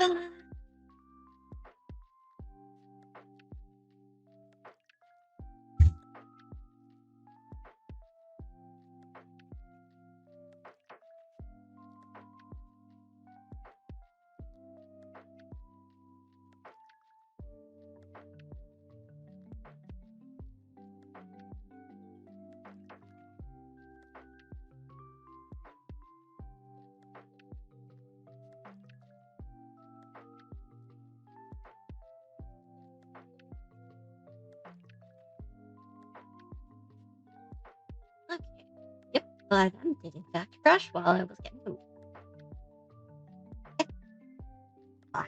Okay. Yep. But I did in fact crash while I was getting food. Ah,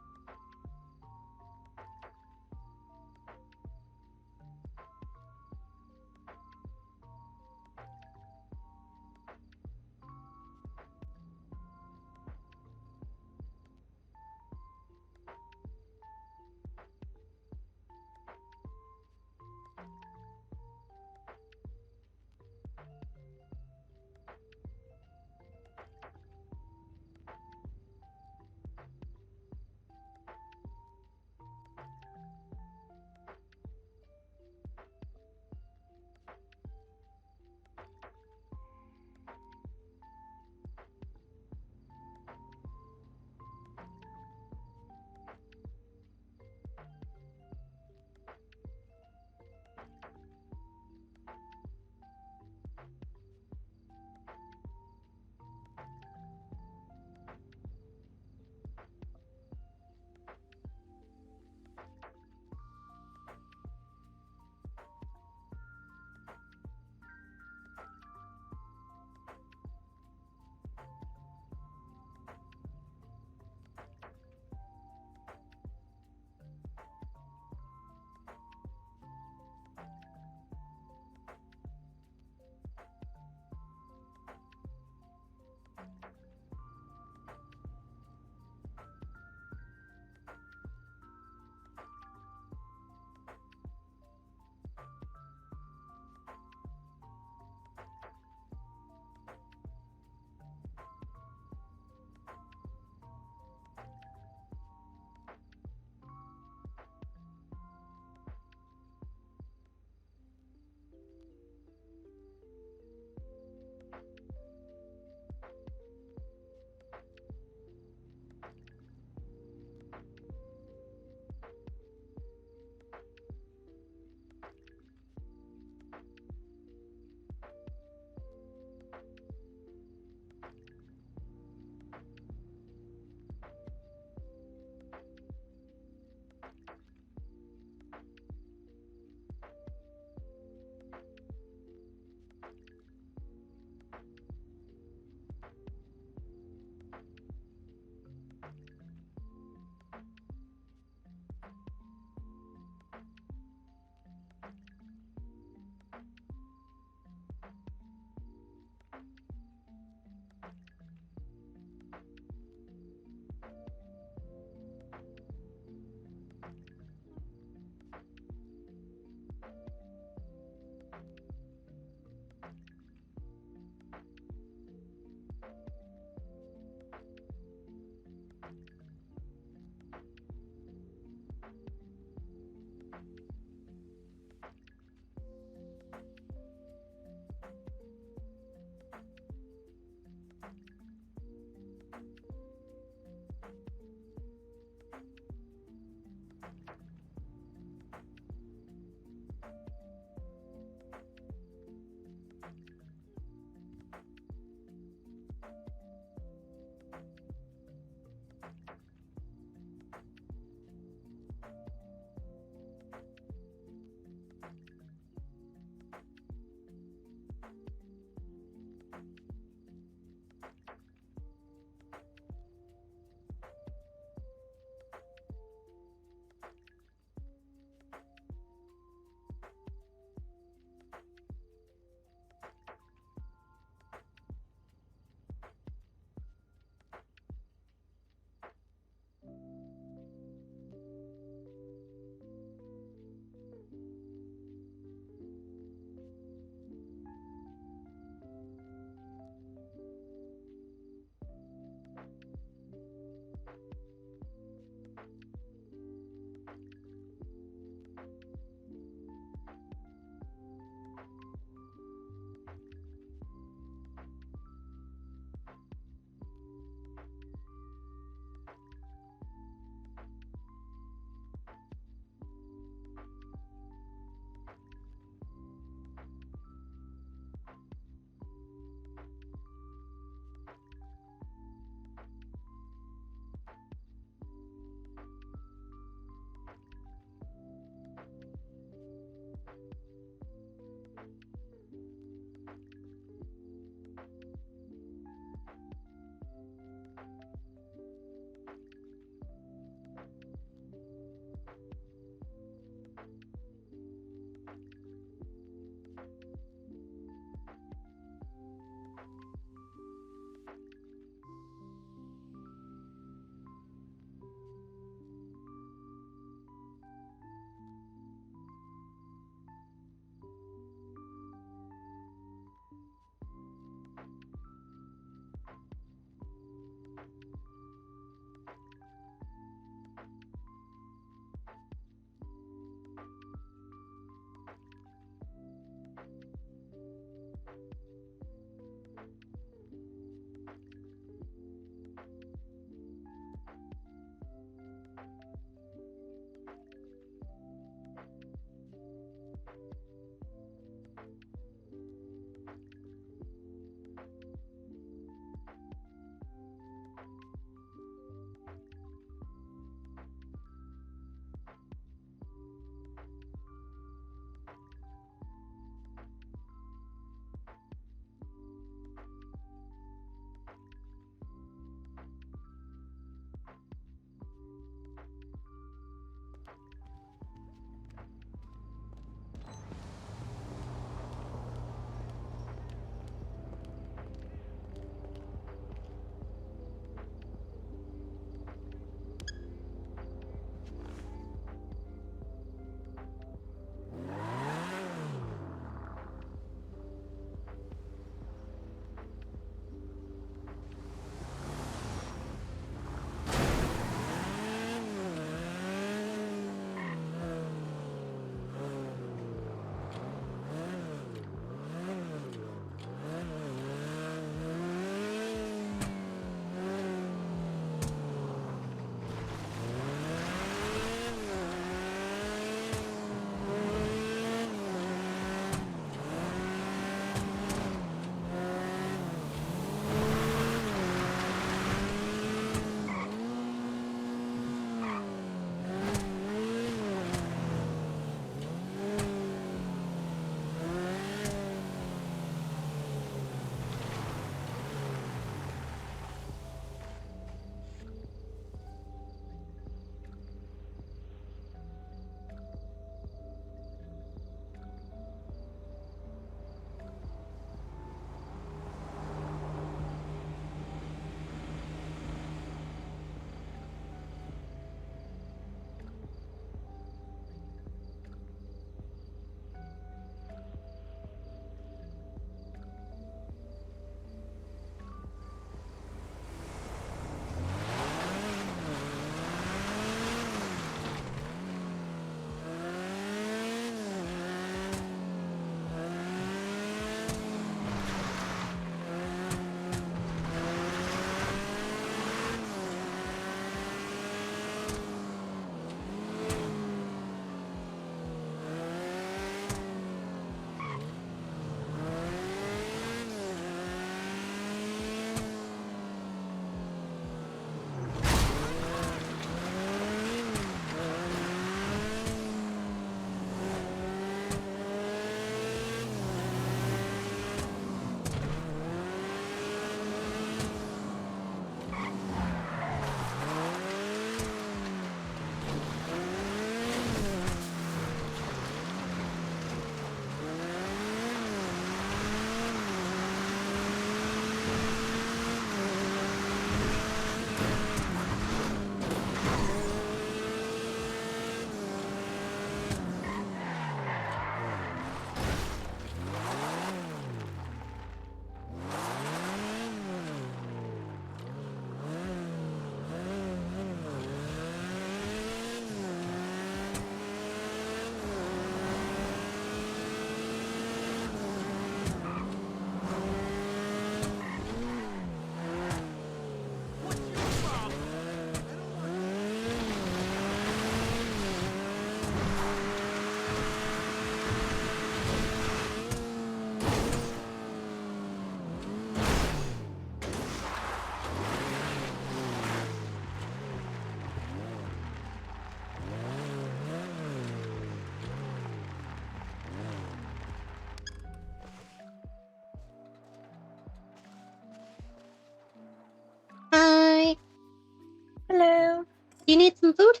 Do you need some food?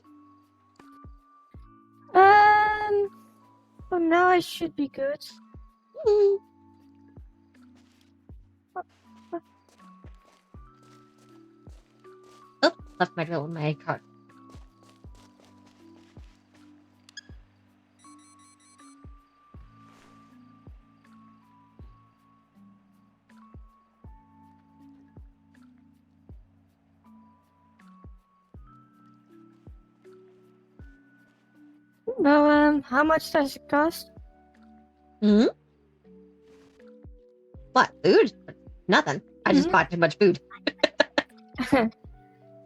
For now I should be good. Mm. Oh, left my drill in my car. Well, how much does it cost? Hmm? What? Food? Nothing. I just bought too much food.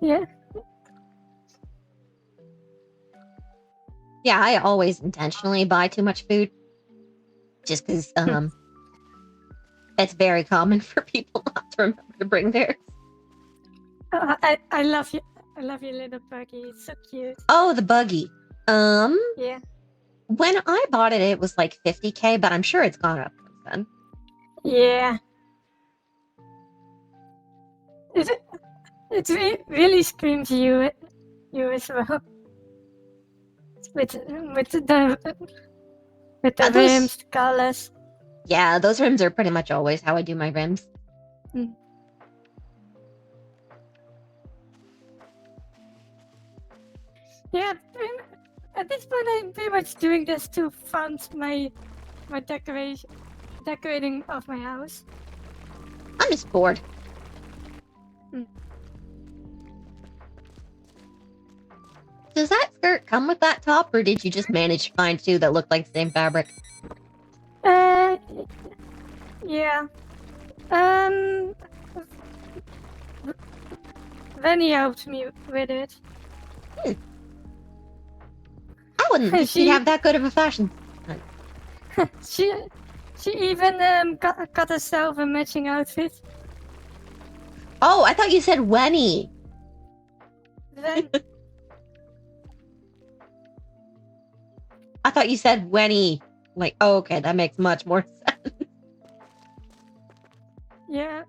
Yeah. Yeah, I always intentionally buy too much food. Just because, it's very common for people not to remember to bring theirs. I love you. I love your little buggy. It's so cute. Oh, the buggy. Yeah. When I bought it, it was like 50K, but I'm sure it's gone up since then. Yeah. It really screams you as well. With the rims, the colors. Yeah, those rims are pretty much always how I do my rims. Mm. Yeah, at this point I'm pretty much doing this to fund my decorating of my house. I'm just bored. Mm. Does that skirt come with that top, or did you just manage to find two that look like the same fabric? Yeah. Venny helped me with it. I wouldn't think she'd have that good of a fashion. She even got herself a matching outfit. Oh, I thought you said Wenny. Then I thought you said Wenny. Like, oh, okay, that makes much more sense. yeah,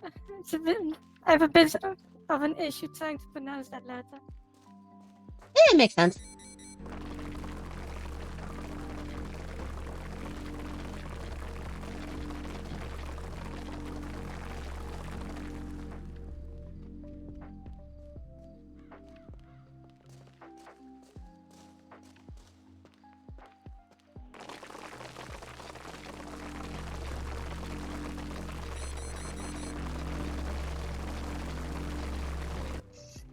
I have a bit of an issue trying to pronounce that letter. It makes sense.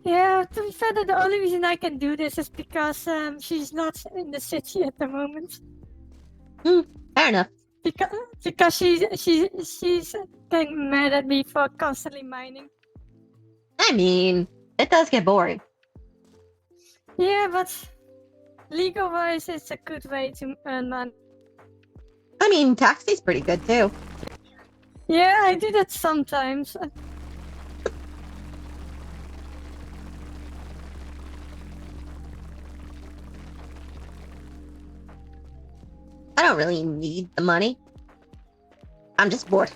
Yeah, to be fair, the only reason I can do this is because she's not in the city at the moment. Fair enough. Because she's getting mad at me for constantly mining. I mean, it does get boring. Yeah, but legal-wise, it's a good way to earn money. I mean, taxi's pretty good too. Yeah, I do that sometimes. I don't really need the money. I'm just bored.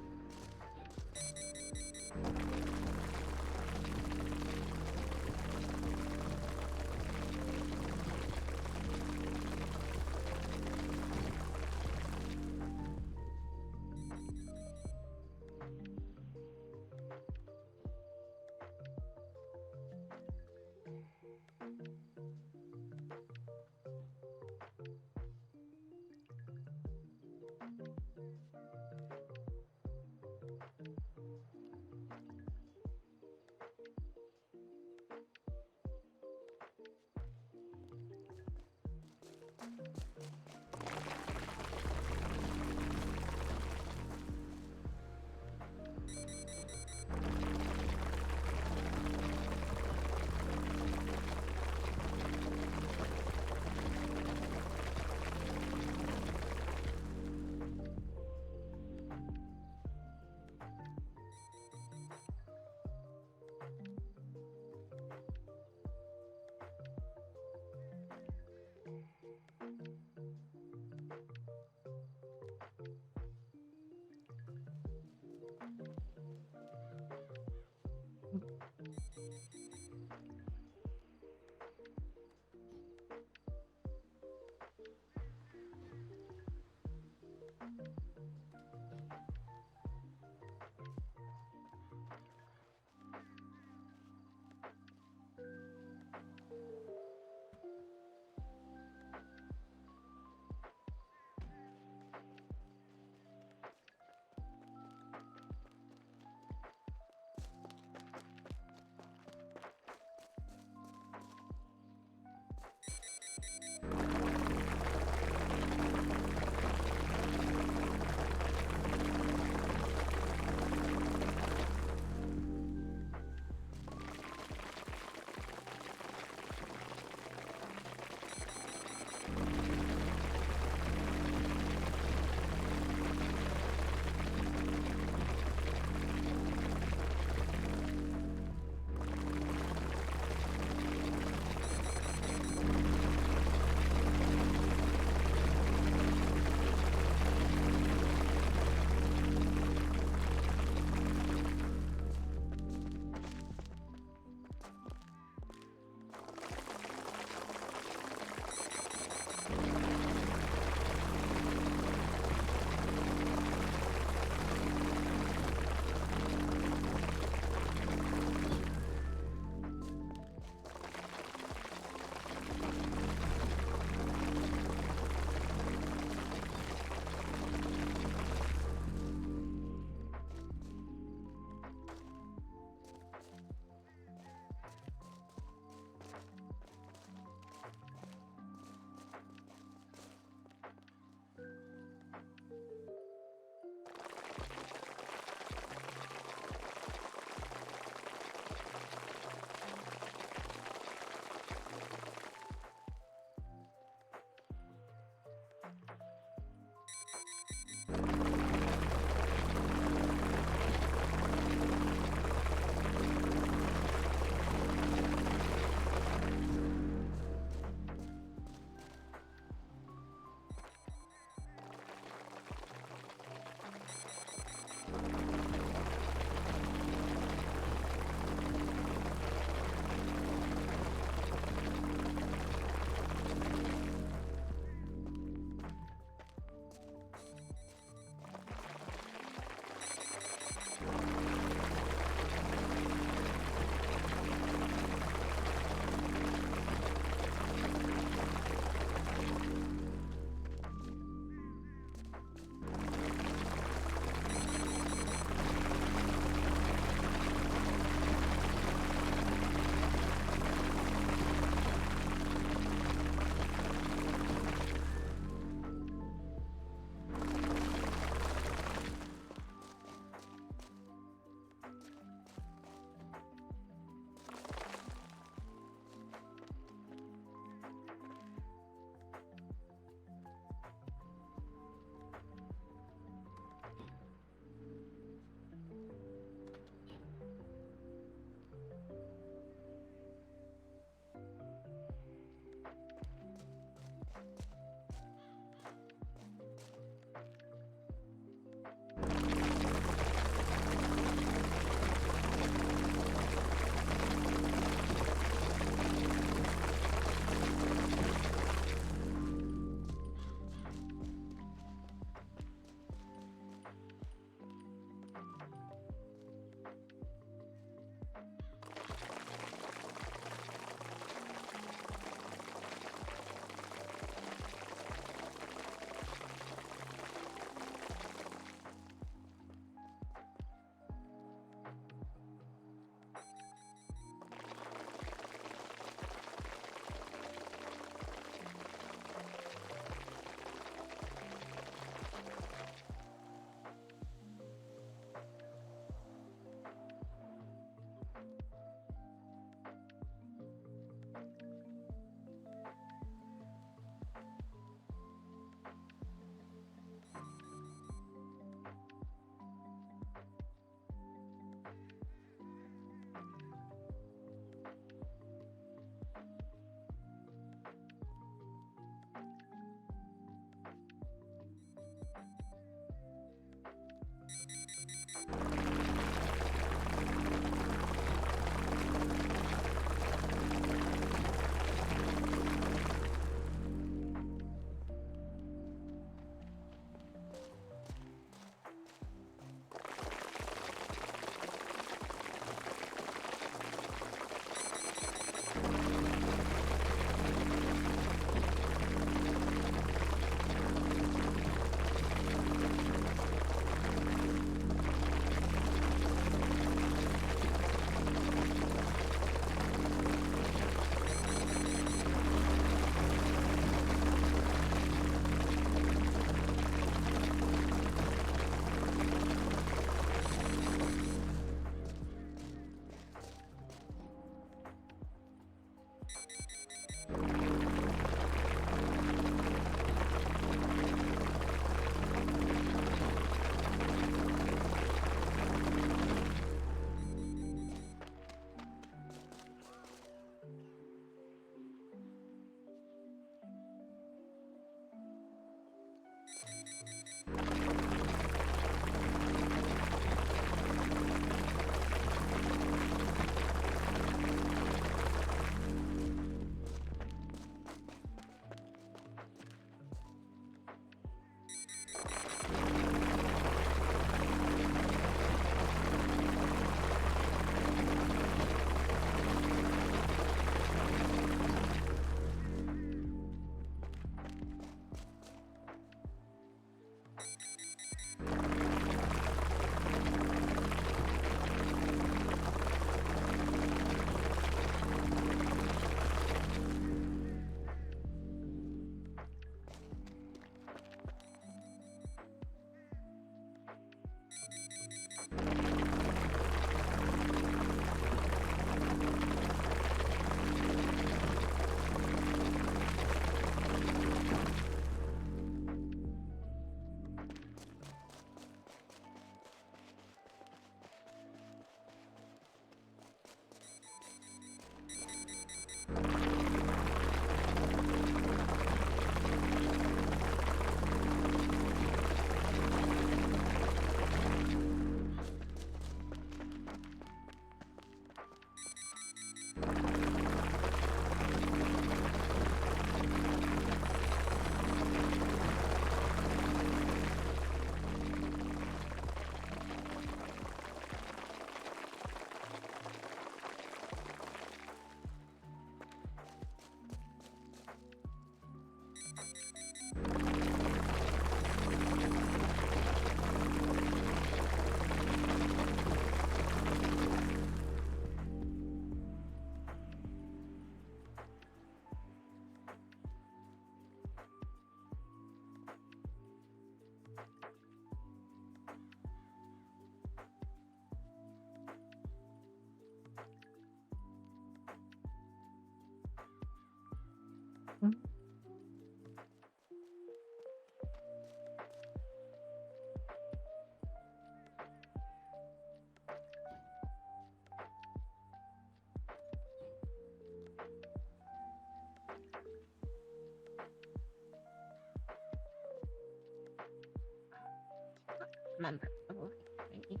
Remember. Oh, maybe.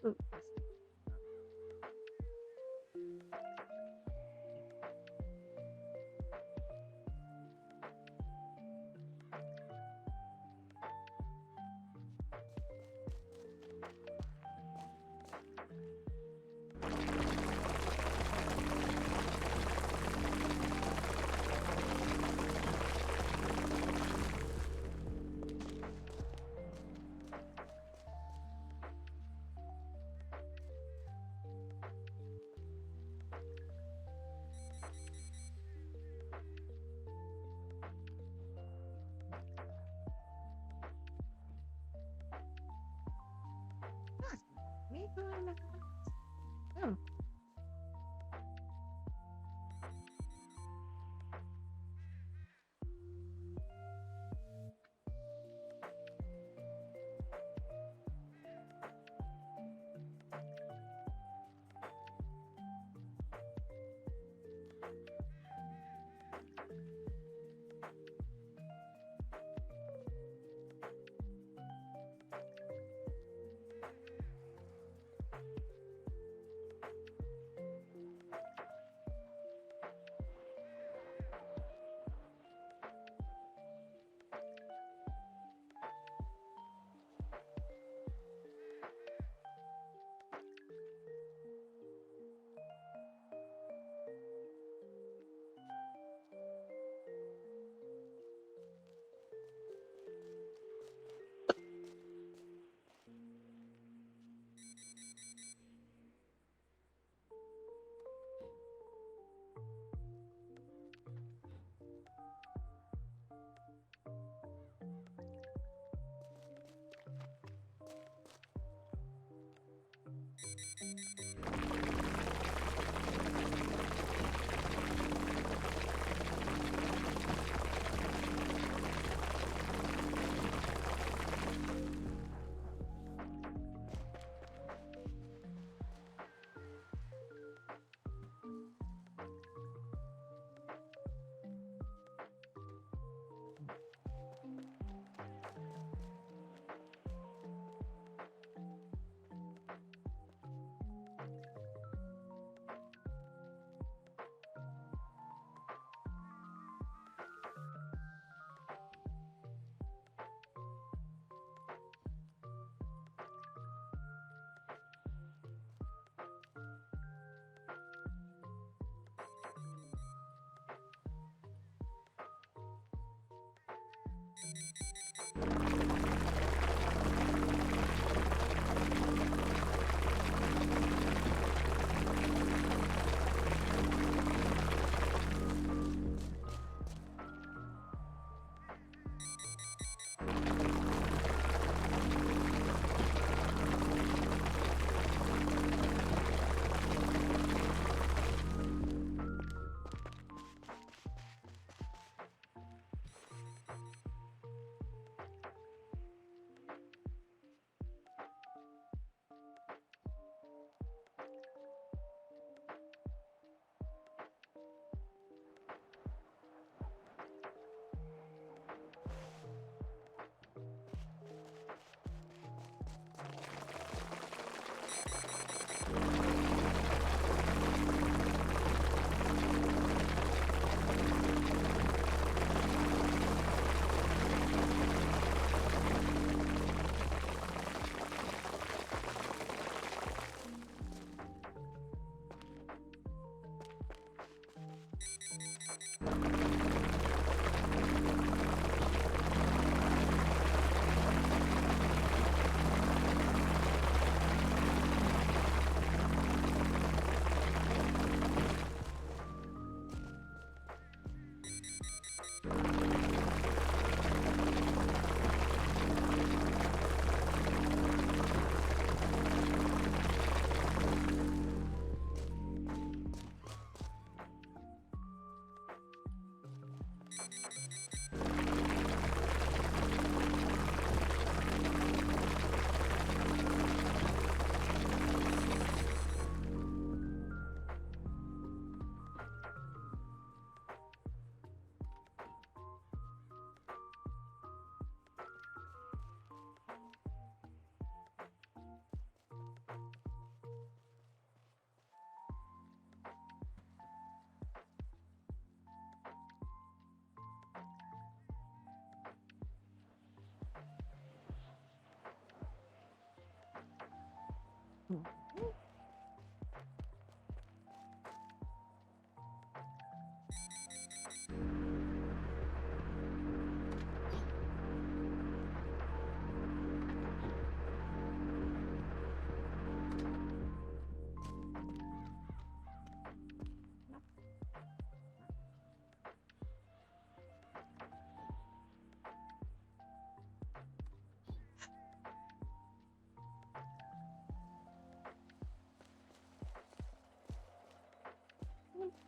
Ooh,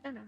No, no.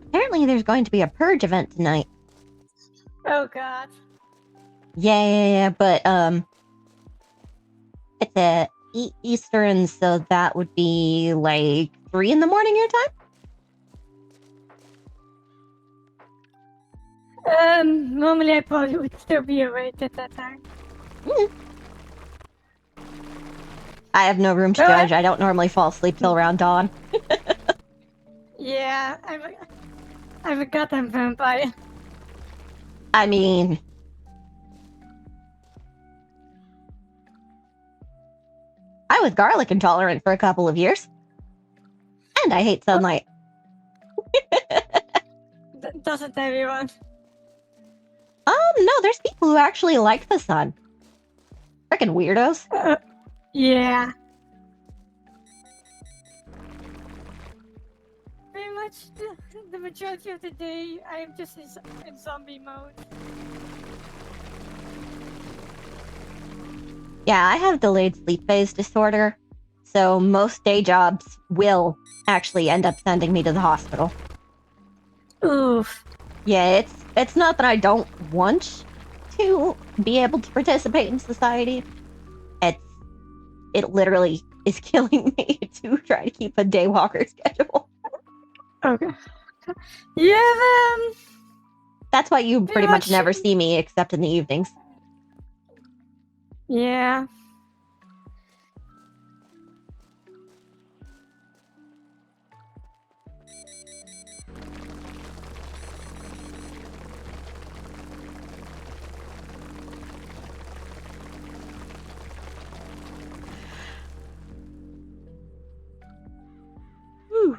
Apparently there's going to be a purge event tonight. Oh god. Yeah, but it's at Eastern, so that would be like 3 in the morning your time? Normally I probably would still be awake at that time. I have no room to judge. I don't normally fall asleep till around dawn. Yeah, I'm a goddamn vampire. I mean, I was garlic intolerant for a couple of years. And I hate sunlight. Doesn't everyone? No, there's people who actually like the sun. Frickin' weirdos. Yeah. Pretty much the majority of the day, I am just in zombie mode. Yeah, I have delayed sleep phase disorder, so most day jobs will actually end up sending me to the hospital. Oof. Yeah, it's not that I don't want to be able to participate in society. It literally is killing me to try to keep a daywalker schedule. Okay. Yeah, That's why you pretty much much. never see me except in the evenings. Yeah. Whew.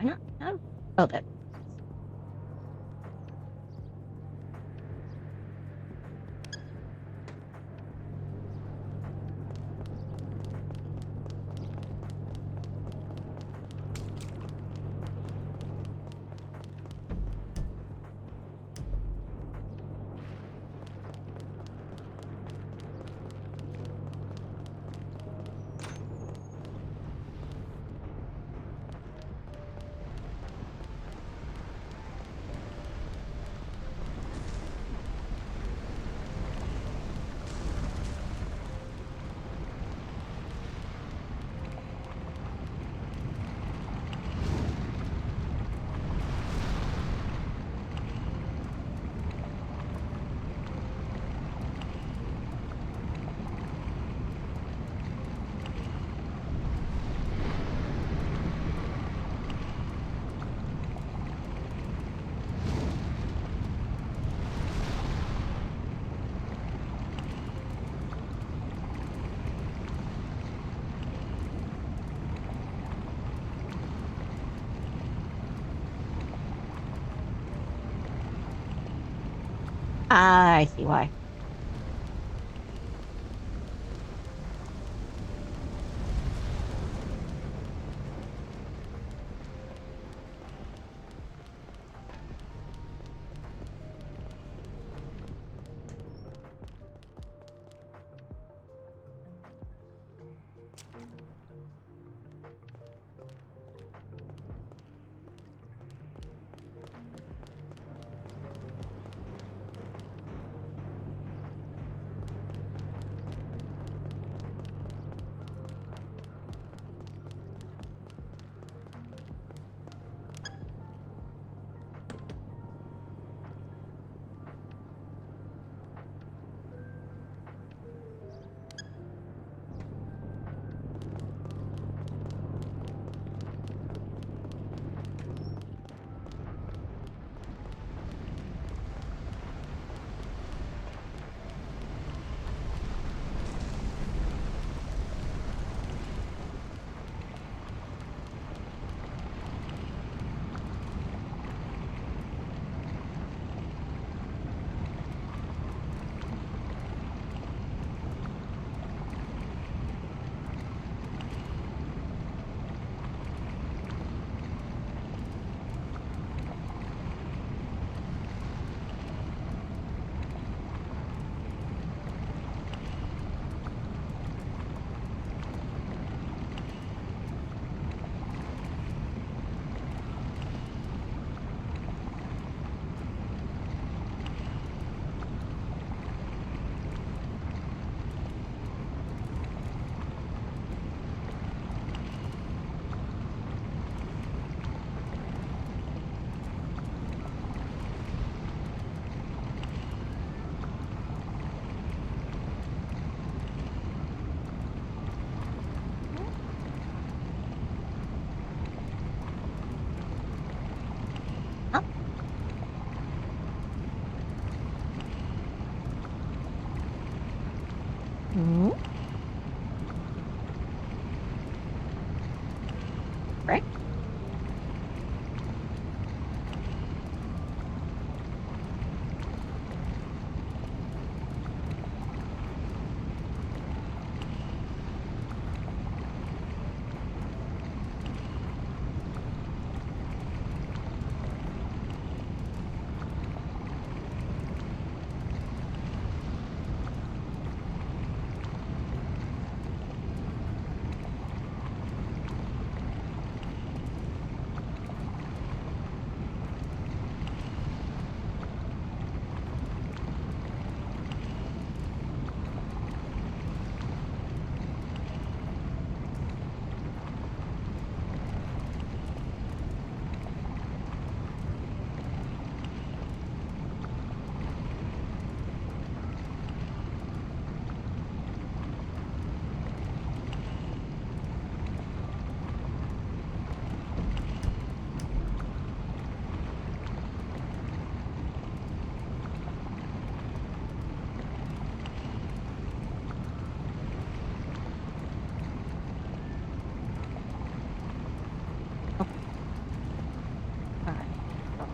Oh, that. I see why.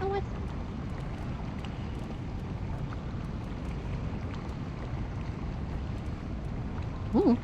Oh, what? Ooh.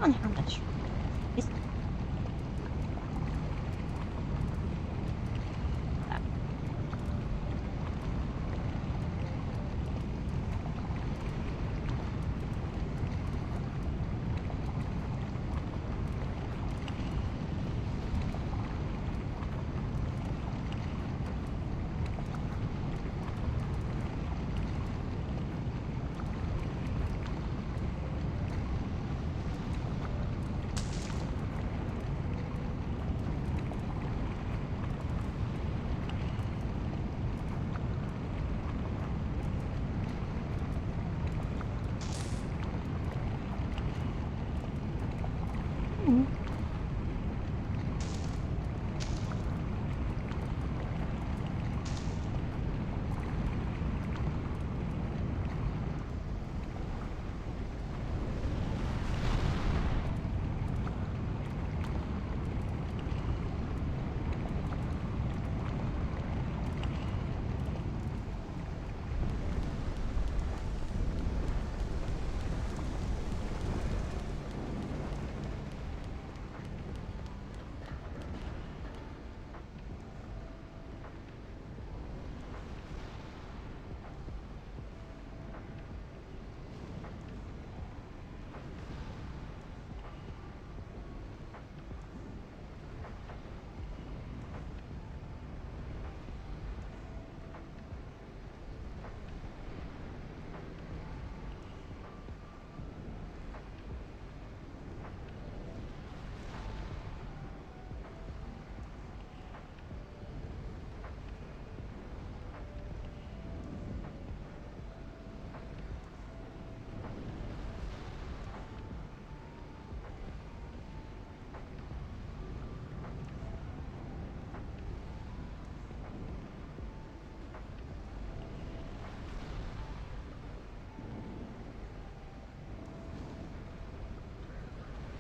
On how much? Is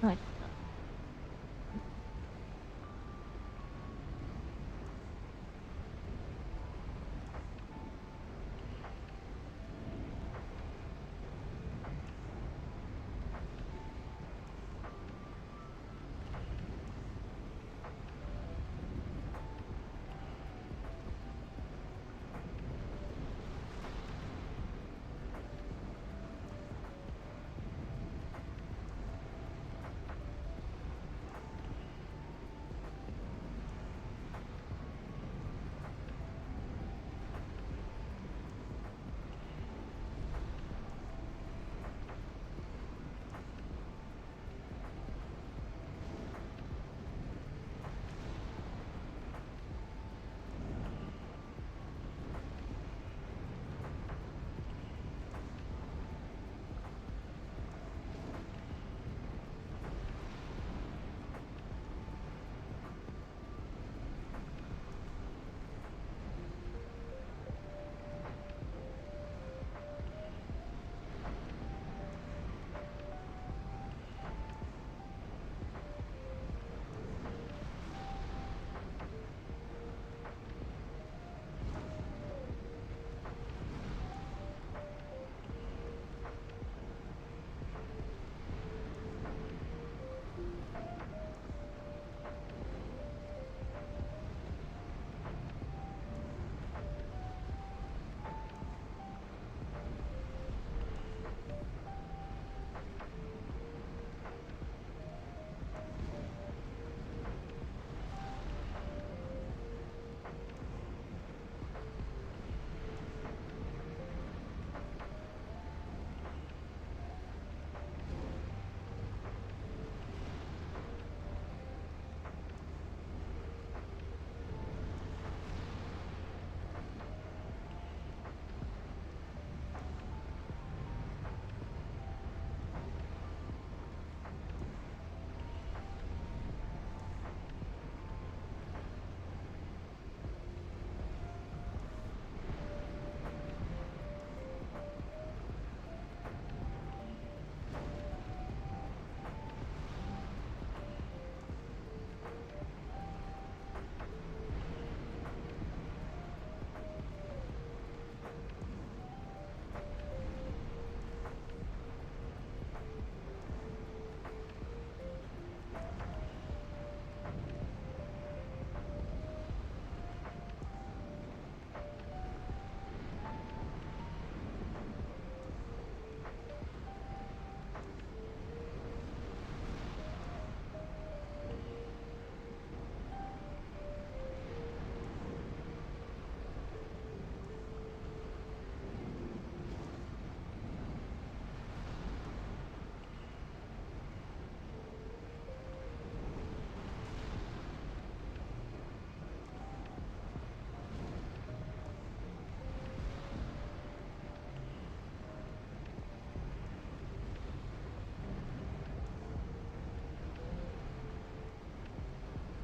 Right.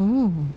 Ooh.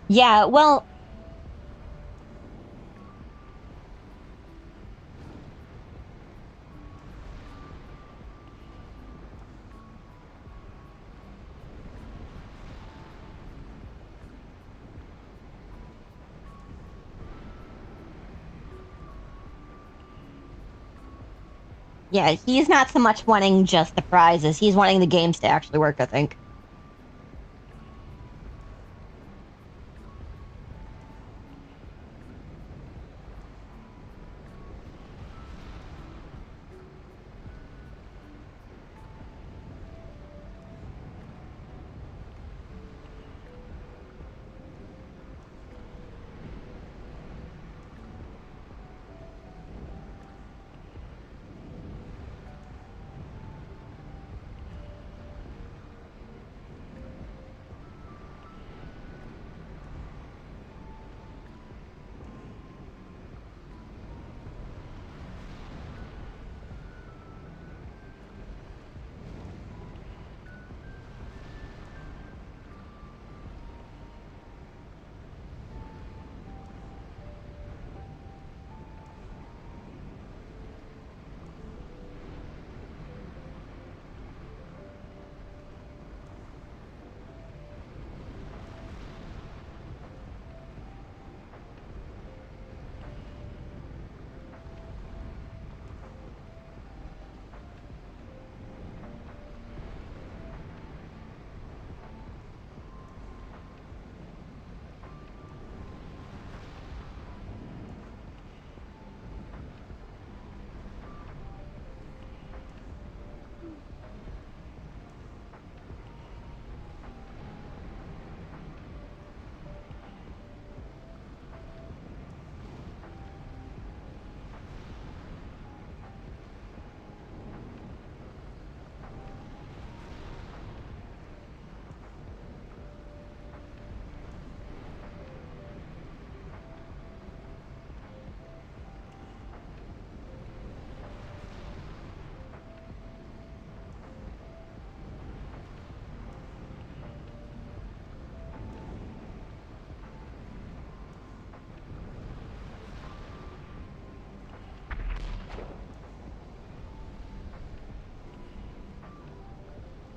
Yeah, well, yeah, he's not so much wanting just the prizes. He's wanting the games to actually work, I think.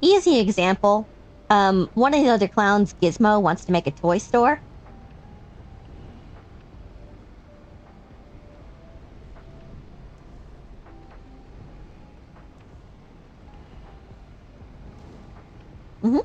Easy example. One of the other clowns, Gizmo, wants to make a toy store. Mm-hmm.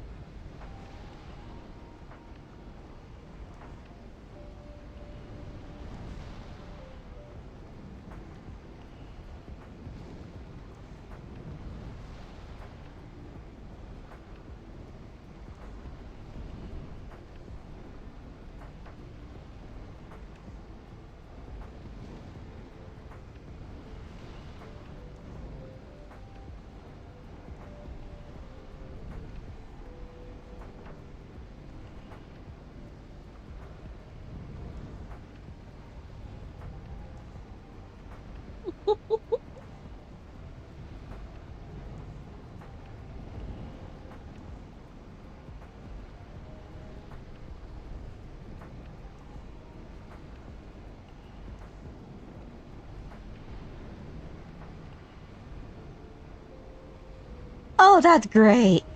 Oh, that's great.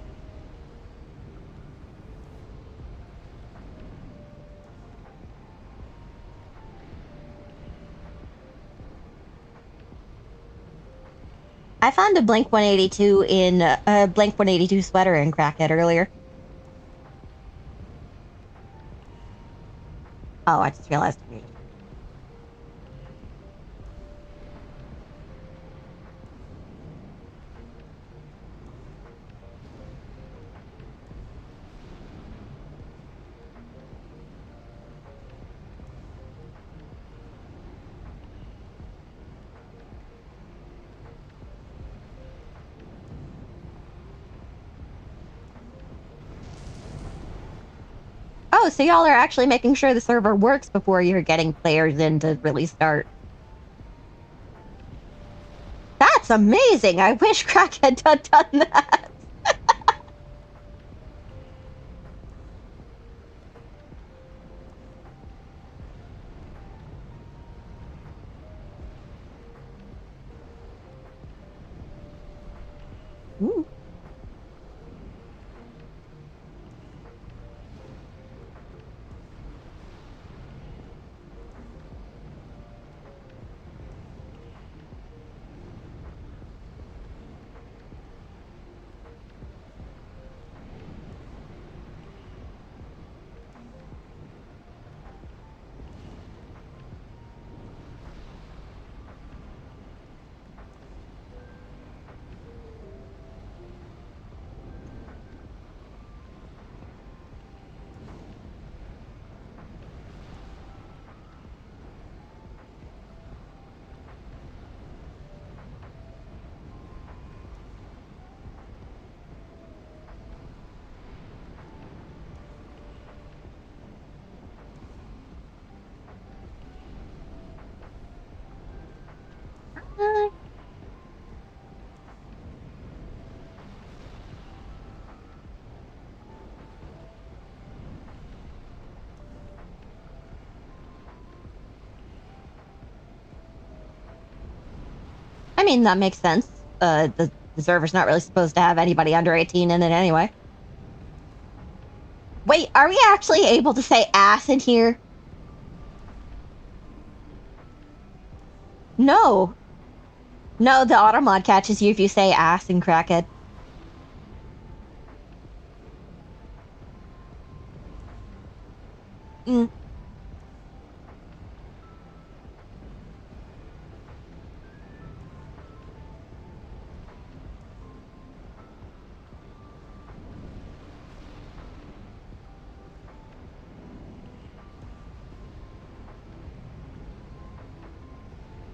I found a Blink 182 in a Blink 182 sweater in Crackhead earlier. Oh, I just realized. Oh, so y'all are actually making sure the server works before you're getting players in to really start. That's amazing! I wish Crackhead had done that. Ooh. I mean, that makes sense. The server's not really supposed to have anybody under 18 in it anyway. Wait, are we actually able to say ass in here? No. No, the automod catches you if you say ass in Crackhead. Mm.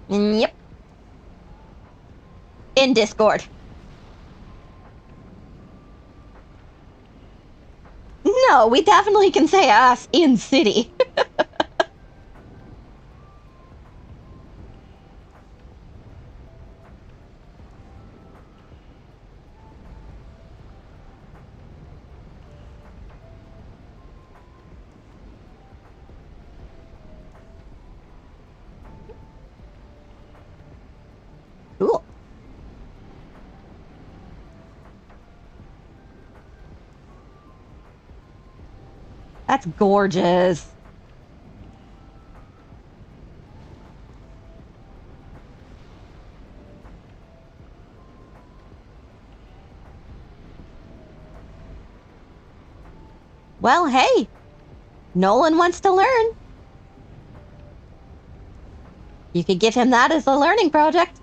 Yep. In Discord. No, we definitely can say ass in city. Cool. That's gorgeous. Well, hey, Nolan wants to learn. You could give him that as a learning project.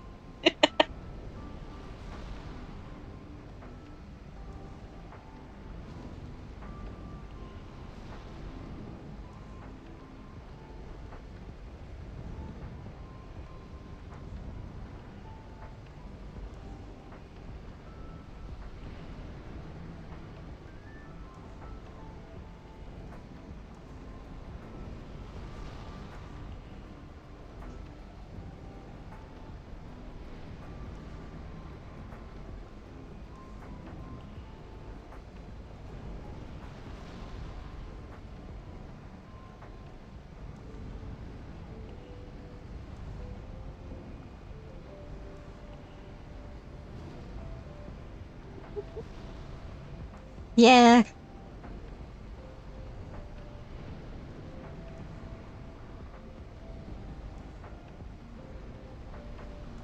Yeah.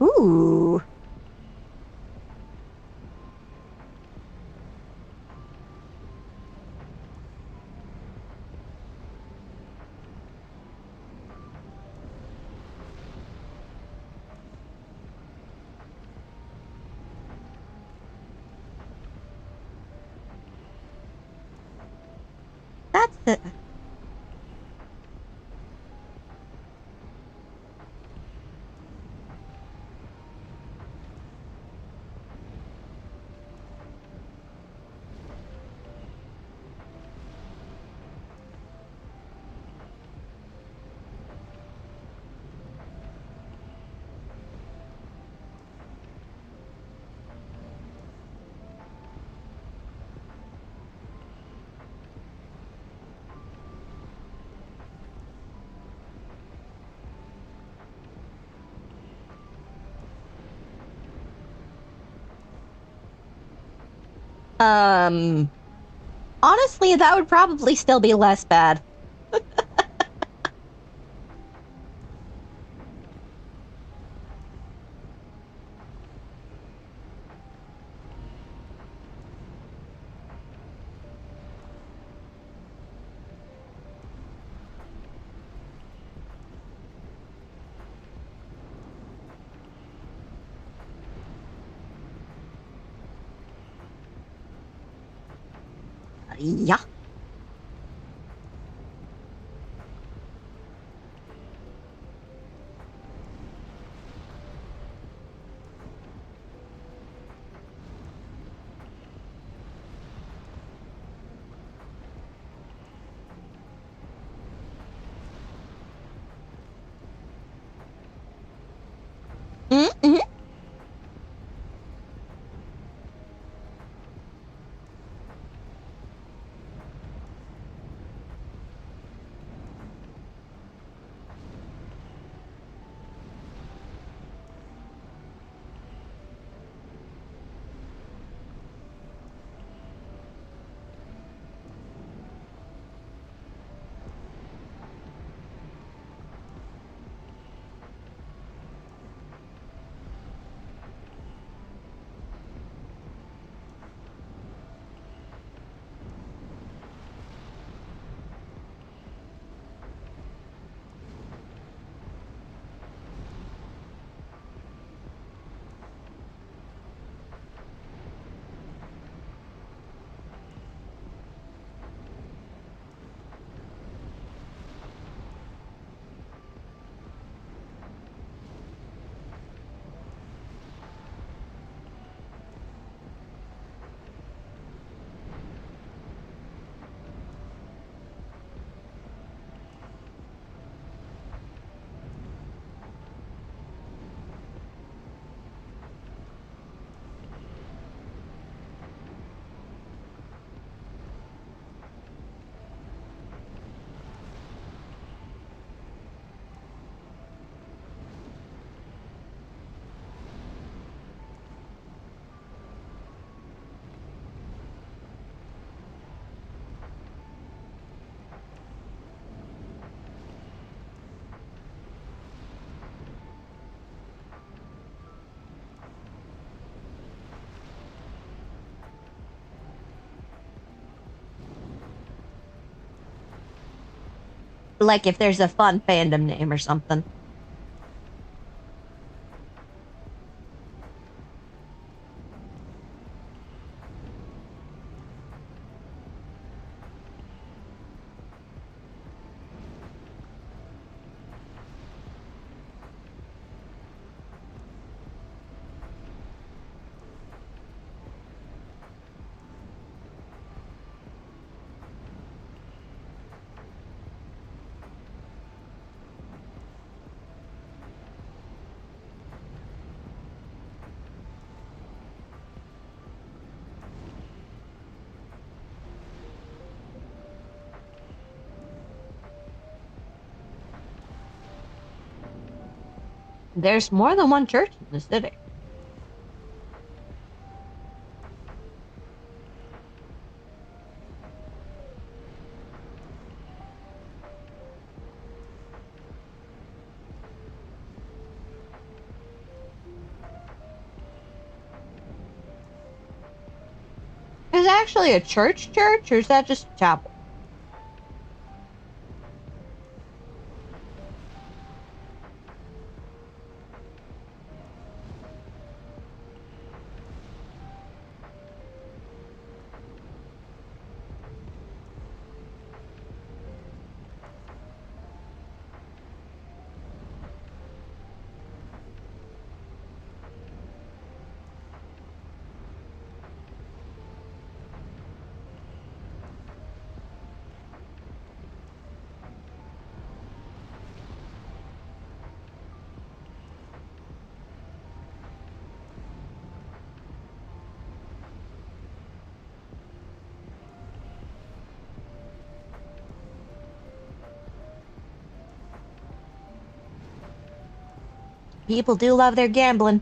Ooh. That's it. Honestly, that would probably still be less bad. Yeah. Mm-hmm. Like if there's a fun fandom name or something. There's more than one church in the city. is actually a church, or is that just a chapel? People do love their gambling.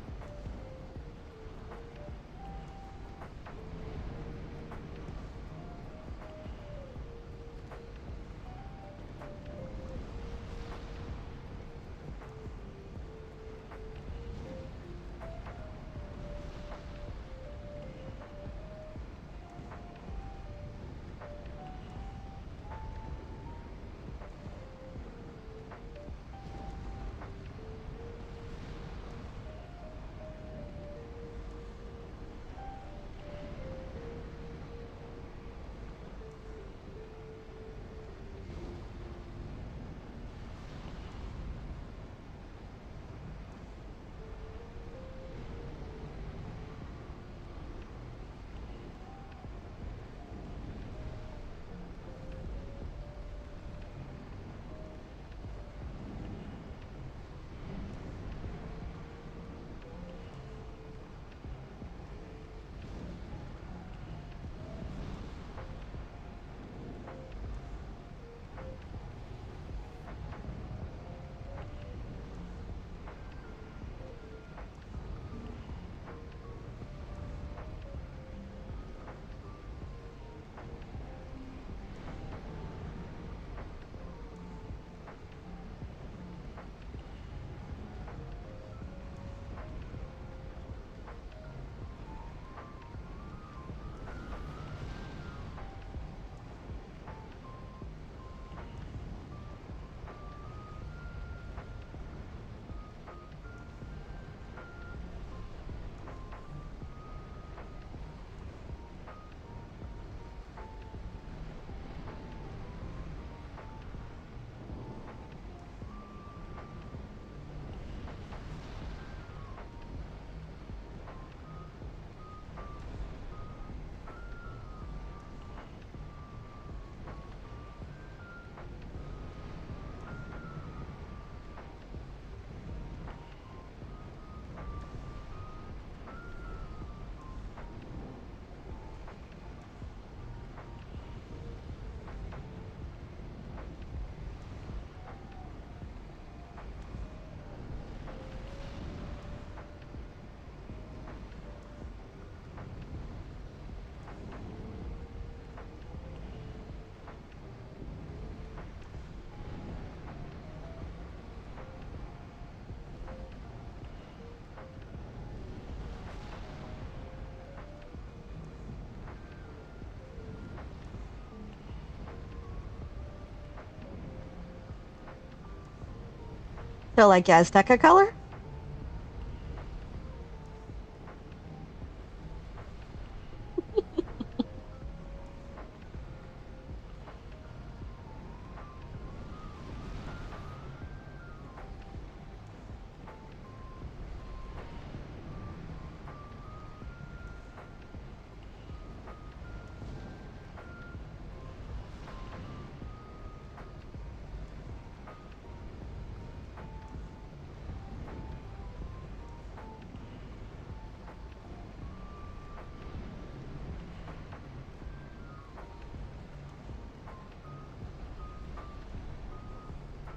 So like Azteca color?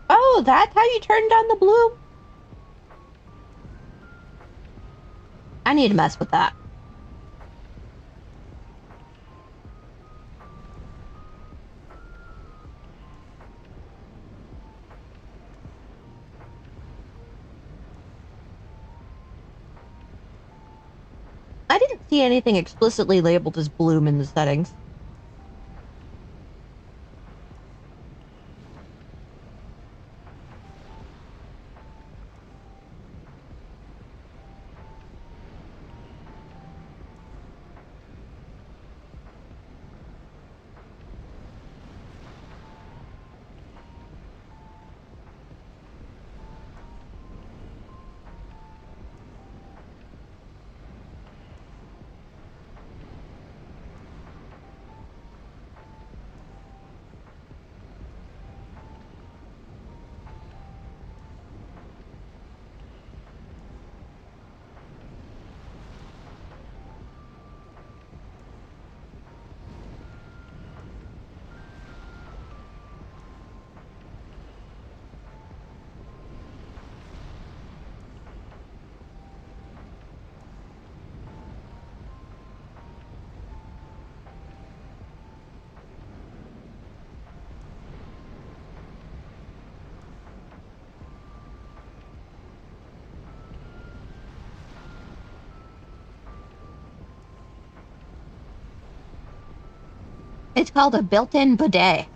Oh, that's how you turned on the blue? I need to mess with that. I didn't see anything explicitly labeled as bloom in the settings. It's called a built-in bidet.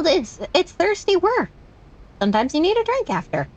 Well, it's thirsty work. Sometimes you need a drink after.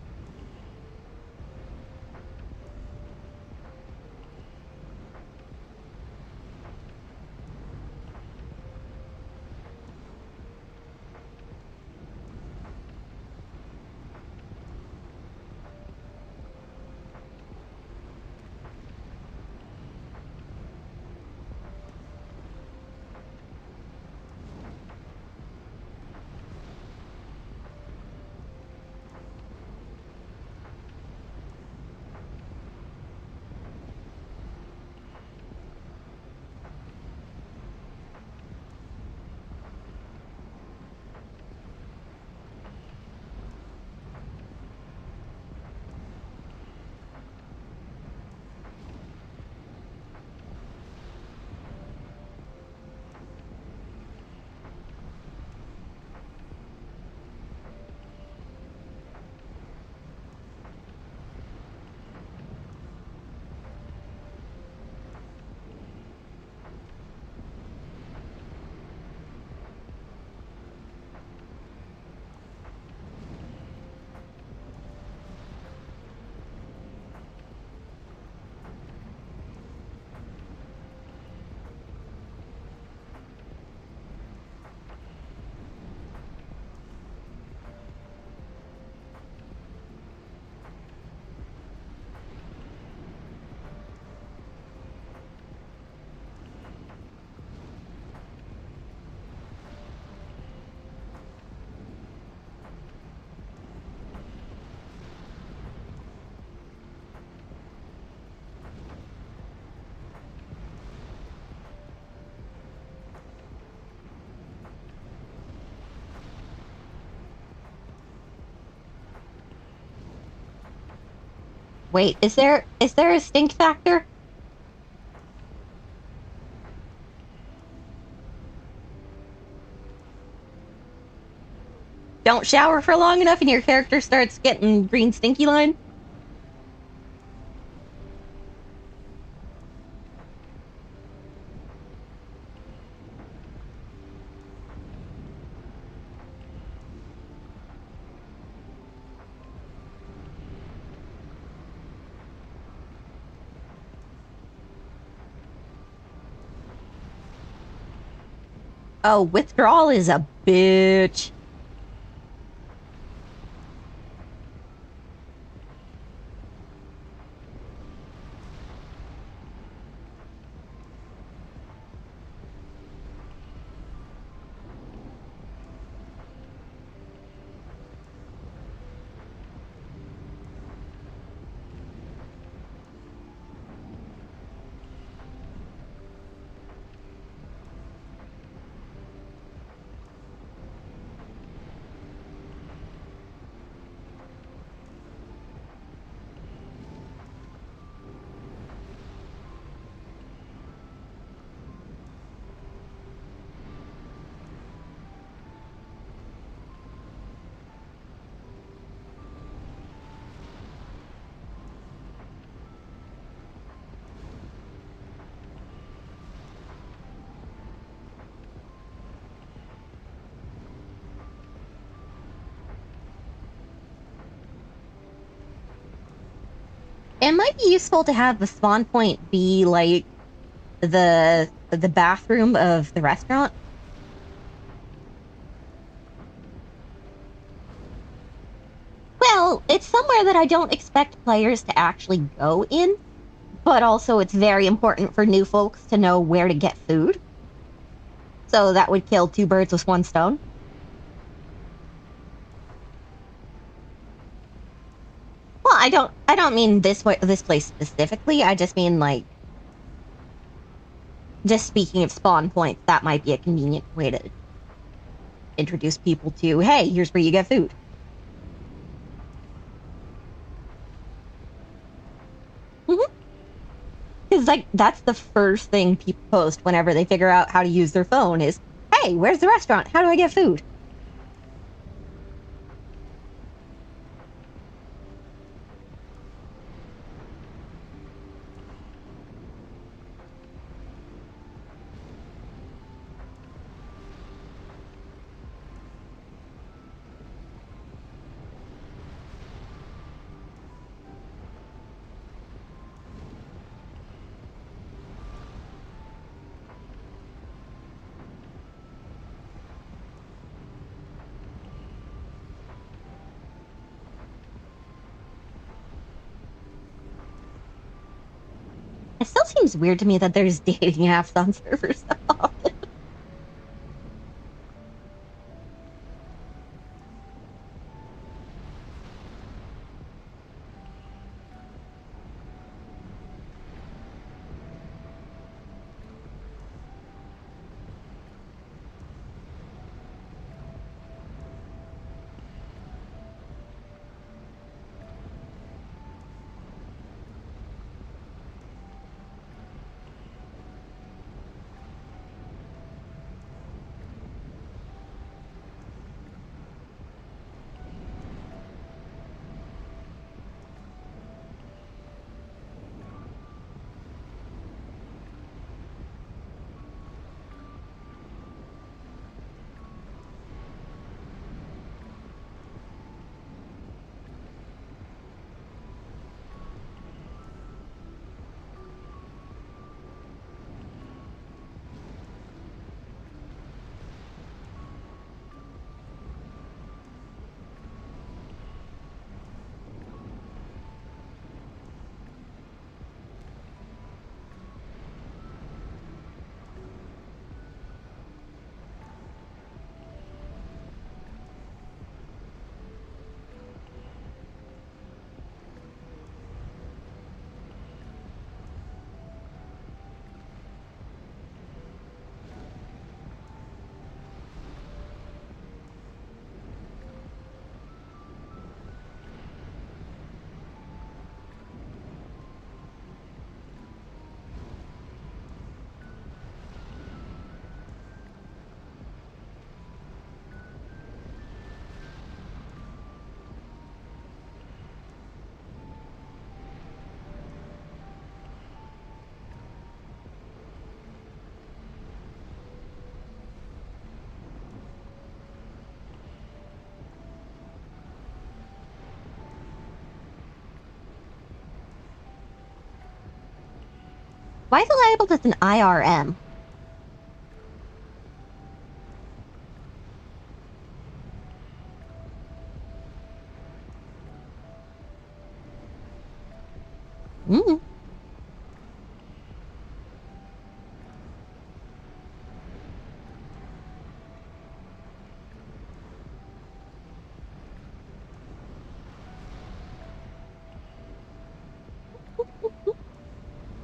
Wait, is there a stink factor? Don't shower for long enough and your character starts getting green stinky line? Oh, withdrawal is a bitch. It might be useful to have the spawn point be like the bathroom of the restaurant. Well, it's somewhere that I don't expect players to actually go in, but also it's very important for new folks to know where to get food. So that would kill two birds with one stone. Well, I don't mean this place specifically. I just mean like just speaking of spawn points, that might be a convenient way to introduce people to, hey, here's where you get food. Because like that's the first thing people post whenever they figure out how to use their phone is, hey, where's the restaurant? How do I get food? It still seems weird to me that there's dating apps on servers so often. Why is it labeled as an IRM? Mm.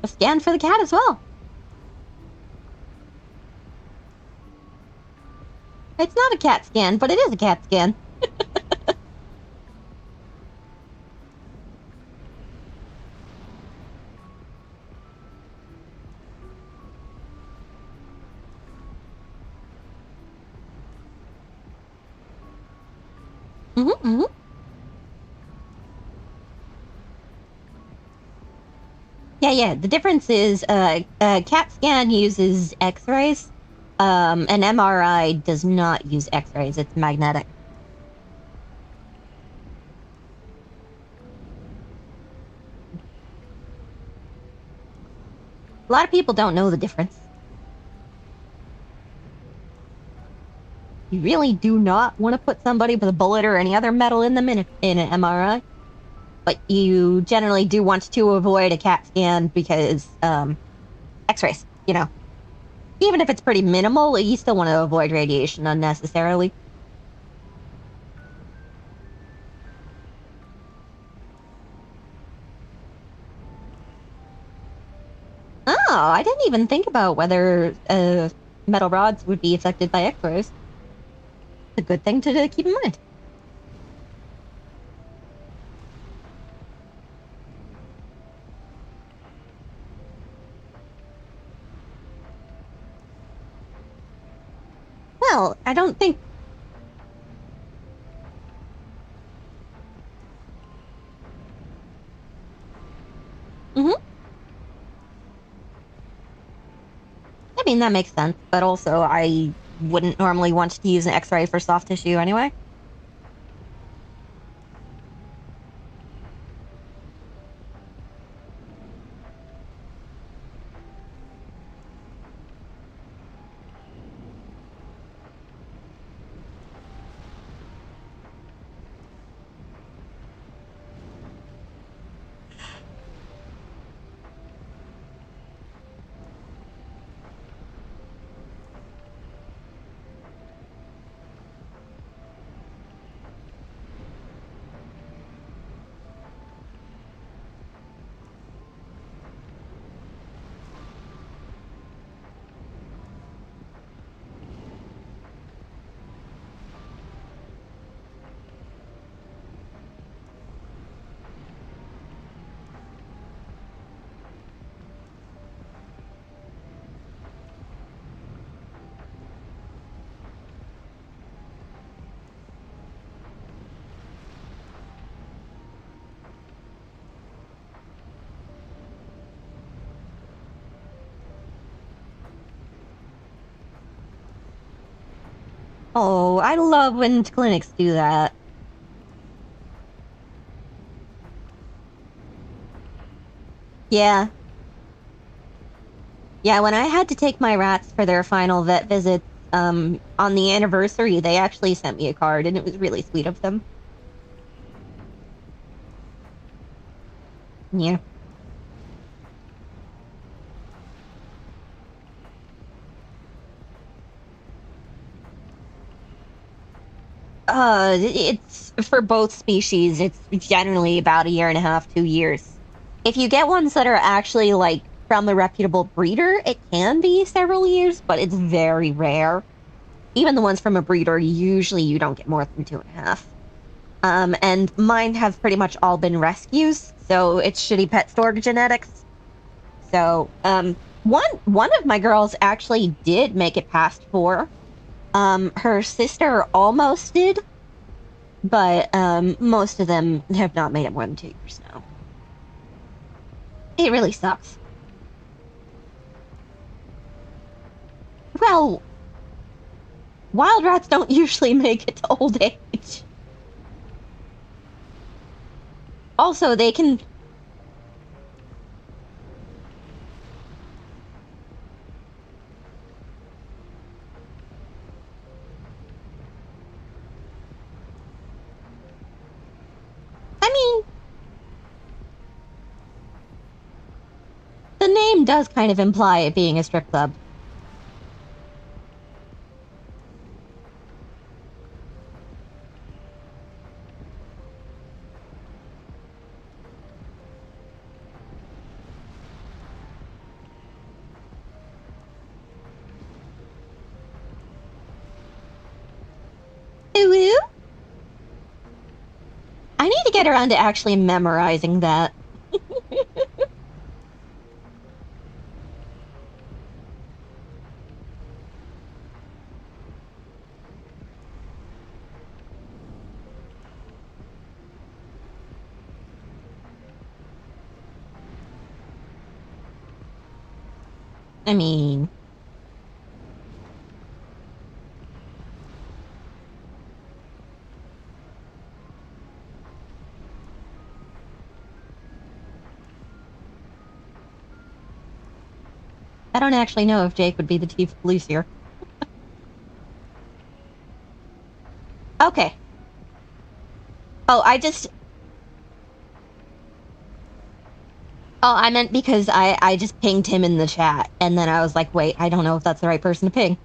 A scan for the cat as well. It's not a cat scan, but it is a cat scan. Mm-hmm, mm-hmm. Yeah. The difference is a CAT scan uses X-rays. An MRI does not use X-rays. It's magnetic. A lot of people don't know the difference. You really do not want to put somebody with a bullet or any other metal in them in an MRI. But you generally do want to avoid a CAT scan because X-rays, even if it's pretty minimal, you still want to avoid radiation unnecessarily. Oh, I didn't even think about whether metal rods would be affected by X-rays. It's a good thing to keep in mind. Well, I don't think... Mm-hmm. I mean, that makes sense, but also I wouldn't normally want to use an X-ray for soft tissue anyway. Oh, I love when clinics do that. Yeah. Yeah, when I had to take my rats for their final vet visits, on the anniversary, they actually sent me a card, and it was really sweet of them. Yeah. It's for both species, it's generally about a year and a half, 2 years. If you get ones that are actually like from a reputable breeder, it can be several years, but it's very rare. Even the ones from a breeder, usually you don't get more than 2.5. And mine have pretty much all been rescues, so it's shitty pet store genetics. So, one of my girls actually did make it past 4. Her sister almost did, but most of them have not made it more than 2 years now. It really sucks. Well, wild rats don't usually make it to old age. Also, they can... sign does kind of imply it being a strip club. Ooh. I need to get around to actually memorizing that. I mean, I don't actually know if Jake would be the chief of police here. Okay. Oh, Oh, I meant because I just pinged him in the chat, and then I was like, wait, I don't know if that's the right person to ping.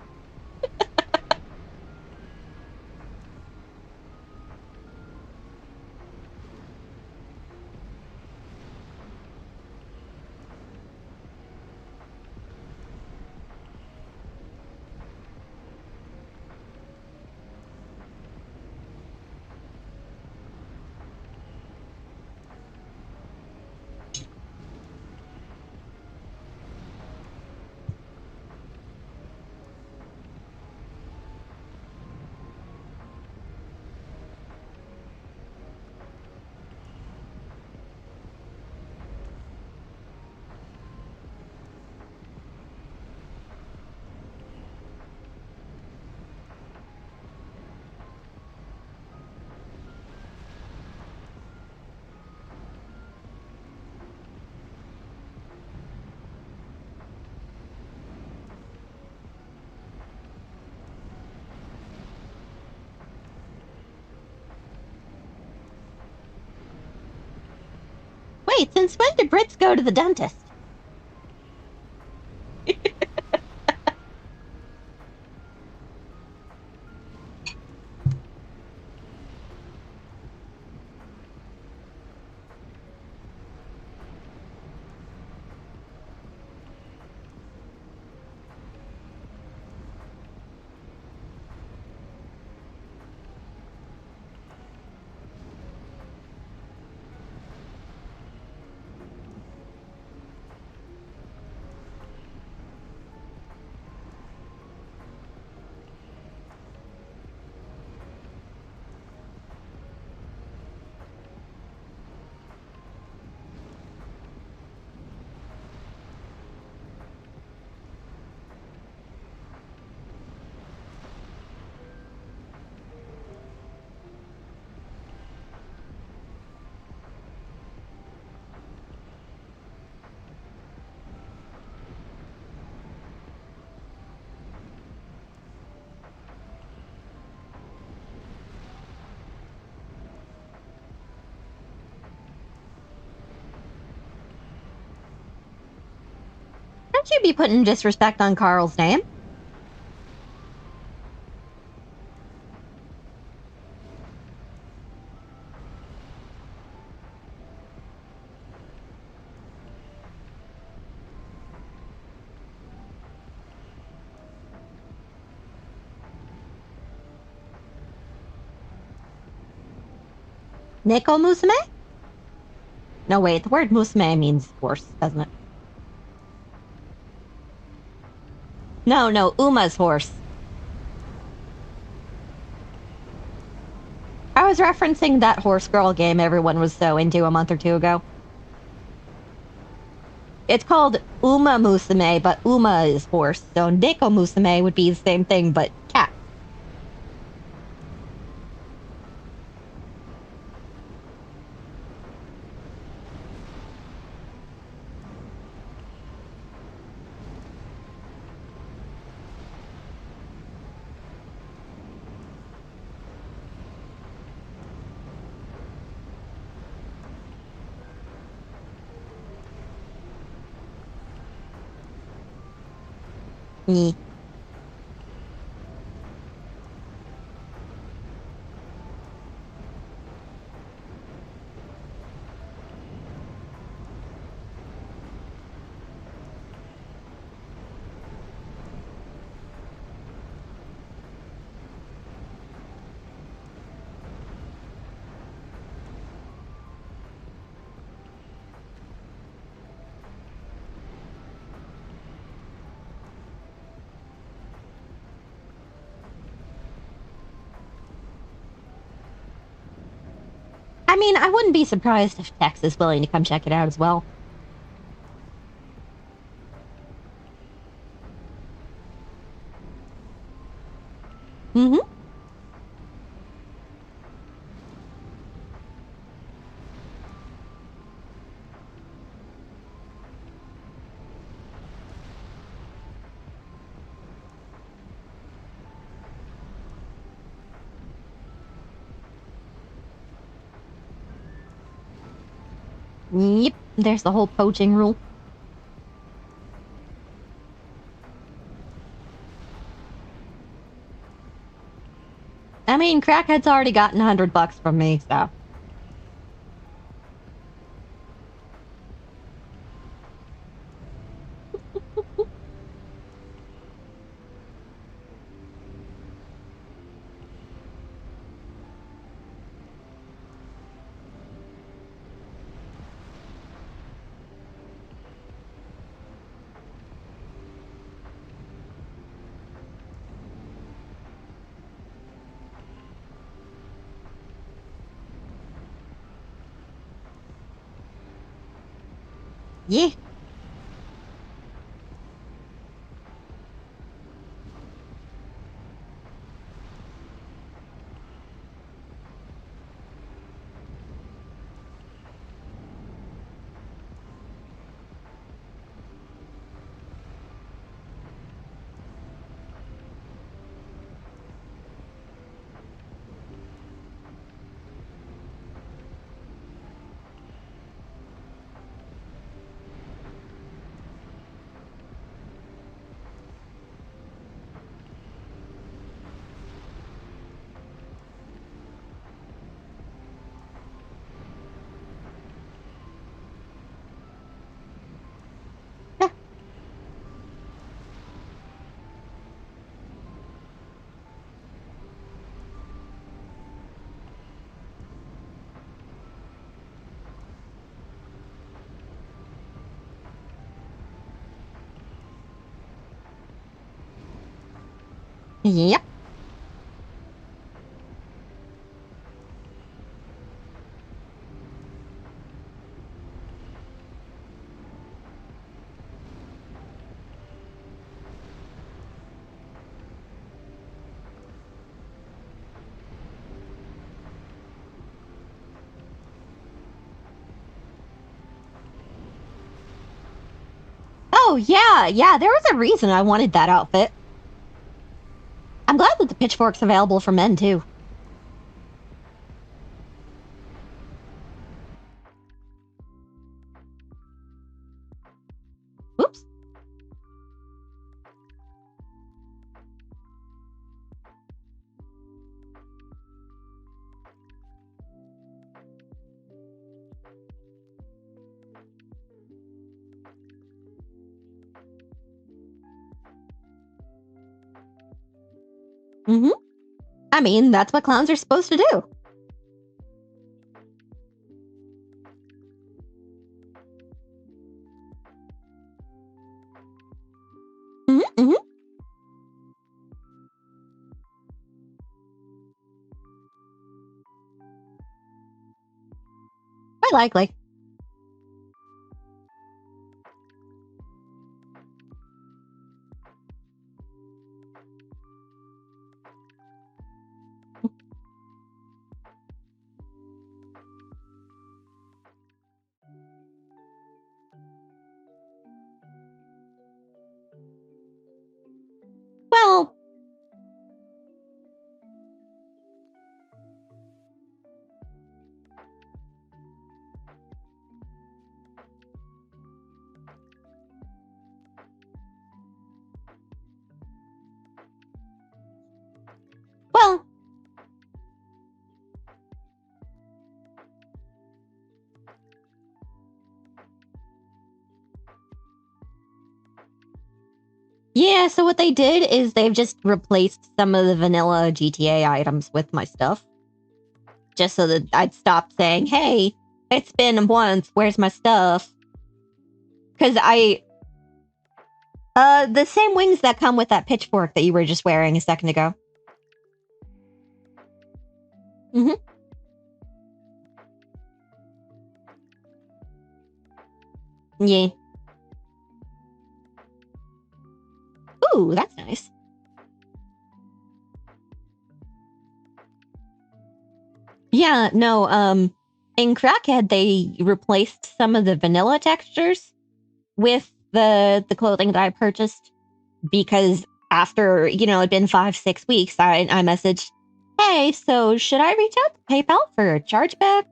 Wait, since when do Brits go to the dentist? Don't you be putting disrespect on Carl's name? Neko Musume? No, wait, the word Musume means horse, doesn't it? No, Uma's horse. I was referencing that horse girl game everyone was so into a month or two ago. It's called Uma Musume, but Uma is horse, so Neko Musume would be the same thing, but cat. Yeah. I mean, I wouldn't be surprised if Tex is willing to come check it out as well. Mm-hmm. Yep, there's the whole poaching rule. I mean, Crackhead's already gotten $100 from me, so. Yeah. Yeah. Yep. Oh, yeah, yeah, there was a reason I wanted that outfit. I'm glad that the pitchfork's available for men, too. Oops. Mm-hmm. I mean, that's what clowns are supposed to do. Mm-hmm, mm-hmm. Quite likely. Well, Yeah, so what they did is they've just replaced some of the vanilla GTA items with my stuff. Just so that I'd stop saying, hey, it's been once, where's my stuff? Because the same wings that come with that pitchfork that you were just wearing a second ago. Mm-hmm. Yeah. Ooh, that's nice. Yeah, no, in Crackhead, they replaced some of the vanilla textures with the clothing that I purchased because after, it'd been 5, 6 weeks, I messaged, hey, so should I reach out to PayPal for a chargeback?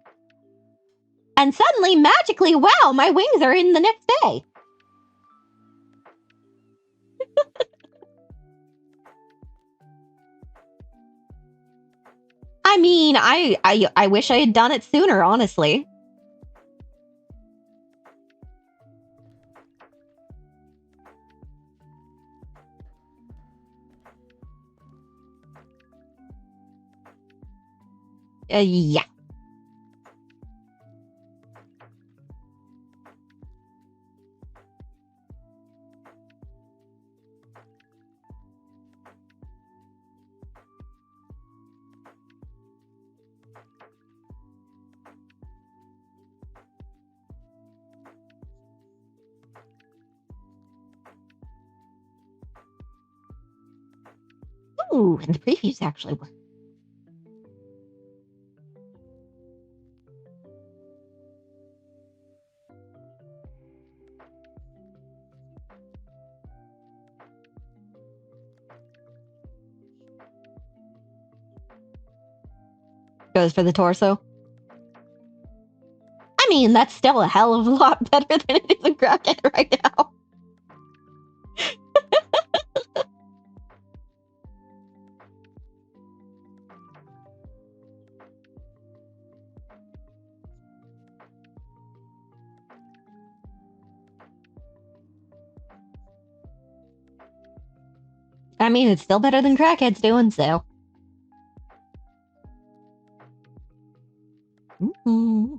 And suddenly, magically, wow, my wings are in the next day. I mean, I wish I had done it sooner, honestly. Yeah. Ooh, and the previews actually work. Goes for the torso. I mean, that's still a hell of a lot better than it is in Crackhead right now. I mean, it's still better than Crackhead's doing, so. Mm-hmm.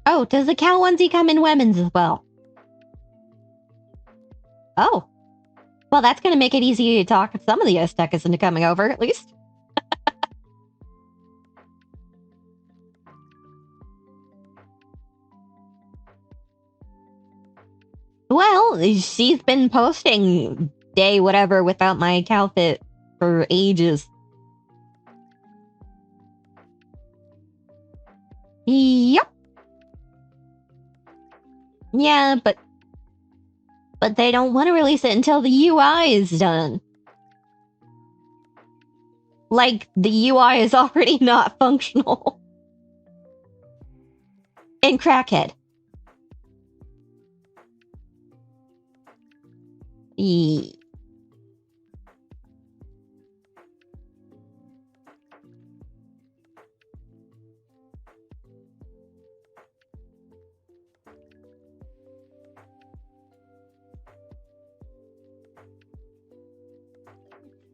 Oh, does the cow onesie come in women's as well? Oh. Well, that's going to make it easy to talk some of the Aztecas into coming over, at least. Well, she's been posting day whatever without my cow fit for ages. Yep. Yeah, but they don't want to release it until the UI is done. Like, the UI is already not functional. In Crackhead.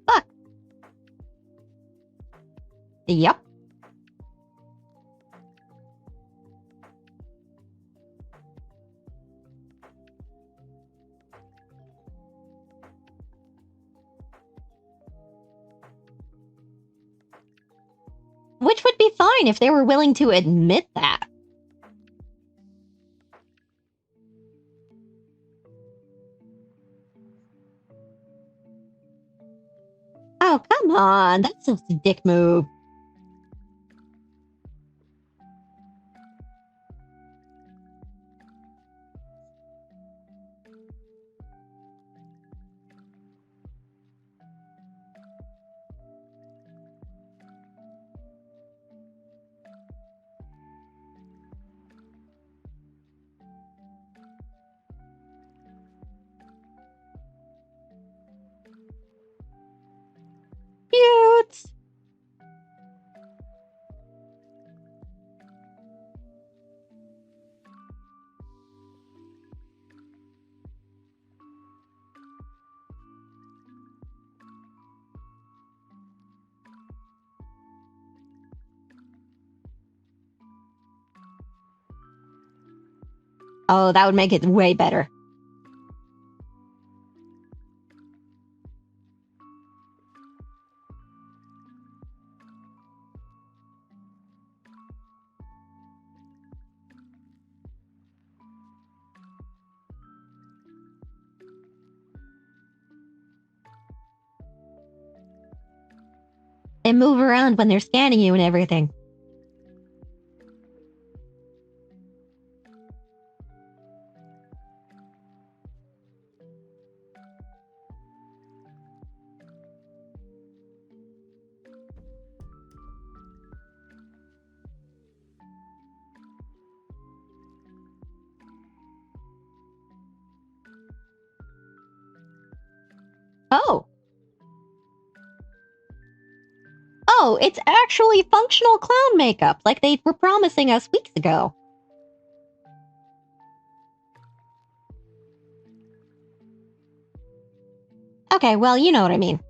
Fuck. Yep. Which would be fine if they were willing to admit that. Oh, come on. That's just a dick move. Cute. Oh, that would make it way better. And move around when they're scanning you and everything. Oh. Oh, it's actually functional clown makeup, like they were promising us weeks ago. Okay, well, you know what I mean.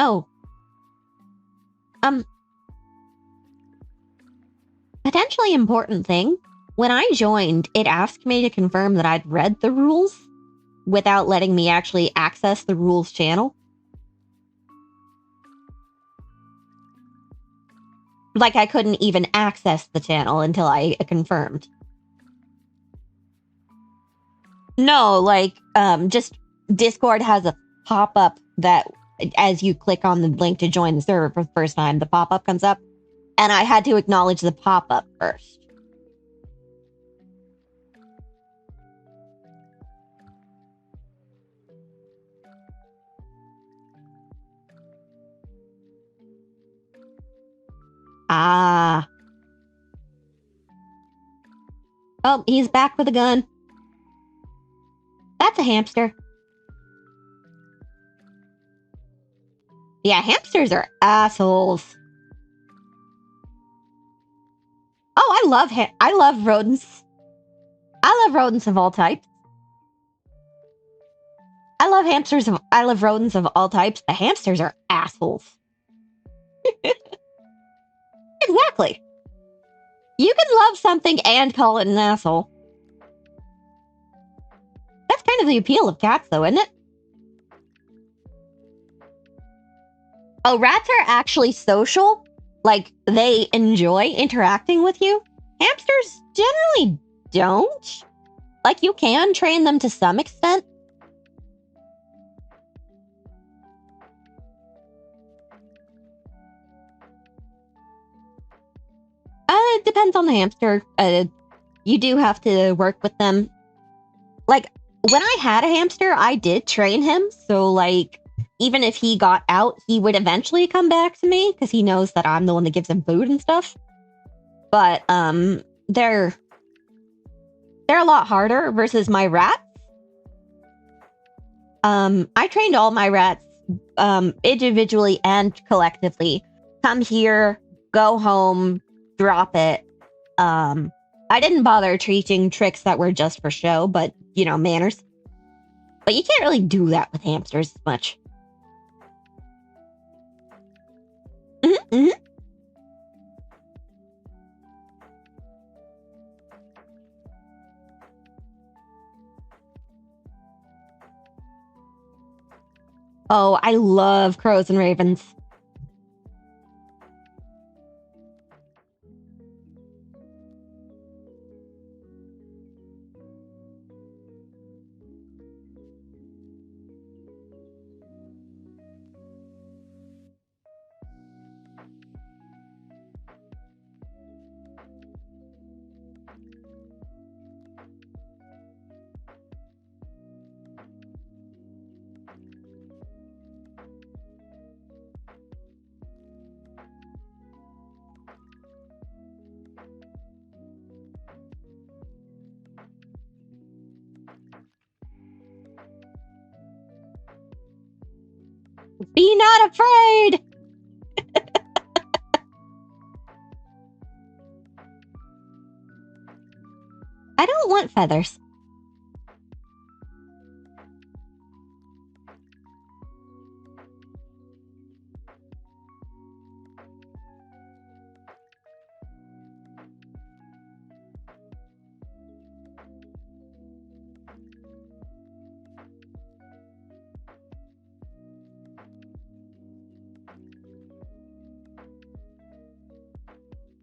Oh. Potentially important thing. When I joined, it asked me to confirm that I'd read the rules without letting me actually access the rules channel. Like I couldn't even access the channel until I confirmed. No, like, just Discord has a pop-up that as you click on the link to join the server for the first time, the pop-up comes up. And I had to acknowledge the pop-up first. Ah. Oh, he's back with a gun. That's a hamster. Yeah, hamsters are assholes. Oh, I love rodents. I love rodents of all types. I love rodents of all types. The hamsters are assholes. Exactly. You can love something and call it an asshole. That's kind of the appeal of cats, though, isn't it? Oh, rats are actually social. Like, they enjoy interacting with you. Hamsters generally don't. Like, you can train them to some extent. It depends on the hamster. You do have to work with them. Like, when I had a hamster, I did train him. So, like, even if he got out, he would eventually come back to me because he knows that I'm the one that gives him food and stuff. But, they're a lot harder versus my rats. I trained all my rats, individually and collectively. Come here, go home, drop it. I didn't bother teaching tricks that were just for show, but, you know, manners. But you can't really do that with hamsters much. Mm-hmm, mm-hmm. Oh, I love crows and ravens. Be not afraid! I don't want feathers.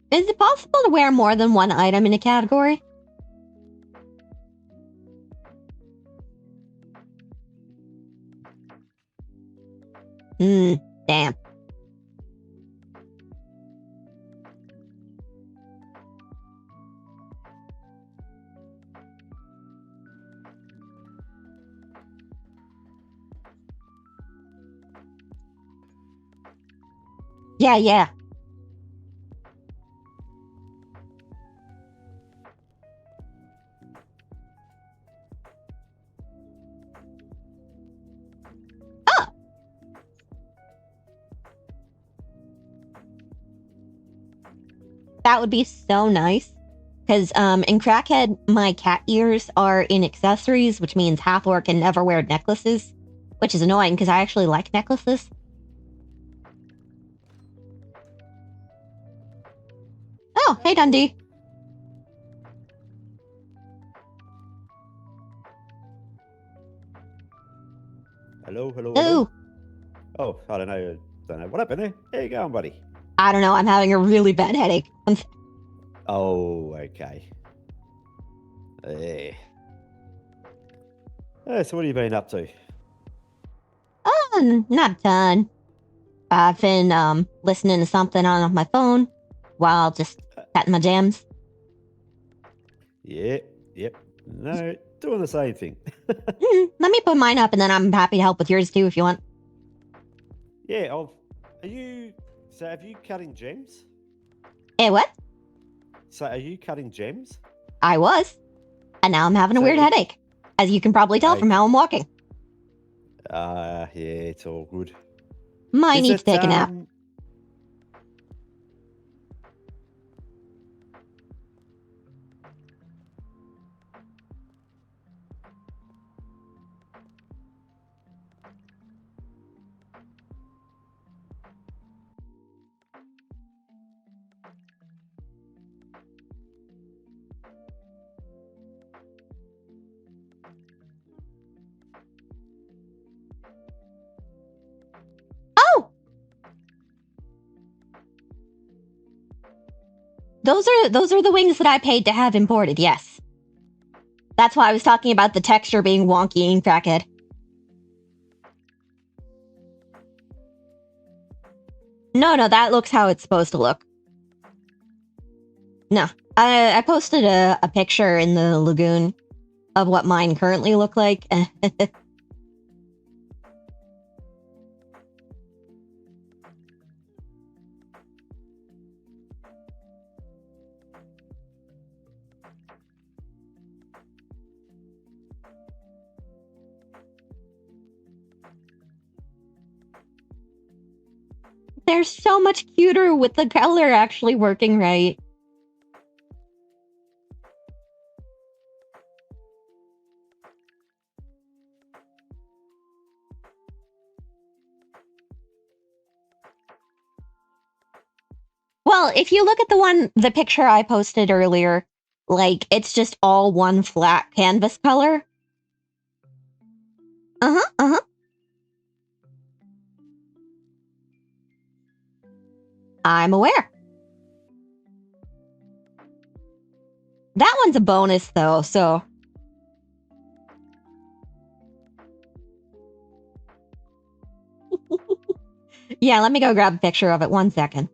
Is it possible to wear more than one item in a category? Damn. Yeah. Oh! That would be so nice. Because in Crackhead, my cat ears are in accessories, which means Hathor can never wear necklaces, which is annoying because I actually like necklaces. Oh, hey Dundee. Hello. Ooh. Oh, I don't know. What happened there? How you going, buddy? I don't know. I'm having a really bad headache. Oh, okay. Yeah. So what have you been up to? Not a ton. I've been listening to something on my phone while just chatting my jams. Yep. No, doing the same thing. Let me put mine up, and then I'm happy to help with yours too if you want. Yeah. Have you cutting gems? What? So are you cutting gems? I was, and now I'm having a weird headache, as you can probably tell from how I'm walking. Yeah, it's all good. Might need to take a nap. Oh! Those are the wings that I paid to have imported, yes. That's why I was talking about the texture being wonky in Crackhead. No, that looks how it's supposed to look. No. I posted a picture in the lagoon of what mine currently look like. They're so much cuter with the color actually working right. Well, if you look at the picture I posted earlier, like, it's just all one flat canvas color. Uh-huh. I'm aware. That one's a bonus, though, so... Yeah, let me go grab a picture of it. 1 second.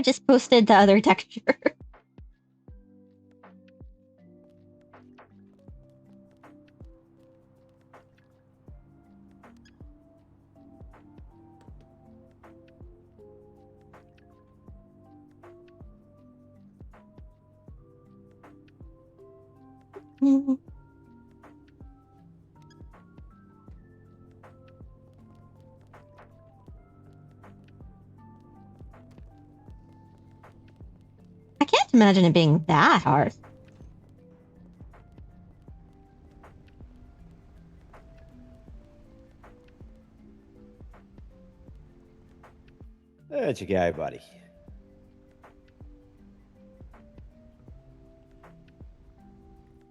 I just posted the other texture. I can't imagine it being that hard. Where'd you go, buddy?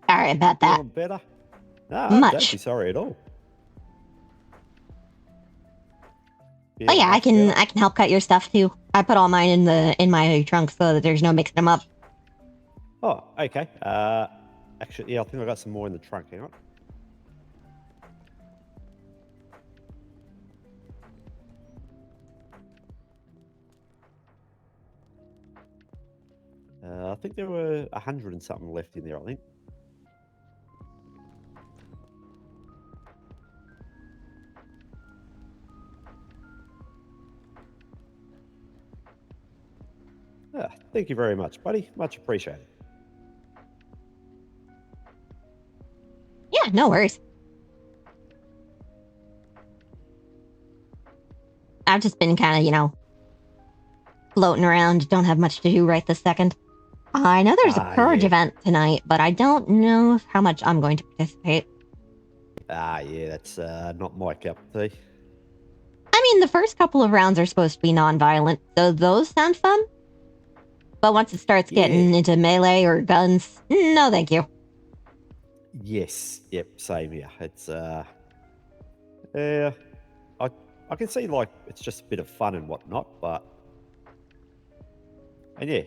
Sorry about that. Feeling better? No, don't Much. be sorry at all. Oh yeah, I Feeling much can help cut your stuff too. I put all mine in my trunk so that there's no mixing them up. Oh, okay. Actually, yeah, I think I got some more in the trunk. Hang on. I think there were 100 and something left in there, I think. Thank you very much, buddy. Much appreciated. Yeah, no worries. I've just been kind of, floating around. Don't have much to do right this second. I know there's a purge event tonight, but I don't know how much I'm going to participate. Yeah, that's not my cup of tea. I mean, the first couple of rounds are supposed to be non-violent, so those sound fun. But once it starts getting into melee or guns, no thank you. Yes, yep, same here. It's yeah, I can see like it's just a bit of fun and whatnot, and yeah,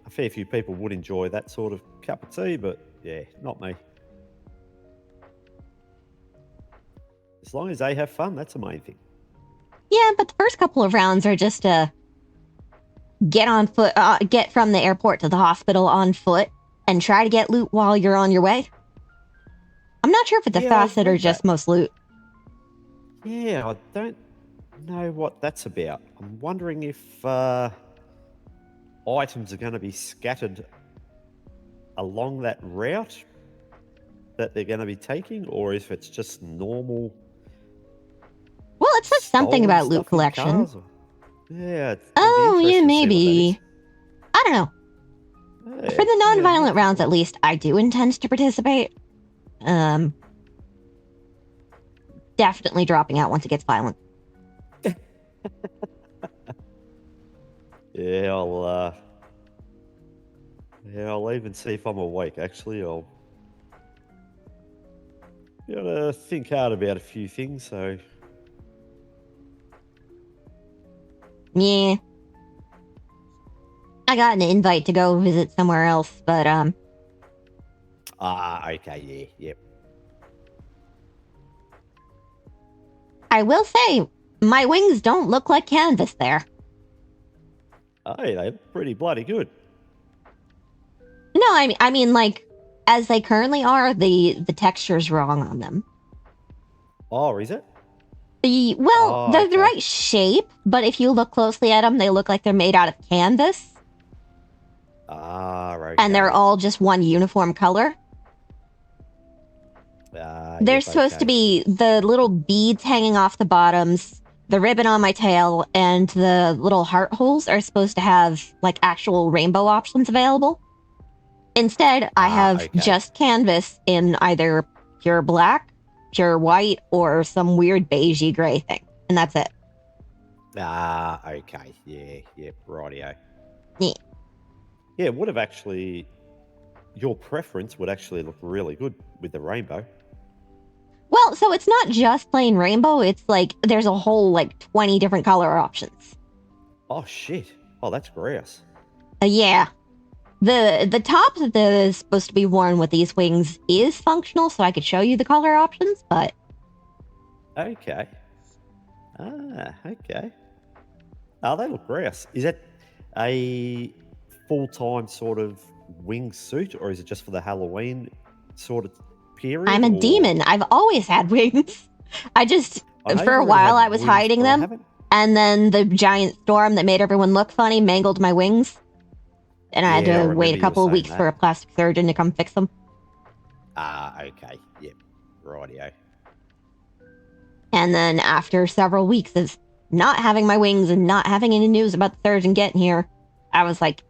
a fair few people would enjoy that sort of cup of tea, but yeah, not me. As long as they have fun, that's the main thing. Yeah, but the first couple of rounds are just to get on foot, get from the airport to the hospital on foot, and try to get loot while you're on your way. I'm not sure if it's a facet or just most loot. Yeah, I don't know what that's about. I'm wondering if items are going to be scattered along that route that they're going to be taking, or if it's just normal. Well, it says something about loot collection. Yeah. Oh, yeah, maybe. I don't know. Hey, for the non-violent rounds, at least, I do intend to participate. Definitely dropping out once it gets violent. Yeah, I'll even see if I'm awake. Actually, I'll gotta think hard about a few things. So yeah, I got an invite to go visit somewhere else, but okay, yep. I will say my wings don't look like canvas there. Hey, they look pretty bloody good. No, I mean, like, as they currently are, the texture's wrong on them. Oh, is it? They're the right shape, but if you look closely at them, they look like they're made out of canvas. Right. And they're all just one uniform color. They're supposed to be the little beads hanging off the bottoms, the ribbon on my tail, and the little heart holes are supposed to have, like, actual rainbow options available. Instead, I have just canvas in either pure black, pure white, or some weird beigey gray thing. And that's it. Okay. Yeah, rightio. Yeah. Yeah, it would have actually... Your preference would actually look really good with the rainbow. Well, so it's not just plain rainbow. It's like, there's a whole, like, 20 different color options. Oh, shit. Oh, that's gross. Yeah. The top that is supposed to be worn with these wings is functional, so I could show you the color options, but... Okay. Okay. Oh, they look gross. Is that... a full-time sort of wingsuit, or is it just for the Halloween sort of period? I'm a or... demon. I've always had wings. I just, I know for you've a already while, had I was wings, hiding but I them. haven't. And then the giant storm that made everyone look funny mangled my wings. And I had Yeah, I to wait remember a you were couple of saying weeks that. for a plastic surgeon to come fix them. Ah, okay. Yep. Rightio. And then after several weeks of not having my wings and not having any news about the surgeon getting here, I was like,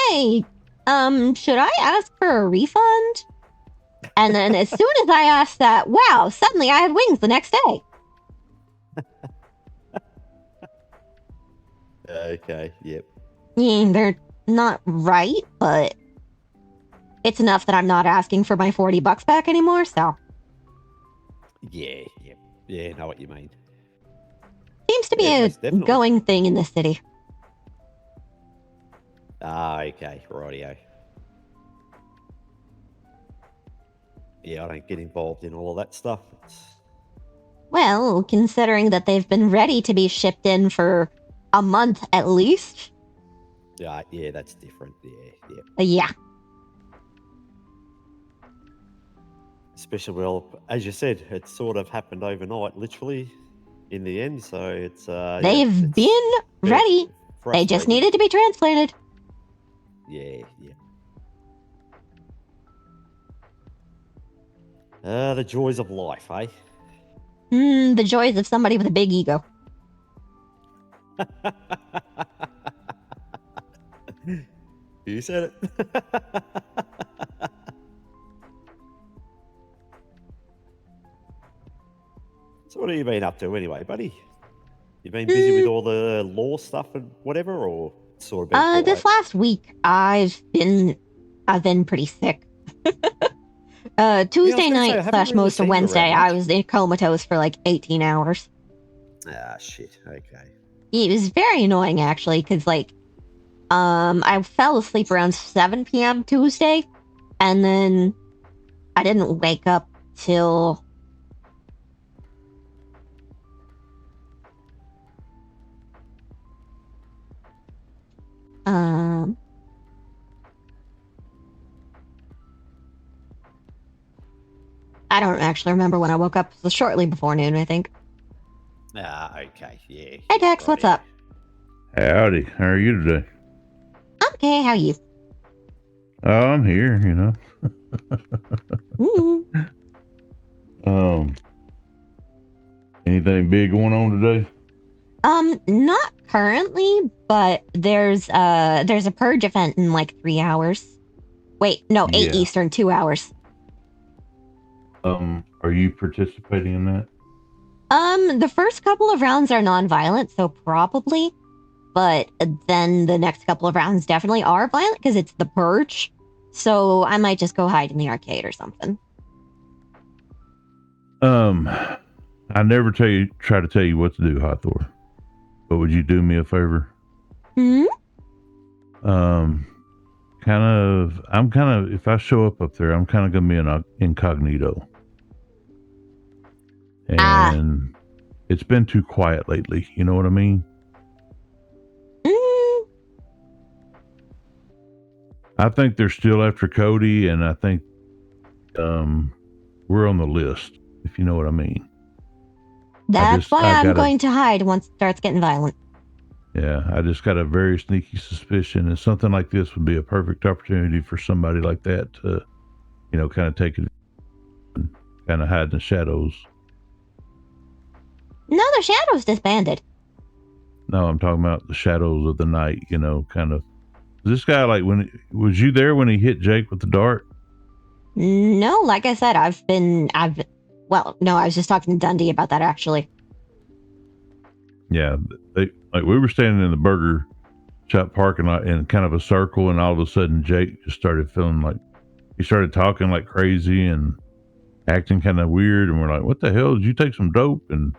hey, should I ask for a refund? And then as soon as I asked that, wow, suddenly I had wings the next day. Okay, yep. They're not right, but it's enough that I'm not asking for my $40 back anymore, so. Yeah, yep. Yeah, I know what you mean. Seems to be Yeah, a most definitely. going thing in this city. Ah, okay. Rightio. Yeah, I don't get involved in all of that stuff. Well, considering that they've been ready to be shipped in for a month at least. Yeah, that's different. Yeah. Yeah. Especially, well, as you said, it sort of happened overnight, literally, in the end. So it's They've been very ready. They just frustrating. needed to be transplanted. Yeah. The joys of life, eh? The joys of somebody with a big ego. You said it. So what have you been up to anyway, buddy? You been busy with all the law stuff and whatever, or sort of been quiet? This last week I've been pretty sick. Tuesday night / most of Wednesday, I was comatose for like 18 hours. Ah, shit. Okay. It was very annoying actually, because I fell asleep around 7 p.m. Tuesday, and then I didn't wake up till I don't actually remember when I woke up. It was shortly before noon, I think. Ah, okay. Yeah. Hey Dex, what's up? Howdy. How are you today? I'm okay, how are you? Oh, I'm here, you know. Anything big going on today? Not currently, but there's a purge event in like 3 hours. Wait, no, 8 Yeah. Eastern, 2 hours. Are you participating in that? The first couple of rounds are non-violent, so probably. But then the next couple of rounds definitely are violent because it's the purge. So I might just go hide in the arcade or something. I never try to tell you what to do, Hathor. But would you do me a favor? Hmm? I'm kind of, if I show up there, I'm kind of going to be an incognito. And it's been too quiet lately. You know what I mean? I think they're still after Cody, and I think we're on the list, if you know what I mean. That's why I'm going to hide once it starts getting violent. Yeah, I just got a very sneaky suspicion, and something like this would be a perfect opportunity for somebody like that to, you know, kind of take it and kind of hide in the shadows. No, the shadows disbanded. No, I'm talking about the shadows of the night, you know, kind of. This guy, like, was you there when he hit Jake with the dart? No, like I said, well, no, I was just talking to Dundee about that actually. Yeah, we were standing in the burger shop parking lot in kind of a circle, and all of a sudden Jake just started feeling like he started talking like crazy and acting kind of weird, and we're like, "What the hell? Did you take some dope?" And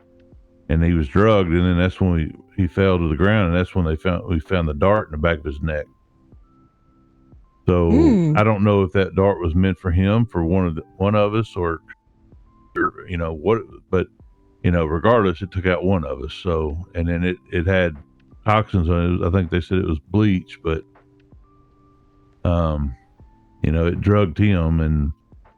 he was drugged, and then that's when he fell to the ground, and that's when we found the dart in the back of his neck. So I don't know if that dart was meant for him, for one of us, or you know what, but you know, regardless, it took out one of us. So, and then it had toxins on it. I think they said it was bleach, but it drugged him, and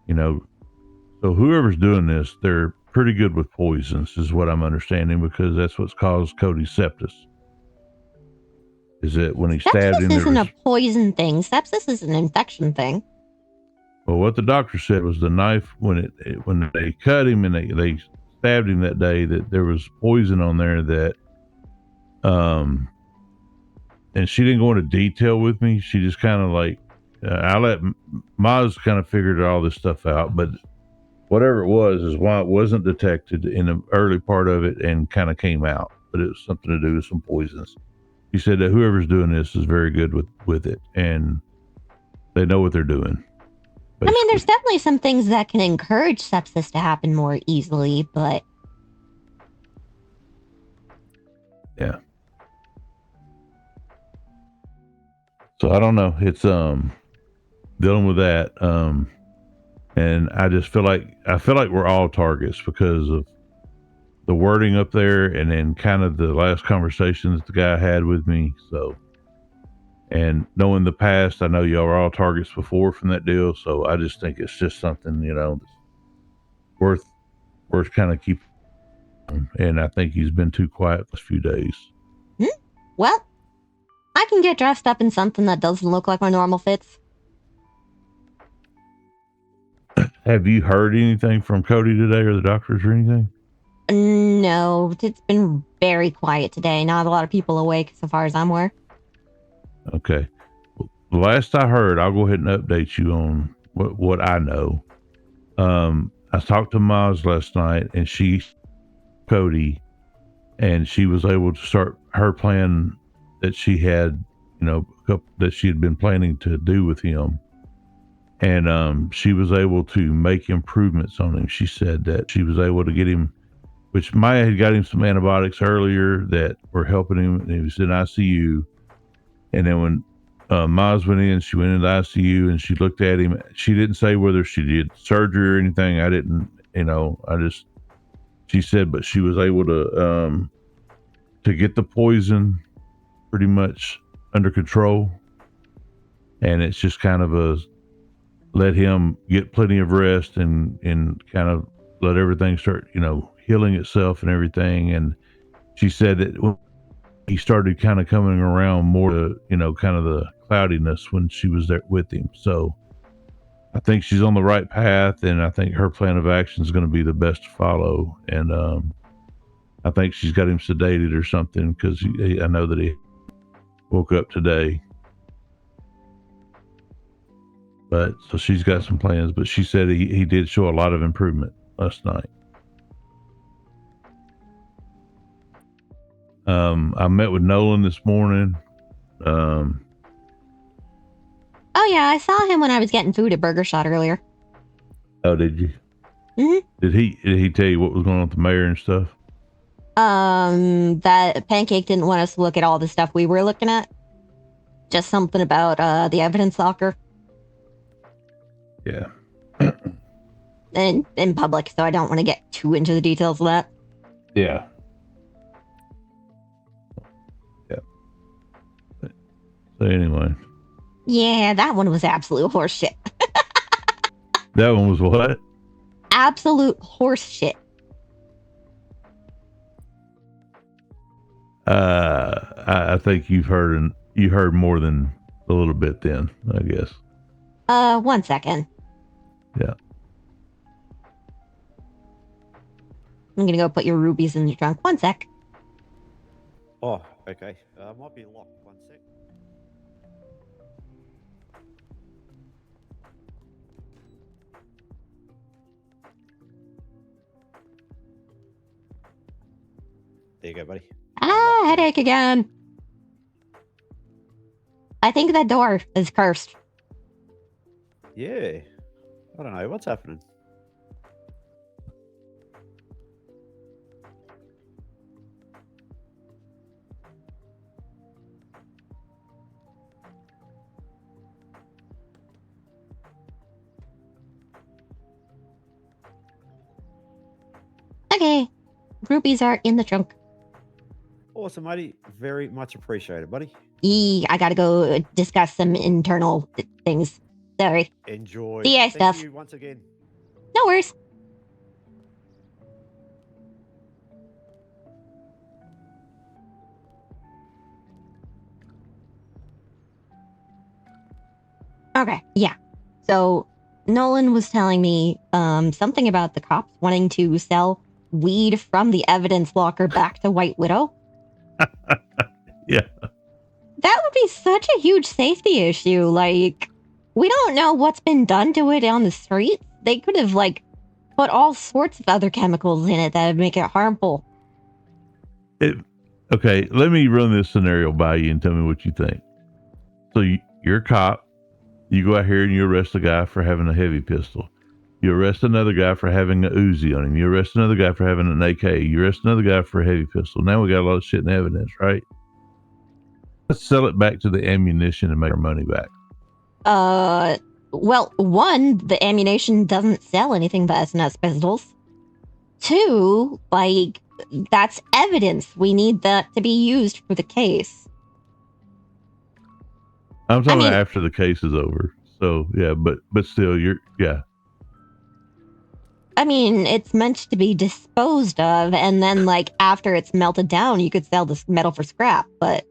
so whoever's doing this, they're pretty good with poisons, is what I'm understanding, because that's what's caused Cody's sepsis. Is that when he stabbed him, Sepsis there isn't was, a poison thing. Sepsis is an infection thing. well, what the doctor said was the knife, when they cut him and they stabbed him that day, that there was poison on there that, and she didn't go into detail with me. She just kind of like, I let Maz kind of figured all this stuff out, but whatever it was is why it wasn't detected in the early part of it and kind of came out, but it was something to do with some poisons. He said that whoever's doing this is very good with it, and they know what they're doing. I mean, there's definitely some things that can encourage sepsis to happen more easily, but yeah. So I don't know. It's dealing with that, and I just feel like we're all targets because of the wording up there, and then kind of the last conversations the guy had with me. So, and knowing the past, I know y'all were all targets before from that deal. So I just think it's just something, worth kind of keeping. And I think he's been too quiet this few days. well, I can get dressed up in something that doesn't look like my normal fits. Have you heard anything from Cody today, or the doctors, or anything? No, it's been very quiet today. Not a lot of people awake, so far as I'm aware. Okay. Well, the last I heard, I'll go ahead and update you on what I know. I talked to Miles last night, and Cody, and she was able to start her plan that she had, that she had been planning to do with him. And she was able to make improvements on him. She said that she was able to get him, which Maya had got him some antibiotics earlier that were helping him, and he was in ICU. And then when Maz went in, she went into ICU and she looked at him. She didn't say whether she did surgery or anything. I didn't, she said, but she was able to get the poison pretty much under control. And it's just kind of let him get plenty of rest and kind of let everything start, healing itself and everything. And she said that when he started kind of coming around more to, kind of the cloudiness when she was there with him. So I think she's on the right path, and I think her plan of action is going to be the best to follow. And I think she's got him sedated or something, because I know that he woke up today. But so she's got some plans, but she said he did show a lot of improvement last night. I met with Nolan this morning. Oh yeah, I saw him when I was getting food at Burger Shot earlier. Oh, did you? Mm-hmm. Did he tell you what was going on with the mayor and stuff? That Pancake didn't want us to look at all the stuff we were looking at. Just something about the evidence locker. Yeah. In public, so I don't want to get too into the details of that. Yeah. Yeah. So anyway. Yeah, that one was absolute horse shit. That one was what? Absolute horse shit. I think you heard more than a little bit then, I guess. 1 second. Yeah. I'm gonna go put your rubies in your trunk. 1 sec. Oh, okay. Might be locked. 1 sec. There you go, buddy. Headache again. I think that door is cursed. Yeah. I don't know. What's happening? Okay. Rubies are in the trunk. Awesome, matey. Very much appreciated, buddy. I gotta go discuss some internal things. Sorry. Enjoy. See ya, Thank stuff. you once again. No worries. Okay, yeah. So Nolan was telling me something about the cops wanting to sell weed from the evidence locker back to White Widow. Yeah. That would be such a huge safety issue. Like, we don't know what's been done to it on the streets. They could have, like, put all sorts of other chemicals in it that would make it harmful. Okay, let me run this scenario by you and tell me what you think. So you're a cop. You go out here and you arrest a guy for having a heavy pistol. You arrest another guy for having a Uzi on him. You arrest another guy for having an AK. You arrest another guy for a heavy pistol. Now we got a lot of shit in evidence, right? Let's sell it back to the ammunition and make our money back. Well, one, the ammunition doesn't sell anything but S&S pistols. Two, like, that's evidence. We need that to be used for the case. I'm talking about after the case is over. So yeah, but still, yeah. I mean, it's meant to be disposed of, and then like after it's melted down, you could sell this metal for scrap. But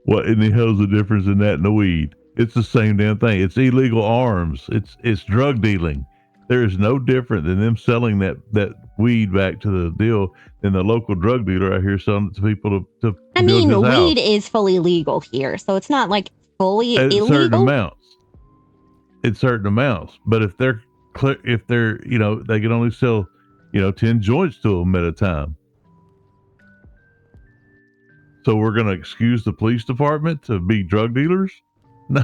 what in the hell's the difference in that and the weed? It's the same damn thing. It's illegal arms. It's drug dealing. There is no different than them selling that weed back to the deal than the local drug dealer out here selling it to people to I build mean, his weed house. is fully legal here, so it's not like fully At illegal. certain amounts. At certain amounts. But if they're they can only sell 10 joints to them at a time. So we're going to excuse the police department to be drug dealers? No.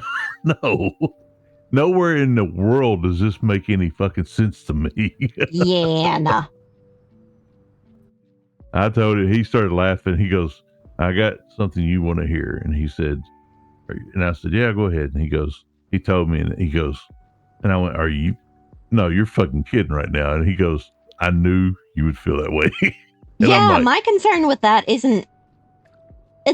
Nowhere in the world does this make any fucking sense to me. Yeah, nah. I told him, he started laughing. He goes, I got something you want to hear. And he said, and I said, yeah, go ahead. And he told me, and he goes, and I went, no, you're fucking kidding right now. And he goes, I knew you would feel that way. And Yeah, like, my concern with that it's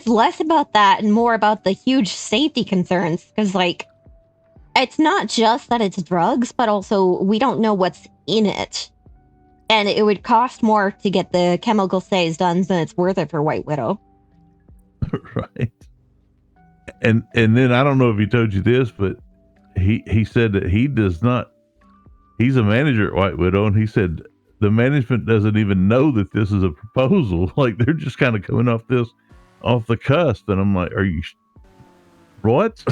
less about that and more about the huge safety concerns. Because, like, it's not just that it's drugs, but also we don't know what's in it. And it would cost more to get the chemical stays done than it's worth it for White Widow. right. And then I don't know if he told you this, but he said that he's a manager at White Widow, and he said the management doesn't even know that this is a proposal. Like, they're just kind of coming off the cusp. And I'm like, are you what?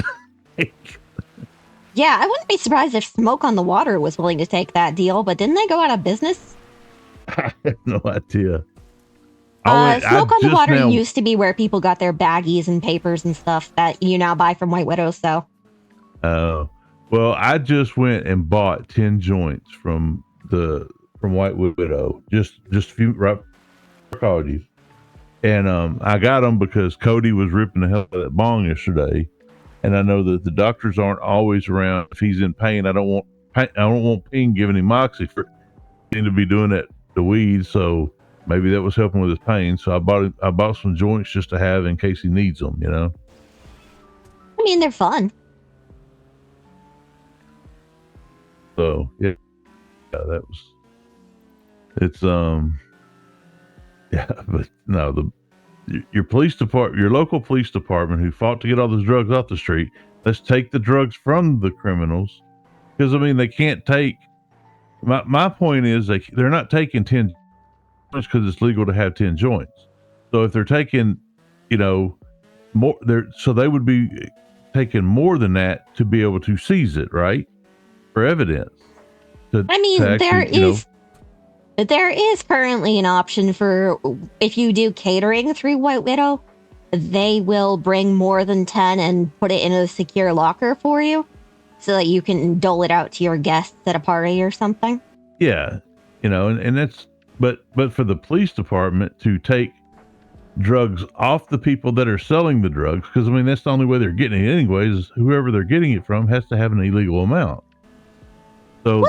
Yeah, I wouldn't be surprised if Smoke on the Water was willing to take that deal, but didn't they go out of business? I have no idea. Smoke on the Water used to be where people got their baggies and papers and stuff that you now buy from White Widow, so. Well, I just went and bought 10 joints from White Widow, just a few right before I called you. And I got them because Cody was ripping the hell out of that bong yesterday. And I know that the doctors aren't always around. If he's in pain, I don't want pain giving him moxie for him to be doing that the weed. So maybe that was helping with his pain. So I bought some joints just to have in case he needs them, I mean, they're fun. So yeah, but no, your police department, your local police department who fought to get all those drugs off the street, let's take the drugs from the criminals. Because I mean, they can't take, my point is they're not taking 10 joints because it's legal to have 10 joints. So if they're taking, more, they would be taking more than that to be able to seize it, right? For evidence. There is currently an option for if you do catering through White Widow, they will bring more than 10 and put it in a secure locker for you so that you can dole it out to your guests at a party or something. Yeah. And that's, but for the police department to take drugs off the people that are selling the drugs, because I mean, that's the only way they're getting it anyways, is whoever they're getting it from has to have an illegal amount. So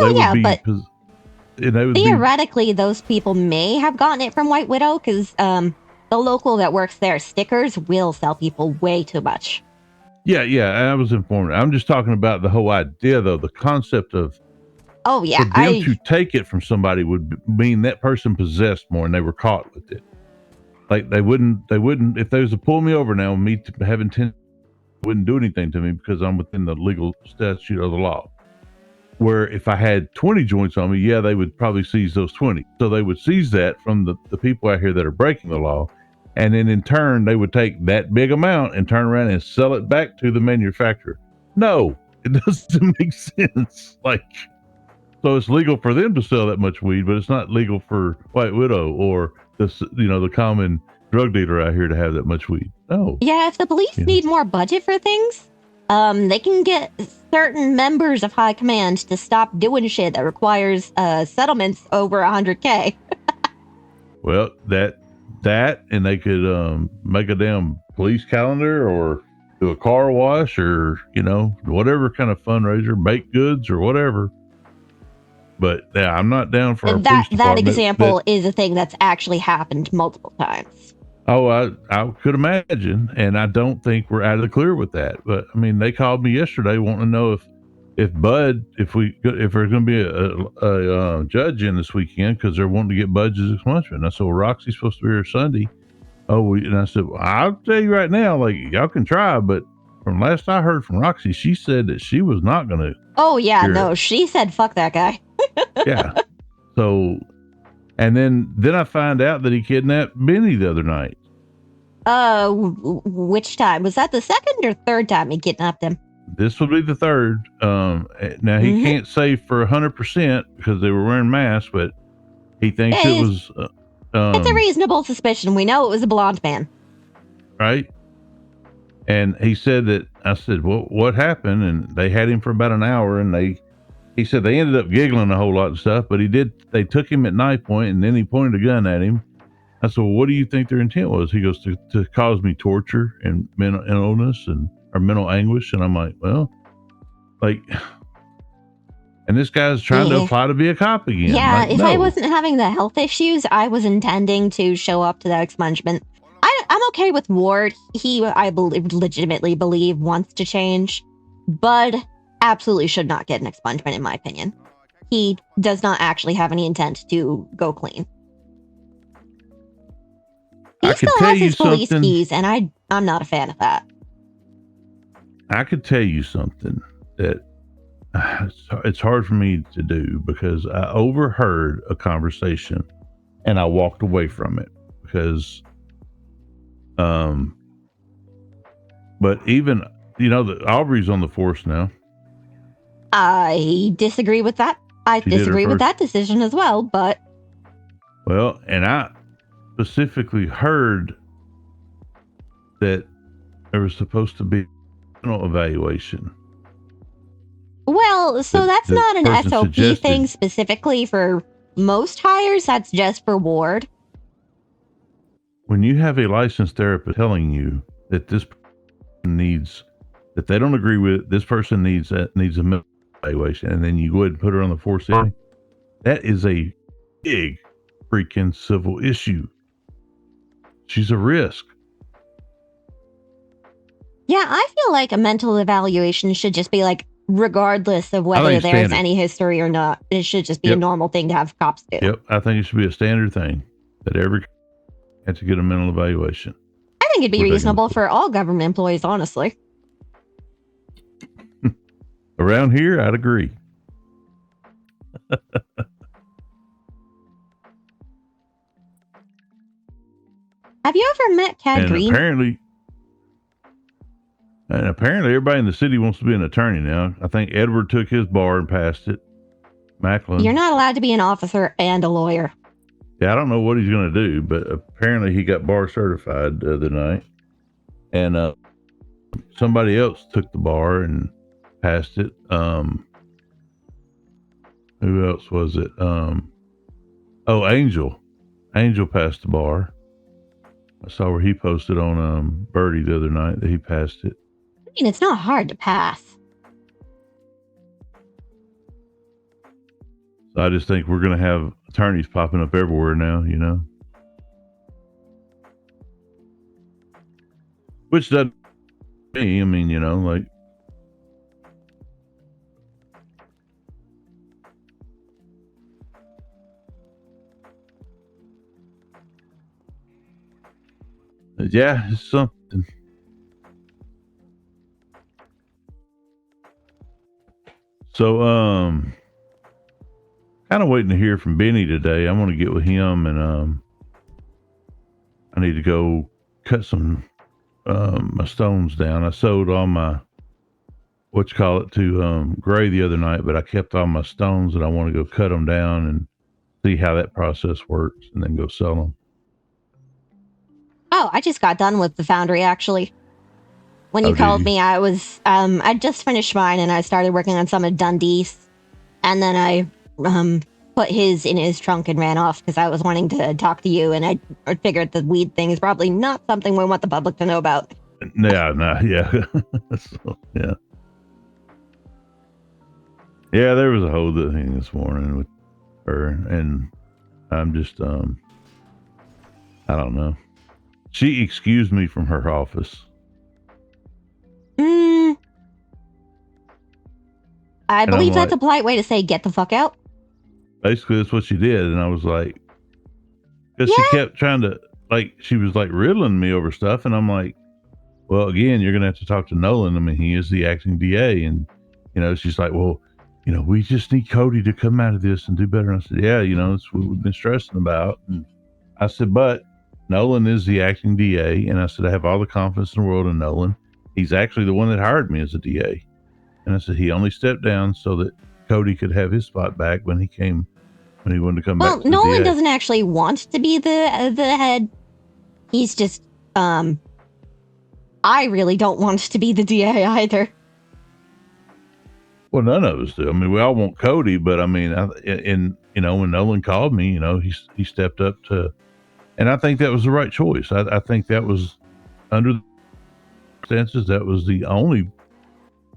theoretically, those people may have gotten it from White Widow because the local that works there, Stickers, will sell people way too much. Yeah, I was informed. I'm just talking about the whole idea, though. The concept of Oh yeah, for them to take it from somebody would mean that person possessed more, and they were caught with it. Like they wouldn't. If they was to pull me over now, me having 10, wouldn't do anything to me because I'm within the legal statute of the law. Where if I had 20 joints on me, yeah, they would probably seize those 20. So they would seize that from the people out here that are breaking the law. And then in turn, they would take that big amount and turn around and sell it back to the manufacturer. No, it doesn't make sense. Like, so it's legal for them to sell that much weed, but it's not legal for White Widow or the common drug dealer out here to have that much weed. No. Yeah, if the police need more budget for things, they can get certain members of high command to stop doing shit that requires settlements over 100K. Well, that, and they could make a damn police calendar or do a car wash or whatever kind of fundraiser, baked goods or whatever. But yeah, I'm not down for that example is a thing that's actually happened multiple times. Oh, I could imagine, and I don't think we're out of the clear with that. But I mean, they called me yesterday wanting to know if Bud, if there's going to be a judge in this weekend because they're wanting to get Bud's expungement. And I said, well, Roxy's supposed to be here Sunday. Oh, and I said, well, I'll tell you right now, like y'all can try, but from last I heard from Roxy, she said that she was not going to. Oh yeah, no, she said fuck that guy. Yeah. So, and then I find out that he kidnapped Benny the other night. Which time? Was that the second or third time he kidnapped him? This will be the third. Now he can't say for 100% because they were wearing masks, but he thinks it was. It's a reasonable suspicion. We know it was a blonde man, right? And he said that. I said, "Well, what happened?" And they had him for about an hour, and he said they ended up giggling a whole lot of stuff, but they took him at knife point, and then he pointed a gun at him. I said, well, what do you think their intent was? He goes, to cause me torture and mental illness or mental anguish. And I'm like, well, and this guy's trying to apply to be a cop again. Yeah, like, if no. I wasn't having the health issues, I was intending to show up to that expungement. I'm okay with Ward. I legitimately believe, wants to change. Bud absolutely should not get an expungement, in my opinion. He does not actually have any intent to go clean. He still has his police keys, and I'm not a fan of that. I could tell you something that it's hard for me to do because I overheard a conversation and I walked away from it because, but even, that Aubrey's on the force now. I disagree with that. I disagree with that decision as well, but. Well, and I specifically heard that there was supposed to be an evaluation. Well, so that's not an SOP thing specifically for most hires. That's just for Ward. When you have a licensed therapist telling you that this person needs, that they don't agree with, this person needs a mental evaluation, and then you go ahead and put her on the force, that is a big freaking civil issue. She's a risk. Yeah, I feel like a mental evaluation should just be like, regardless of whether there's any history or not, it should just be a normal thing to have cops do. Yep, I think it should be a standard thing that every has to get a mental evaluation. I think it'd be reasonable for all government employees, honestly. Around here, I'd agree. Have you ever met Cad Green? Apparently everybody in the city wants to be an attorney now. I think Edward took his bar and passed it. Macklin. You're not allowed to be an officer and a lawyer. Yeah, I don't know what he's going to do, but apparently he got bar certified the other night. And somebody else took the bar and passed it. Who else was it? Angel. Angel passed the bar. I saw where he posted on Birdie the other night that he passed it. I mean, it's not hard to pass. So I just think we're going to have attorneys popping up everywhere now, which doesn't me. I mean, you know, like. Yeah, it's something. So, kind of waiting to hear from Benny today. I'm gonna get with him, and I need to go cut some my stones down. I sewed all my to gray the other night, but I kept all my stones, and I want to go cut them down and see how that process works, and then go sell them. Oh, I just got done with the foundry actually. When you Oh, did called you? me, I just finished mine and I started working on some of Dundee's. And then I put his in his trunk and ran off because I was wanting to talk to you, and I figured the weed thing is probably not something we want the public to know about. Yeah, no, yeah. So, yeah. Yeah, there was a whole thing this morning with her, and I'm just I don't know. She excused me from her office. I I'm believe that's like, a polite way to say get the fuck out. basically that's what she did, and I was like, because she Yeah. kept trying to, like, she was like riddling me over stuff, and I'm like, well, again, you're gonna have to talk to Nolan. I mean, he is the acting DA, and you know, she's like, well, you know, we just need Cody to come out of this and do better. And I said, yeah, you know, it's what we've been stressing about. And I said, but Nolan is the acting DA, and I said, I have all the confidence in the world in Nolan. He's actually the one that hired me as a DA. And I said, he only stepped down so that Cody could have his spot back when he wanted to come Well, back to Nolan the DA. doesn't actually want to be the head. He's just I really don't want to be the DA either. Well, none of us do. I mean, we all want Cody, but I mean, and you know, when Nolan called me, you know, he stepped up to, and I think that was the right choice. I think that was, under the circumstances, that was the only,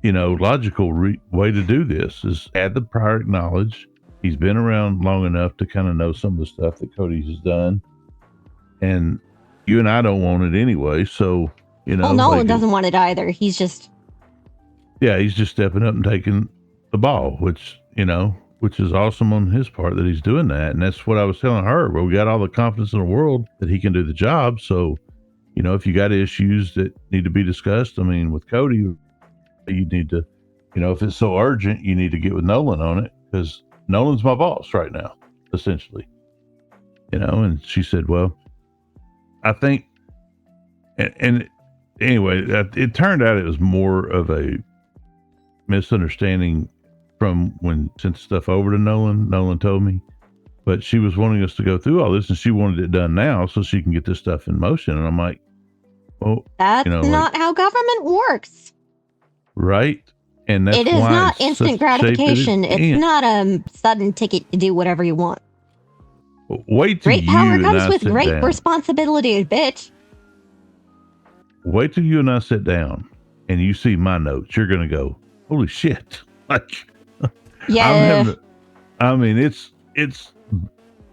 you know, logical way to do this, is add the prior knowledge. He's been around long enough to kind of know some of the stuff that Cody has done, and you and I don't want it anyway. So, you know, Well, Nolan like, doesn't want it either. He's just yeah, he's just stepping up and taking the ball, which, you know, which is awesome on his part that he's doing that. And that's what I was telling her. Well, we got all the confidence in the world that he can do the job. So, you know, if you got issues that need to be discussed, I mean, with Cody, you need to, you know, if it's so urgent, you need to get with Nolan on it, because Nolan's my boss right now, essentially. You know, and she said, well, I think, and anyway, it turned out it was more of a misunderstanding from when sent stuff over to Nolan. Nolan told me, but she was wanting us to go through all this, and she wanted it done now so she can get this stuff in motion. And I'm like, well, that's you know, not like, how government works. right? And that's It is why not it's instant such a shape gratification. It's in. not a sudden ticket to do whatever you want. Wait till Great you power and comes I with sit great down. responsibility, bitch. Wait till you and I sit down and you see my notes. You're gonna go, holy shit! Like, Yeah. I mean, it's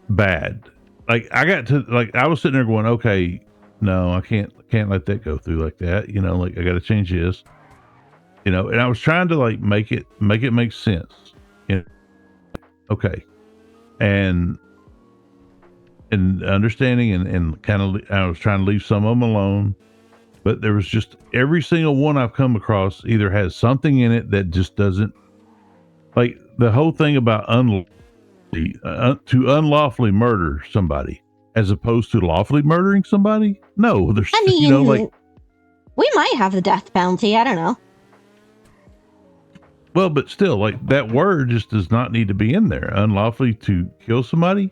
bad. Like, I was sitting there going, okay, no, I can't let that go through like that. You know, like, I got to change this. You know, and I was trying to like make it make sense. You know, okay, and understanding and kind of, I was trying to leave some of them alone, but there was just, every single one I've come across either has something in it that just doesn't, like the whole thing about to unlawfully murder somebody as opposed to lawfully murdering somebody. No, there's, I mean, you know, like, we might have the death penalty. I don't know. well, but still, like, that word just does not need to be in there. Unlawfully to kill somebody.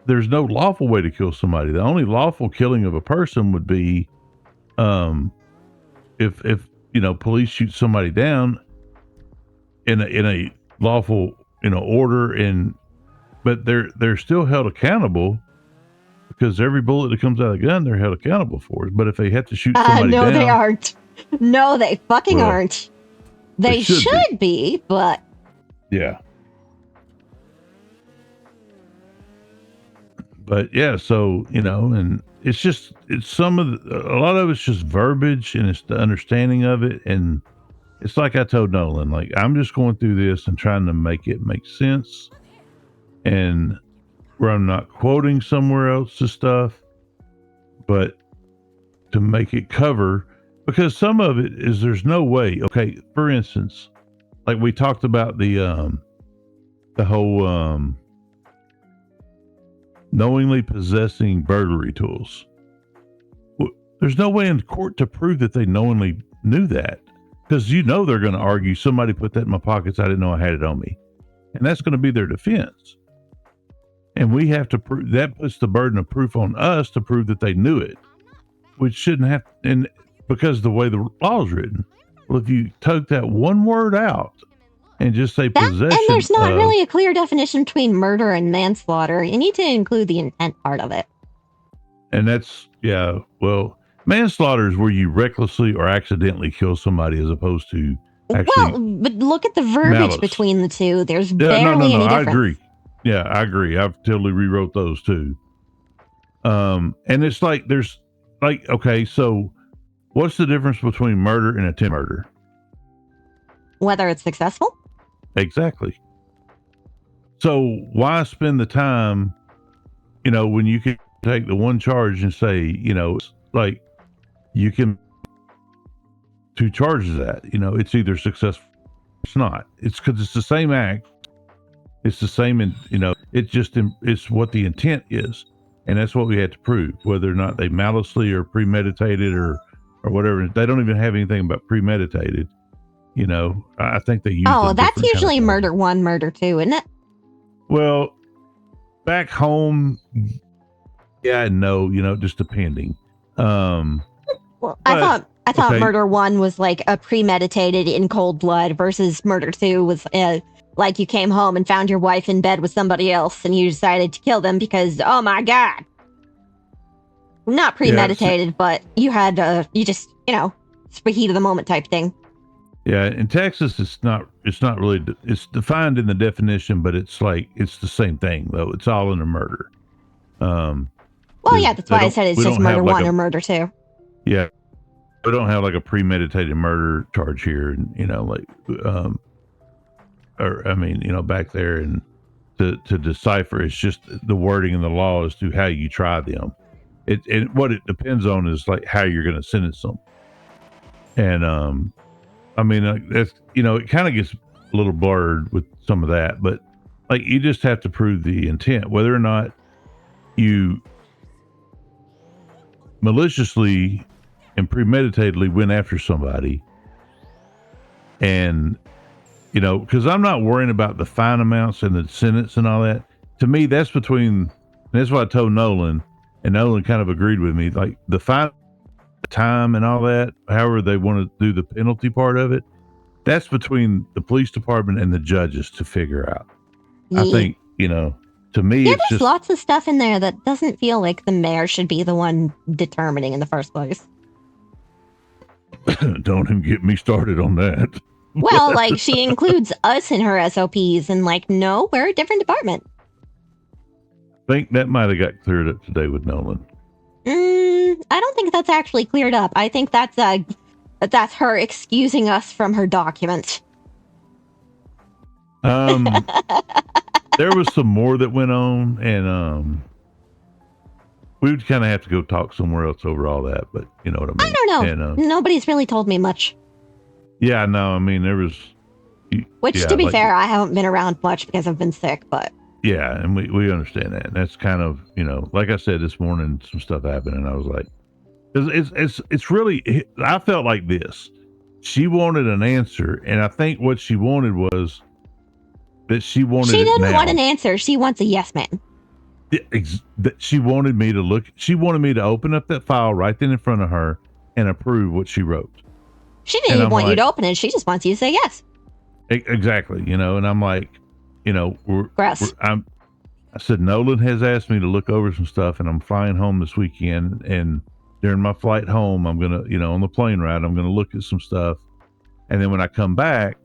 There's no lawful way to kill somebody. The only lawful killing of a person would be, if you know, police shoot somebody down in a lawful, you know, order, but they're still held accountable, because every bullet that comes out of the gun, they're held accountable for it. But if they have to shoot somebody No, down, they aren't. No, they fucking Well, aren't. They should be, but yeah. But yeah, so, you know, and some of a lot of it's just verbiage, and it's the understanding of it. And it's like I told Nolan, like, I'm just going through this and trying to make it make sense, and where I'm not quoting somewhere else's stuff, but to make it cover, because some of it is, there's no way. Okay, for instance, like we talked about the whole knowingly possessing burglary tools. There's no way in court to prove that they knowingly knew that, because they're going to argue somebody put that in my pockets, I didn't know I had it on me, and that's going to be their defense. And we have to prove that, puts the burden of proof on us to prove that they knew it, which shouldn't have. And because the way the law is written, well, if you took that one word out and just say possession, and there's not really a clear definition between murder and manslaughter. You need to include the intent part of it. And that's, yeah, well, manslaughter is where you recklessly or accidentally kill somebody, as opposed to actually. Well, but look at the verbiage malice between the two. There's Yeah, barely any I difference. agree. Yeah, I agree. I've totally rewrote those too. And it's like, there's like, okay, so what's the difference between murder and attempt murder? Whether it's successful? Exactly. So why spend the time, when you can take the one charge and say, it's like you can two charges that, it's either successful or it's not. It's because it's the same act. It's the same, it's what the intent is. And that's what we had to prove, whether or not they maliciously or premeditated or whatever. They don't even have anything about premeditated. I think they use. Oh, that's usually murder 1, murder 2, isn't it? Well, back home, yeah and no, just depending. Well, I thought okay. murder 1 was like a premeditated in cold blood versus murder 2 was like you came home and found your wife in bed with somebody else and you decided to kill them because, oh my God. Not premeditated, but you had, you just, it's the heat of the moment type thing. Yeah, in Texas, it's not really, it's defined in the definition, but it's like, it's the same thing though. It's all in a murder. Well, yeah, that's why I said it's just murder 1 or murder 2. Yeah. We don't have like a premeditated murder charge here, and back there, and to decipher, it's just the wording in the law as to how you try them. And what it depends on is like how you're going to sentence them. And that's, it kind of gets a little blurred with some of that, but like you just have to prove the intent, whether or not you maliciously and premeditatedly went after somebody. And because I'm not worrying about the fine amounts and the sentence and all that. To me, that's that's what I told Nolan, and Nolan kind of agreed with me, like the fine time and all that, however they want to do the penalty part of it, that's between the police department and the judges to figure out. Yeah. I think, to me, it's there's just lots of stuff in there that doesn't feel like the mayor should be the one determining in the first place. Don't even get me started on that. Well, like she includes us in her SOPs, and like, no, we're a different department. I think that might have got cleared up today with Nolan. I don't think that's actually cleared up. I think that's her excusing us from her document. There was some more that went on, and we would kind of have to go talk somewhere else over all that. But you know what I mean? I don't know. And, nobody's really told me much. Yeah, no, I mean there was. Which, to be fair, I haven't been around much because I've been sick, but. Yeah, and we understand that. And that's kind of, like I said this morning, some stuff happened, and I was like, it's really, I felt like this. She wanted an answer, and I think what she wanted was that she didn't want an answer. She wants a yes man. She wanted me to look. She wanted me to open up that file right then in front of her and approve what she wrote. She didn't even want you to open it. She just wants you to say yes. Exactly. And I'm like, Gross. I said, Nolan has asked me to look over some stuff, and I'm flying home this weekend. And during my flight home, I'm going to, on the plane ride, I'm going to look at some stuff. And then when I come back,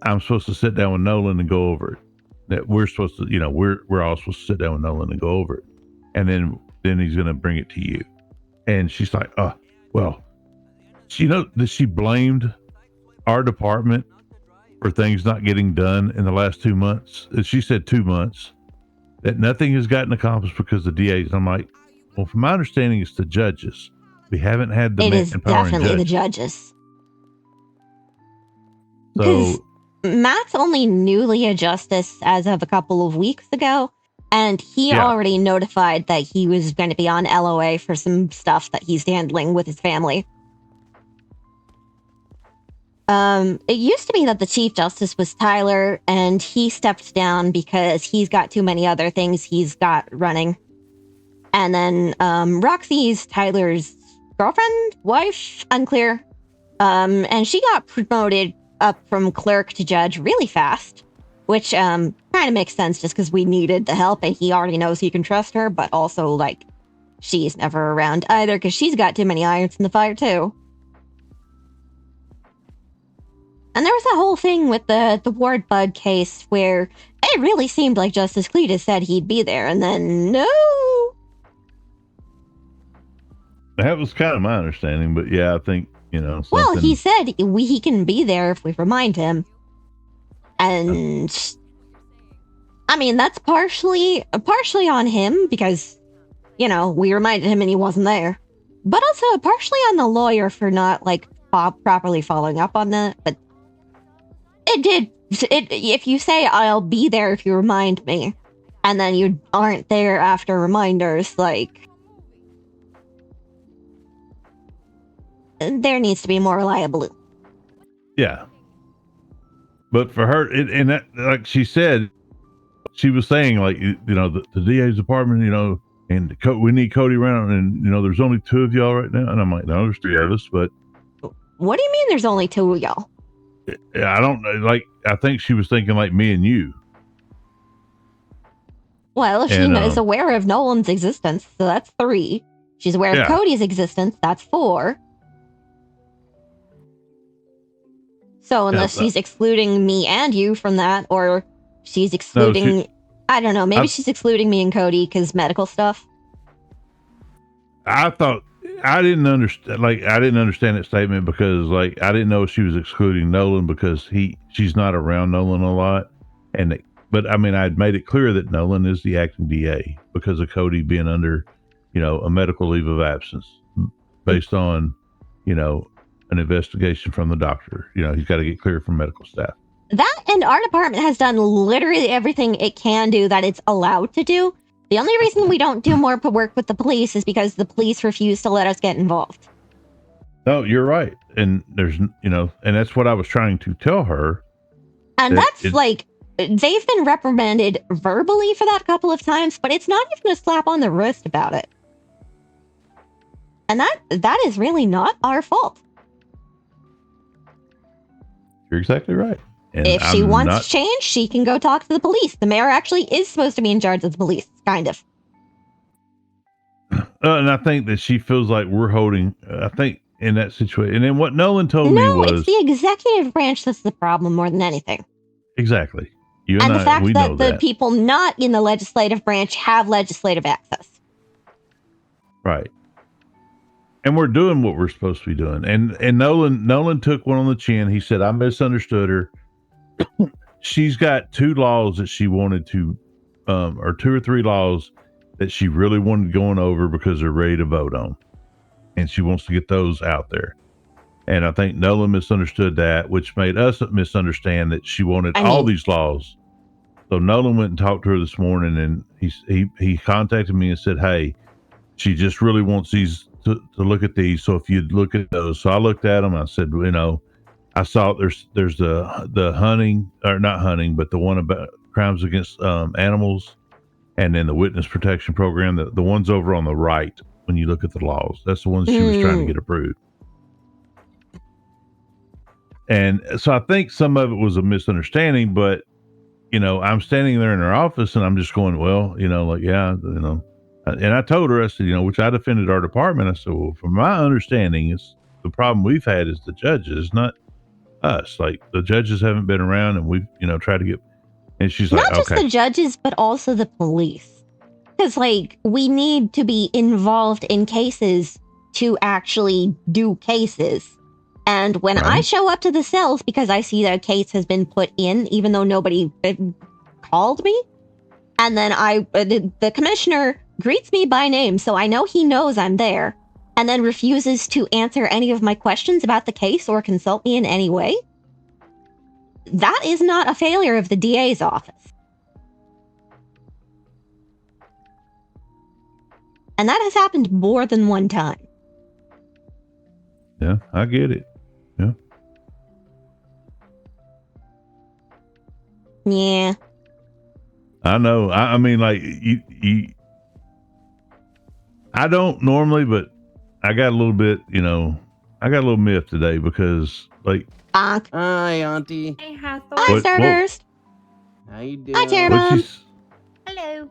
I'm supposed to sit down with Nolan and go over it. That we're supposed to, we're all supposed to sit down with Nolan and go over it. And then then he's going to bring it to you. And she's like, oh, well, that she blamed our department for things not getting done in the last 2 months. She said 2 months, that nothing has gotten accomplished because of the DAs. I'm like, well, from my understanding, it's the judges. We haven't had the It is manpower and definitely the judges. judges. Because So Matt's only newly a justice as of a couple of weeks ago, and he Yeah. already notified that he was going to be on LOA for some stuff that he's handling with his family. It used to be that the Chief Justice was Tyler, and he stepped down because he's got too many other things he's got running. And then Roxy's Tyler's girlfriend, wife, unclear. And she got promoted up from clerk to judge really fast, which kind of makes sense just because we needed the help and he already knows he can trust her, but also, like, she's never around either because she's got too many irons in the fire, too. And there was that whole thing with the Ward Bug case where it really seemed like Justice Cletus said he'd be there, and then no! that was kind of my understanding, but yeah, I think, something. Well, he said he can be there if we remind him. And I mean, that's partially on him because, we reminded him and he wasn't there. But also partially on the lawyer for not, like, properly following up on that. But if you say, I'll be there if you remind me, and then you aren't there after reminders, like, there needs to be more reliability. Yeah. But for her, and that, like she said, she was saying, like, the DA's department, and we need Cody around, and, there's only 2 of y'all right now. And I'm like, no, there's 3 of us, but. What do you mean there's only 2 of y'all? I don't know. Like, I think she was thinking like me and you. Well, if she is aware of Nolan's existence, so that's 3. She's aware of Cody's existence, that's 4. So unless she's excluding me and you from that, or she's excluding, I don't know, maybe she's excluding me and Cody because medical stuff. I thought, I didn't understand that statement because, like, I didn't know she was excluding Nolan because she's not around Nolan a lot. But I mean, I'd made it clear that Nolan is the acting DA because of Cody being under, a medical leave of absence based on, an investigation from the doctor. He's got to get cleared from medical staff. That and our department has done literally everything it can do that it's allowed to do. The only reason we don't do more work with the police is because the police refuse to let us get involved. No, you're right. And there's, and that's what I was trying to tell her. And that's like, they've been reprimanded verbally for that a couple of times, but it's not even a slap on the wrist about it. And that is really not our fault. You're exactly right. And if she wants change, she can go talk to the police. The mayor actually is supposed to be in charge of the police, kind of. And I think that she feels like we're holding, I think, in that situation. And then what Nolan told me was... No, it's the executive branch that's the problem more than anything. Exactly. You and and the fact we that know the people not in the legislative branch have legislative access. Right. And we're doing what we're supposed to be doing. And Nolan took one on the chin. He said, I misunderstood her. She's got 2 laws that she wanted to, or 2 or 3 laws that she really wanted going over because they're ready to vote on. And she wants to get those out there. And I think Nolan misunderstood that, which made us misunderstand that she wanted all these laws. So Nolan went and talked to her this morning, and he contacted me and said, hey, she just really wants these to look at these. So if you look at those, so I looked at them. I said, I saw there's the hunting, or not hunting, but the one about crimes against animals, and then the witness protection program. The ones over on the right, when you look at the laws, that's the ones she was trying to get approved. And so I think some of it was a misunderstanding, but I'm standing there in her office and I'm just going, well, and I told her, I said, which I defended our department. I said, well, from my understanding, it's the problem we've had is the judges, not us. Like, the judges haven't been around, and we've, tried to get, and she's like, not just the judges, but also the police. Because, like, we need to be involved in cases to actually do cases. And when I Right. show up to the cells because I see that a case has been put in, even though nobody called me, and then the commissioner greets me by name, so I know he knows I'm there, and then refuses to answer any of my questions about the case or consult me in any way, that is not a failure of the DA's office. And that has happened more than one time. Yeah, I get it. Yeah. Yeah. I know. I mean, like you. I don't normally, but I got a little bit. I got a little miffed today because, like, Bonk. Hi, Auntie. Hey, Hathor. Hi, What- Starburst. How you doing? Hi, Terra when Mom. Hello.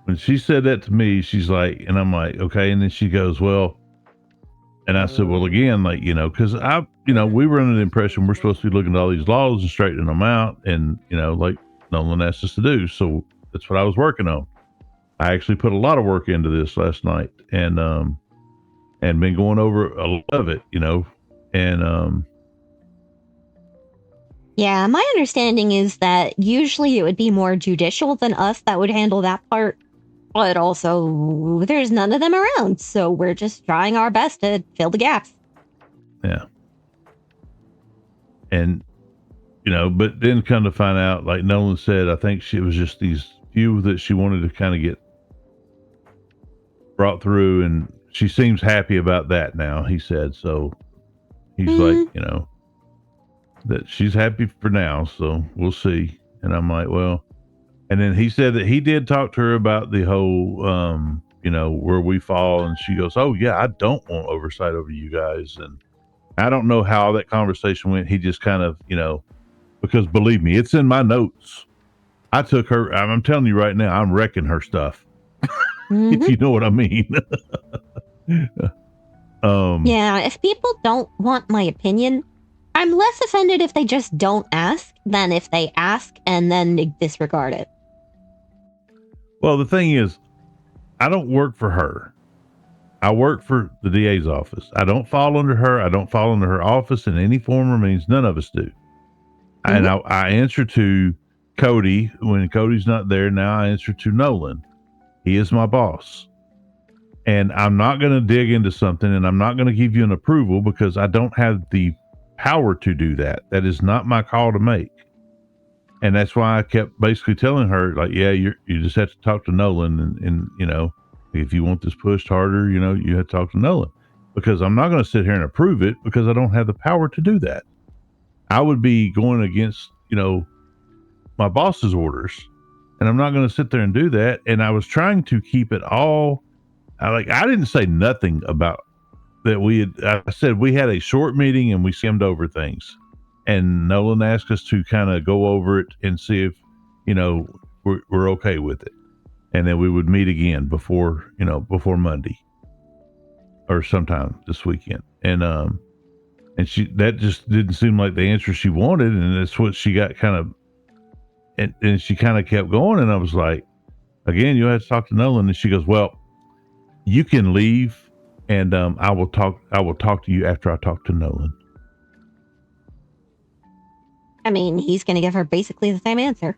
when she said that to me, she's like, and I'm like, okay, and then she goes, well, and I said, well, again, like, because we were under the impression we're supposed to be looking at all these laws and straightening them out, and like Nolan asked us to do, so that's what I was working on. I actually put a lot of work into this last night, and been going over a lot of it, and Yeah, my understanding is that usually it would be more judicial than us that would handle that part. But also, there's none of them around, so we're just trying our best to fill the gaps. yeah, and but then come to find out, like Nolan said, I think it was just these few that she wanted to kind of get brought through, and she seems happy about that now. He said so. He's like, that she's happy for now, so we'll see. And I'm like, well, and then he said that he did talk to her about the whole, where we fall, and she goes, oh yeah, I don't want oversight over you guys. And I don't know how that conversation went. He just kind of, because believe me, it's in my notes. I took her, I'm telling you right now, I'm wrecking her stuff. If you know what I mean. Yeah, if people don't want my opinion, I'm less offended if they just don't ask than if they ask and then disregard it. Well, the thing is, I don't work for her. I work for the DA's office. I don't fall under her. I don't fall under her office in any form or means. None of us do. And I answer to Cody when Cody's not there. Now I answer to Nolan. He is my boss. And I'm not going to dig into something, and I'm not going to give you an approval because I don't have the power to do that. That is not my call to make. And that's why I kept basically telling her, like, yeah, you just have to talk to Nolan, and if you want this pushed harder, you have to talk to Nolan, because I'm not going to sit here and approve it because I don't have the power to do that. I would be going against, my boss's orders, and I'm not going to sit there and do that. And I was trying to keep it all. I didn't say nothing about that. I said we had a short meeting and we skimmed over things, and Nolan asked us to kind of go over it and see if, we're okay with it. And then we would meet again before Monday or sometime this weekend. And that just didn't seem like the answer she wanted. And that's what she got kind of, and she kind of kept going. And I was like, again, you have to talk to Nolan. And she goes, well, you can leave, and I will talk to you after I talk to Nolan. I mean, he's going to give her basically the same answer.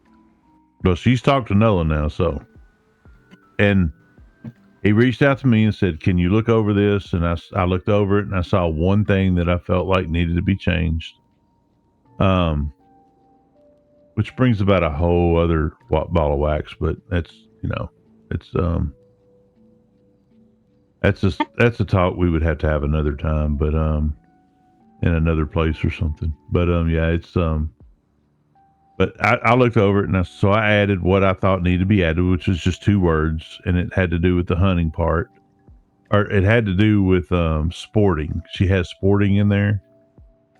Well, she's talked to Nolan now, so. And he reached out to me and said, can you look over this? And I looked over it, and I saw one thing that I felt like needed to be changed. Which brings about a whole other ball of wax, but that's that's a talk we would have to have another time, but in another place or something. But yeah, it's but I looked over it, and so I added what I thought needed to be added, which was just 2 words, and it had to do with the hunting part, or it had to do with sporting. She has sporting in there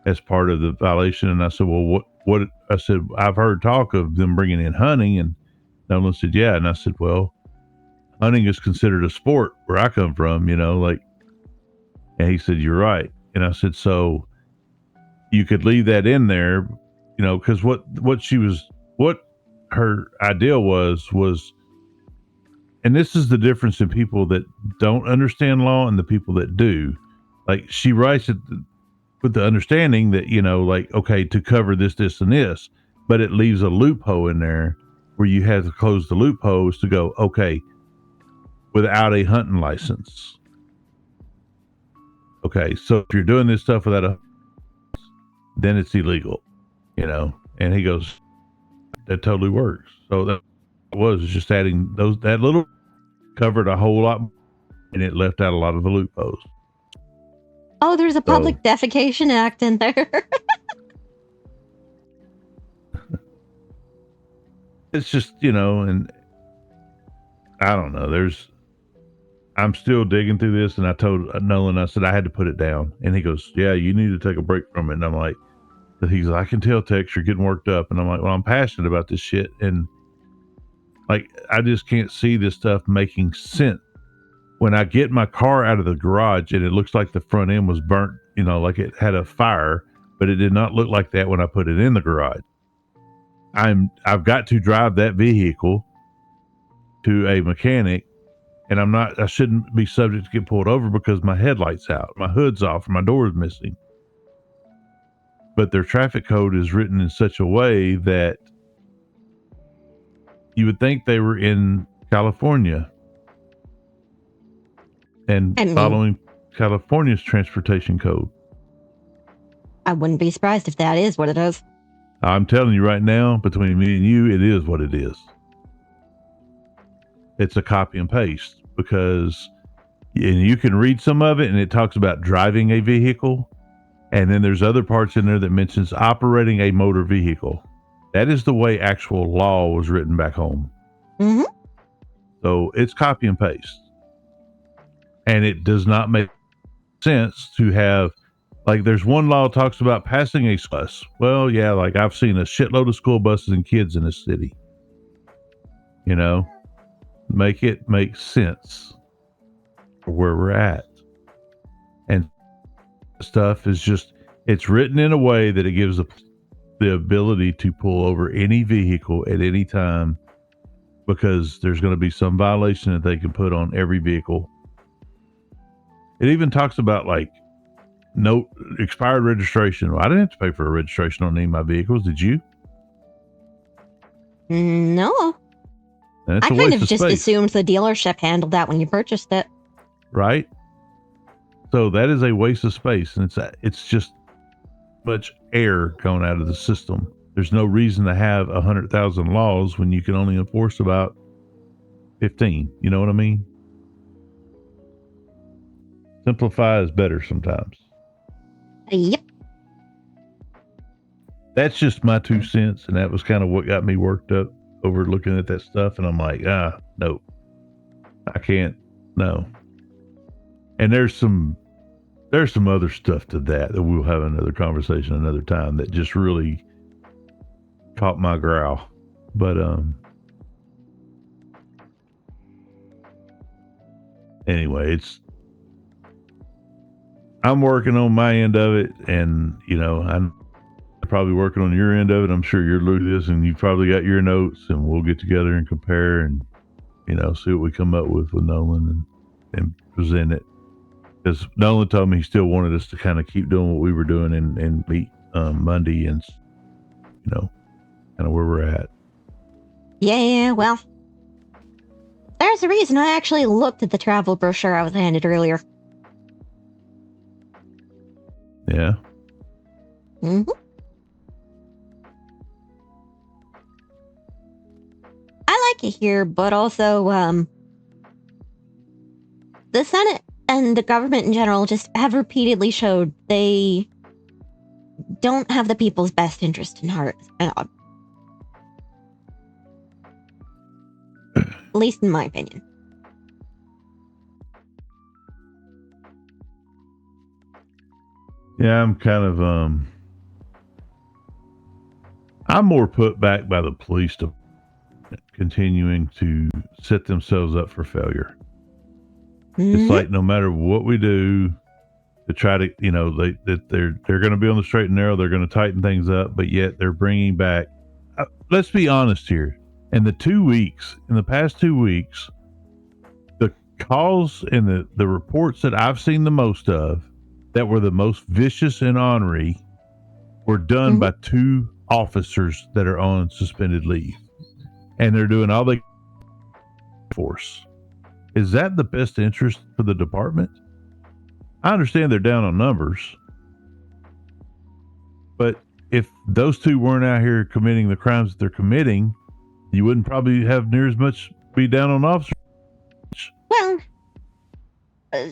as part of the violation, and I said, well, what? I said, I've heard talk of them bringing in hunting, and Nolan said, yeah, and I said, well, hunting is considered a sport where I come from, and he said, you're right. And I said, so you could leave that in there, because what her idea was and this is the difference in people that don't understand law and the people that do. Like, she writes it with the understanding that, you know, like, okay, to cover this, this, and this, but it leaves a loophole in there where you have to close the loopholes to go, okay, without a hunting license. Okay, so if you're doing this stuff without a, then it's illegal, you know? And he goes, that totally works. So that was just adding those, that little covered a whole lot, and it left out a lot of the loopholes. Oh, there's a Public Defecation Act in there. It's just, you know, and I don't know. I'm still digging through this, and I told Nolan, I said I had to put it down, and he goes, "Yeah, you need to take a break from it." And I'm like, he's like, "I can tell, Tex, you're getting worked up," and I'm like, "Well, I'm passionate about this shit, and like, I just can't see this stuff making sense. When I get my car out of the garage and it looks like the front end was burnt, you know, like it had a fire, but it did not look like that when I put it in the garage. I've got to drive that vehicle to a mechanic, and I shouldn't be subject to get pulled over because my headlight's out, my hood's off, or my door is missing. But their traffic code is written in such a way that you would think they were in California and following California's transportation code. I wouldn't be surprised if that is what it is. I'm telling you right now, between me and you, it is what it is. It's a copy and paste, because and you can read some of it and it talks about driving a vehicle, and then there's other parts in there that mentions operating a motor vehicle. That is the way actual law was written back home. Mm-hmm. So it's copy and paste. And it does not make sense to have, like, there's one law talks about passing a bus. Well, yeah, like I've seen a shitload of school buses and kids in this city. You know, make it make sense for where we're at. And stuff is just, it's written in a way that it gives the ability to pull over any vehicle at any time, because there's going to be some violation that they can put on every vehicle. It even talks about, like, no expired registration. Well, I didn't have to pay for a registration on any of my vehicles. Did you? No. That's I kind of just assumed the dealership handled that when you purchased it. Right. So that is a waste of space, and it's just much air going out of the system. There's no reason to have 100,000 laws when you can only enforce about 15. You know what I mean? Simplify is better sometimes. Yep. That's just my 2 cents, and that was kind of what got me worked up over looking at that stuff. And I'm like, no, I can't, no. And there's some other stuff to that we'll have another conversation another time that just really caught my growl. But anyway, I'm working on my end of it, and you know, I'm probably working on your end of it. I'm sure you're looking at this and you've probably got your notes, and we'll get together and compare and, you know, see what we come up with Nolan and present it. Because Nolan told me he still wanted us to kind of keep doing what we were doing and meet Monday, and, you know, kind of where we're at. Yeah, well, there's a reason I actually looked at the travel brochure I was handed earlier. Yeah. Mm-hmm. I like it here, but also, the Senate and the government in general just have repeatedly showed they don't have the people's best interest in heart. At least in my opinion. Yeah, I'm kind of, I'm more put back by the police to continuing to set themselves up for failure. Mm-hmm. It's like, no matter what we do to try to, you know, they're going to be on the straight and narrow. They're going to tighten things up, but yet they're bringing back, let's be honest here. In the past 2 weeks, calls in the reports that I've seen the most of that were the most vicious and ornery were done by 2 officers that are on suspended leave, and they're doing all they force. Is that the best interest for the department? I understand they're down on numbers, but if those 2 weren't out here committing the crimes that they're committing, you wouldn't probably have near as much be down on officers. Well,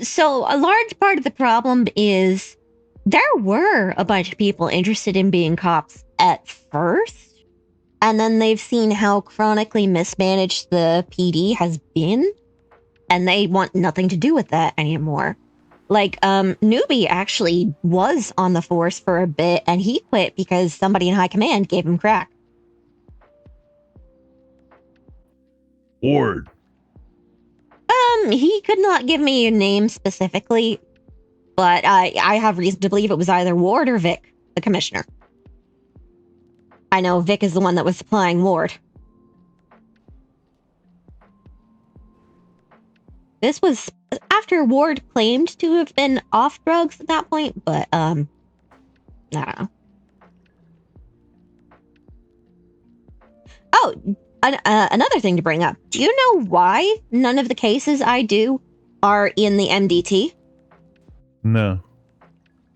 so a large part of the problem is there were a bunch of people interested in being cops at first, and then they've seen how chronically mismanaged the PD has been, and they want nothing to do with that anymore. Like, Newbie actually was on the force for a bit, and he quit because somebody in high command gave him crack. Ward. He could not give me a name specifically, but I have reason to believe it was either Ward or Vic, the commissioner. I know Vic is the one that was supplying Ward. This was after Ward claimed to have been off drugs at that point, but, I don't know. Oh, another thing to bring up. Do you know why none of the cases I do are in the MDT? No.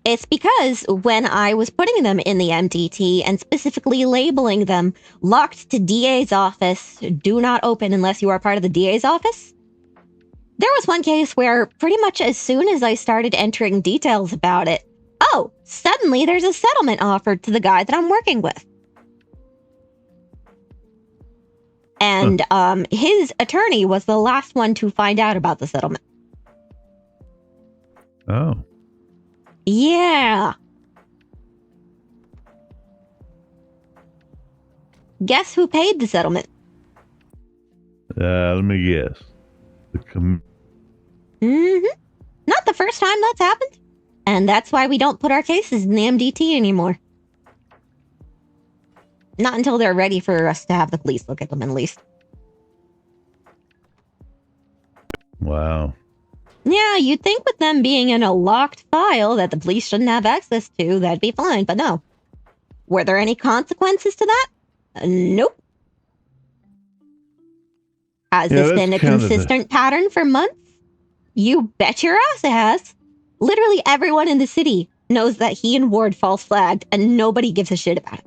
It's because when I was putting them in the MDT and specifically labeling them locked to DA's office, do not open unless you are part of the DA's office, there was one case where pretty much as soon as I started entering details about it, oh, suddenly there's a settlement offered to the guy that I'm working with. And his attorney was the last one to find out about the settlement. Oh. Yeah. Guess who paid the settlement? Let me guess. Not the first time that's happened. And that's why we don't put our cases in the MDT anymore. Not until they're ready for us to have the police look at them, at least. Wow. Yeah, you'd think with them being in a locked file that the police shouldn't have access to, that'd be fine, but no. Were there any consequences to that? Nope. Has this been a consistent pattern for months? You bet your ass it has. Literally everyone in the city knows that he and Ward false flagged, and nobody gives a shit about it.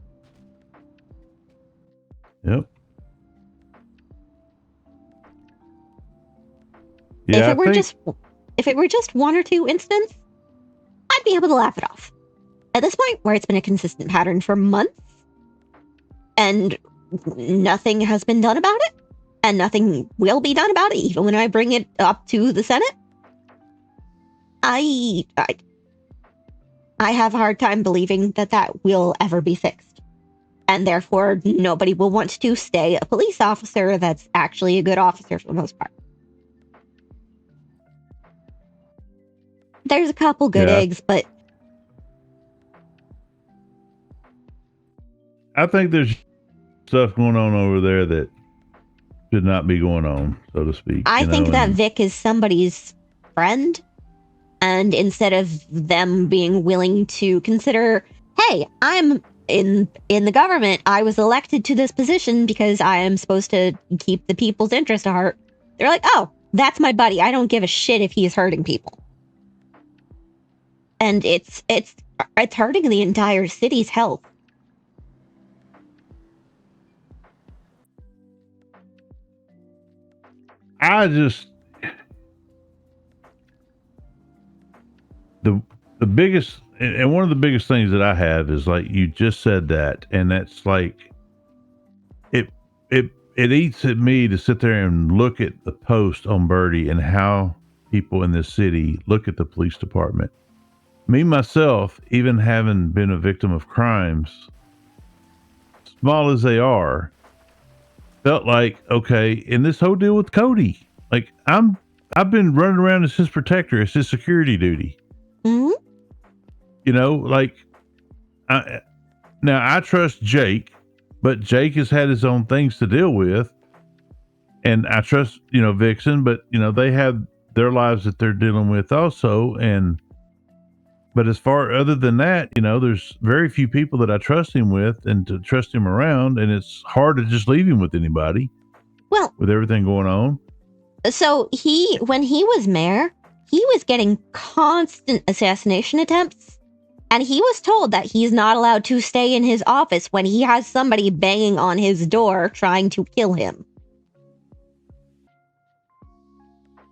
Yep. Yeah, if it were just 1 or 2 incidents, I'd be able to laugh it off. At this point, where it's been a consistent pattern for months, and nothing has been done about it, and nothing will be done about it, even when I bring it up to the Senate, I have a hard time believing that will ever be fixed. And therefore, nobody will want to stay a police officer that's actually a good officer for the most part. There's a couple good eggs, but... I think there's stuff going on over there that should not be going on, so to speak. I think that Vic is somebody's friend. And instead of them being willing to consider, hey, I'm in the government, I was elected to this position because I am supposed to keep the people's interest at heart. They're like, oh, that's my buddy. I don't give a shit if he's hurting people. And it's hurting the entire city's health. The biggest, and one of the biggest things that I have is, like, you just said that, and that's like, it eats at me to sit there and look at the post on Birdie and how people in this city look at the police department. Me, myself, even having been a victim of crimes, small as they are, felt like, okay, in this whole deal with Cody, like, I've been running around as his protector, as his security duty. Mm-hmm. You know, like, now I trust Jake, but Jake has had his own things to deal with. and I trust, Vixen, but they have their lives that they're dealing with also. But as far other than that, there's very few people that I trust him with and to trust him around, and it's hard to just leave him with anybody. Well, with everything going on. So when he was mayor, he was getting constant assassination attempts. And he was told that he's not allowed to stay in his office when he has somebody banging on his door trying to kill him.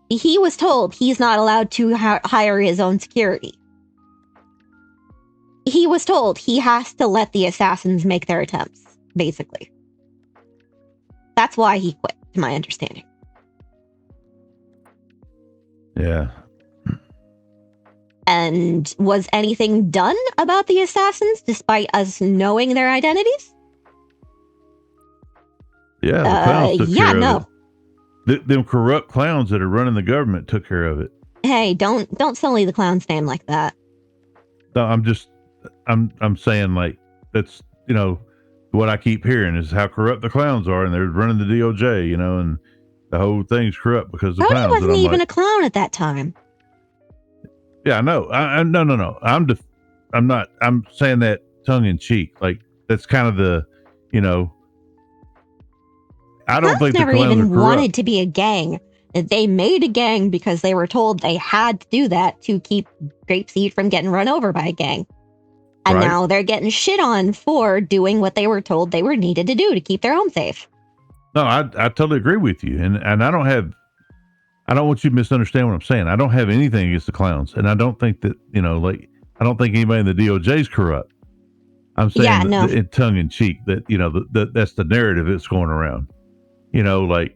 He was told he's not allowed to hire his own security. He was told he has to let the assassins make their attempts, basically. That's why he quit, to my understanding. Yeah. And was anything done about the assassins despite us knowing their identities? Yeah, the clowns took care no. of it. Them corrupt clowns that are running the government took care of it. Hey, don't sully the clown's name like that. No, I'm saying, like, that's, what I keep hearing is how corrupt the clowns are, and they're running the DOJ, and the whole thing's corrupt because the Brody clowns. wasn't even a clown at that time. Yeah, I know. No. I'm saying that tongue in cheek. Like, that's kind of the, I don't think the never clowns even are corrupt. wanted to be a gang. They made a gang because they were told they had to do that to keep Grapeseed from getting run over by a gang. And Right. now they're getting shit on for doing what they were told they were needed to do to keep their home safe. No, I totally agree with you. And I don't want you to misunderstand what I'm saying. I don't have anything against the clowns. And I don't think that, I don't think anybody in the DOJ is corrupt. I'm saying in tongue in cheek that, that's the narrative that's going around. Like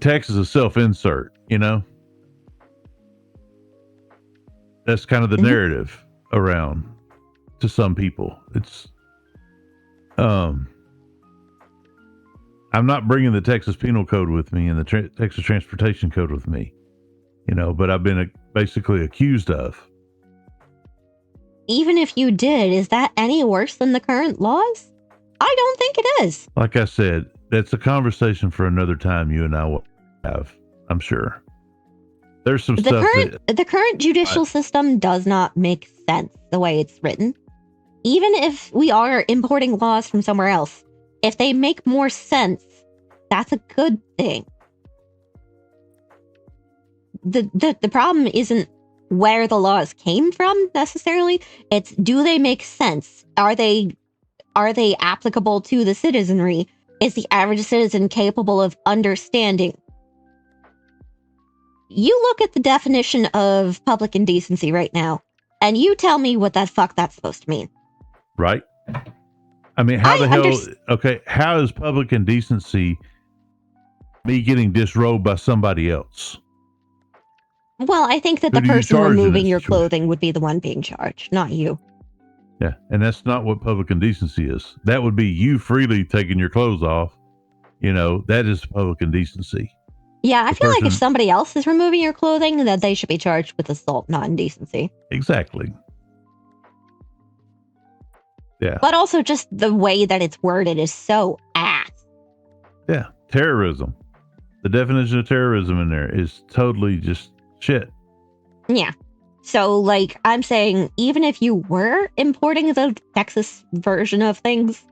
Texas is self-insert, that's kind of the narrative around to some people. It's, I'm not bringing the Texas Penal Code with me and the Texas Transportation Code with me, but I've been basically accused of. Even if you did, is that any worse than the current laws? I don't think it is. Like I said, that's a conversation for another time you and I will have, I'm sure. There's some stuff the current judicial system does not make sense the way it's written. Even if we are importing laws from somewhere else, if they make more sense, that's a good thing. The problem isn't where the laws came from necessarily. It's, do they make sense? Are they applicable to the citizenry? Is the average citizen capable of understanding? You look at the definition of public indecency right now, and you tell me what the fuck that's supposed to mean. Right? I mean, how is public indecency me getting disrobed by somebody else? Well, I think that the person removing your clothing would be the one being charged, not you. Yeah, and that's not what public indecency is. That would be you freely taking your clothes off. That is public indecency. Yeah, I feel like if somebody else is removing your clothing, that they should be charged with assault, not indecency. Exactly. Yeah. But also just the way that it's worded is so ass. Yeah, terrorism. The definition of terrorism in there is totally just shit. Yeah. So, like, I'm saying, even if you were importing the Texas version of things,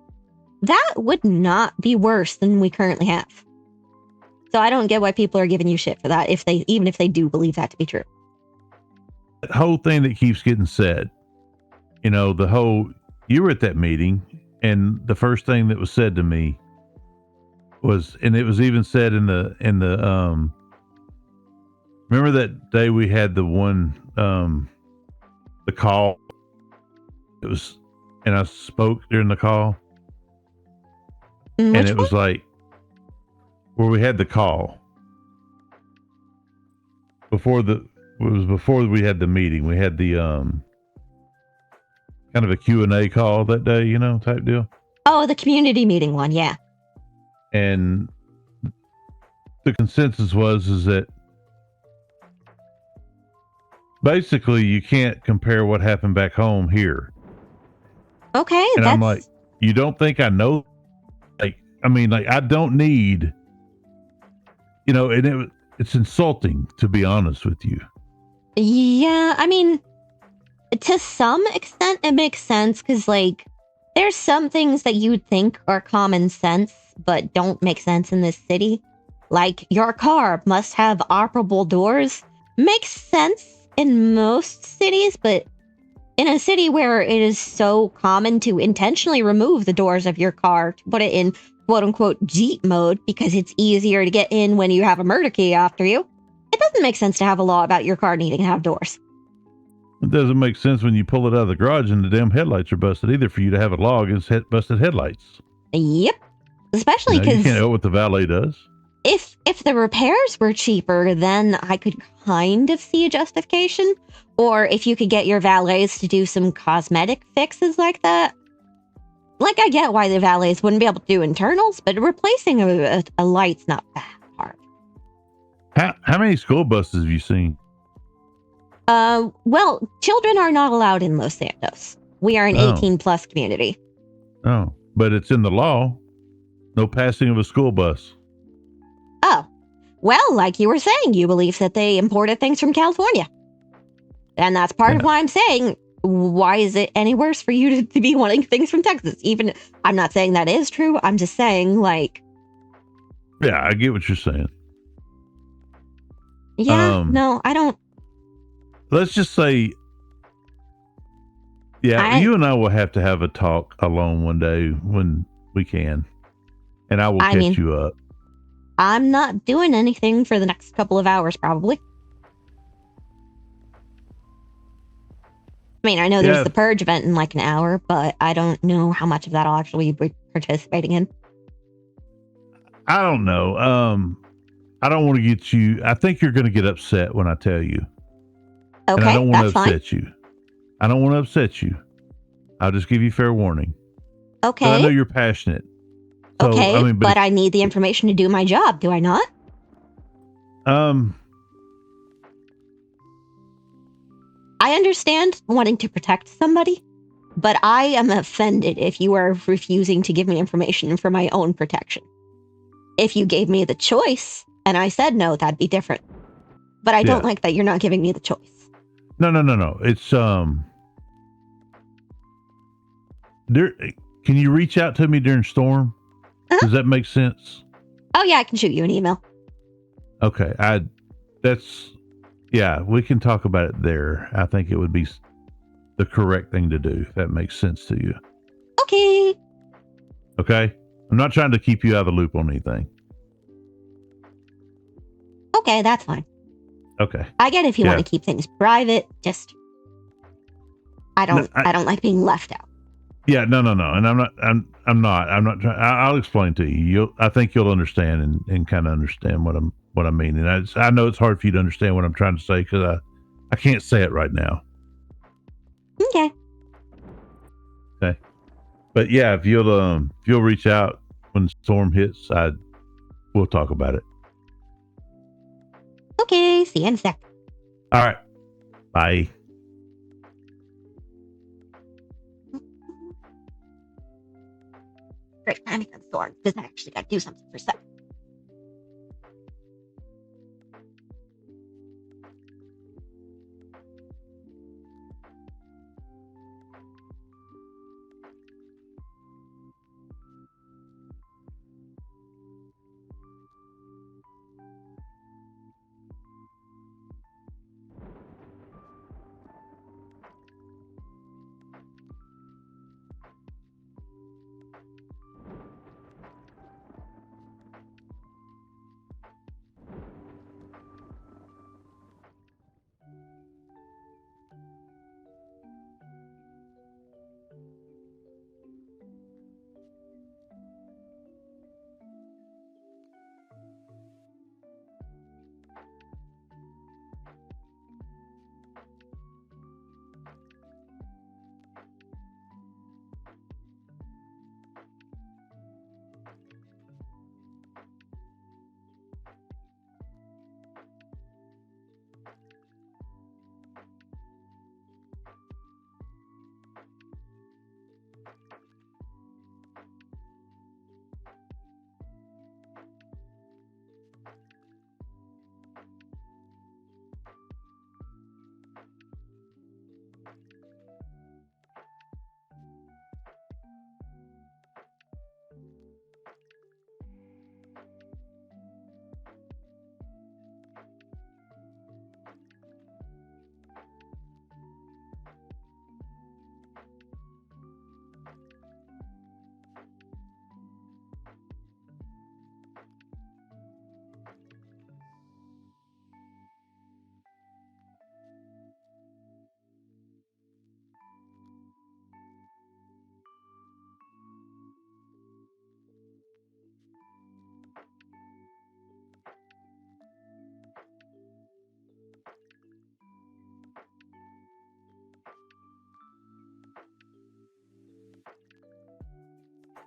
that would not be worse than we currently have. So I don't get why people are giving you shit for that, even if they do believe that to be true. That whole thing that keeps getting said, you were at that meeting, and the first thing that was said to me was, and it was even said in the remember that day we had the one, the call? It was, and I spoke during the call. And it was like, where we had the call. Before we had the meeting, we had the, kind of a Q&A call that day, type deal. Oh, the community meeting one, yeah. And the consensus is that basically you can't compare what happened back home here. Okay, and I'm like, you don't think I know? I don't need you know, and it's insulting, to be honest with you. Yeah, I mean, to some extent, it makes sense because, like, there's some things that you'd think are common sense, but don't make sense in this city. Like, your car must have operable doors. Makes sense in most cities, but in a city where it is so common to intentionally remove the doors of your car to put it in quote unquote Jeep mode because it's easier to get in when you have a murder key after you, it doesn't make sense to have a law about your car needing to have doors. It doesn't make sense when you pull it out of the garage and the damn headlights are busted either for you to have a law against busted headlights. Yep. Especially You because can't help what the valet does. if the repairs were cheaper, then I could kind of see a justification. Or if you could get your valets to do some cosmetic fixes like that. Like, I get why the valets wouldn't be able to do internals, but replacing a light's not that hard. How many school buses have you seen? Well, children are not allowed in Los Santos. We are an 18 plus community. Oh, but it's in the law. No passing of a school bus. Oh, well, like you were saying, you believe that they imported things from California. And that's part of why I'm saying, why is it any worse for you to be wanting things from Texas? Even, I'm not saying that is true. I'm just saying, like... Yeah, I get what you're saying. Yeah, no, I don't... Let's just say, you and I will have to have a talk alone one day when we can. And I will catch you up. I'm not doing anything for the next couple of hours, probably. I mean, I know there's the Purge event in like an hour, but I don't know how much of that I'll actually be participating in. I don't know. I don't want to get you... I think you're going to get upset when I tell you. Okay, and I don't want to upset fine. you. I don't want to upset you. I'll just give you fair warning. Okay. But I know you're passionate. So, okay, I mean, but I need the information to do my job, do I not? I understand wanting to protect somebody, but I am offended if you are refusing to give me information for my own protection. If you gave me the choice and I said no, that'd be different. But I don't like that you're not giving me the choice. No. It's there. Can you reach out to me during storm? Does that make sense? Oh yeah, I can shoot you an email. Okay, we can talk about it there. I think it would be the correct thing to do if that makes sense to you. Okay. I'm not trying to keep you out of the loop on anything. Okay, that's fine. Okay. I get if you want to keep things private, just I don't like being left out. Yeah, no. And I'm not trying. I'll explain to you. I think you'll understand and kind of understand what I mean. And I know it's hard for you to understand what I'm trying to say because I can't say it right now. Okay. But yeah, if you'll reach out when the storm hits, we'll talk about it. Okay, see you in a sec. All right. Bye. Great, I'm in the storm because I actually got to do something for a sec.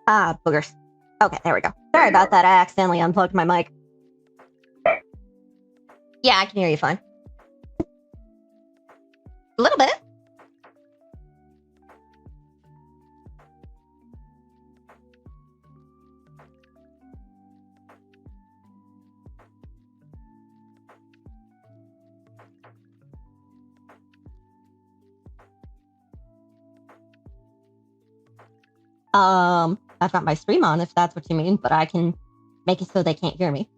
Ah, boogers. Okay, there we go. Sorry about that. I accidentally unplugged my mic. Yeah, I can hear you fine. A little bit. I've got my stream on if that's what you mean, but I can make it so they can't hear me.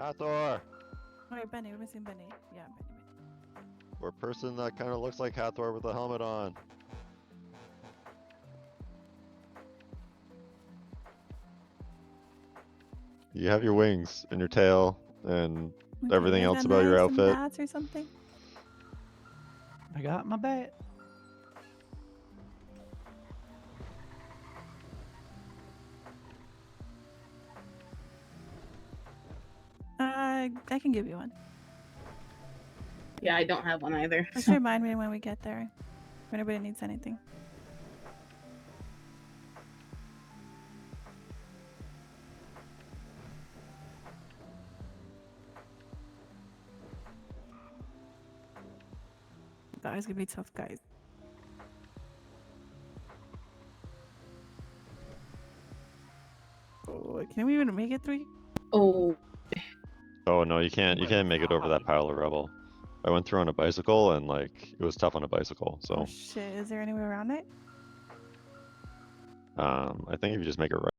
Hathor! Wait, Benny, we're missing Benny. Yeah, Benny. Or a person that kind of looks like Hathor with a helmet on. You have your wings and your tail and Okay, everything you guys else got about your knives and outfit. bats or something? I got my bat. I can give you one. Yeah, I don't have one either. Just remind me when we get there. If anybody needs anything. Guys, gonna be tough, guys. Oh, can we even make it 3? Oh, Oh no, you can't make it over that pile of rubble. I went through on a bicycle and like it was tough on a bicycle, so Oh shit, is there any way around it? I think if you just make it right.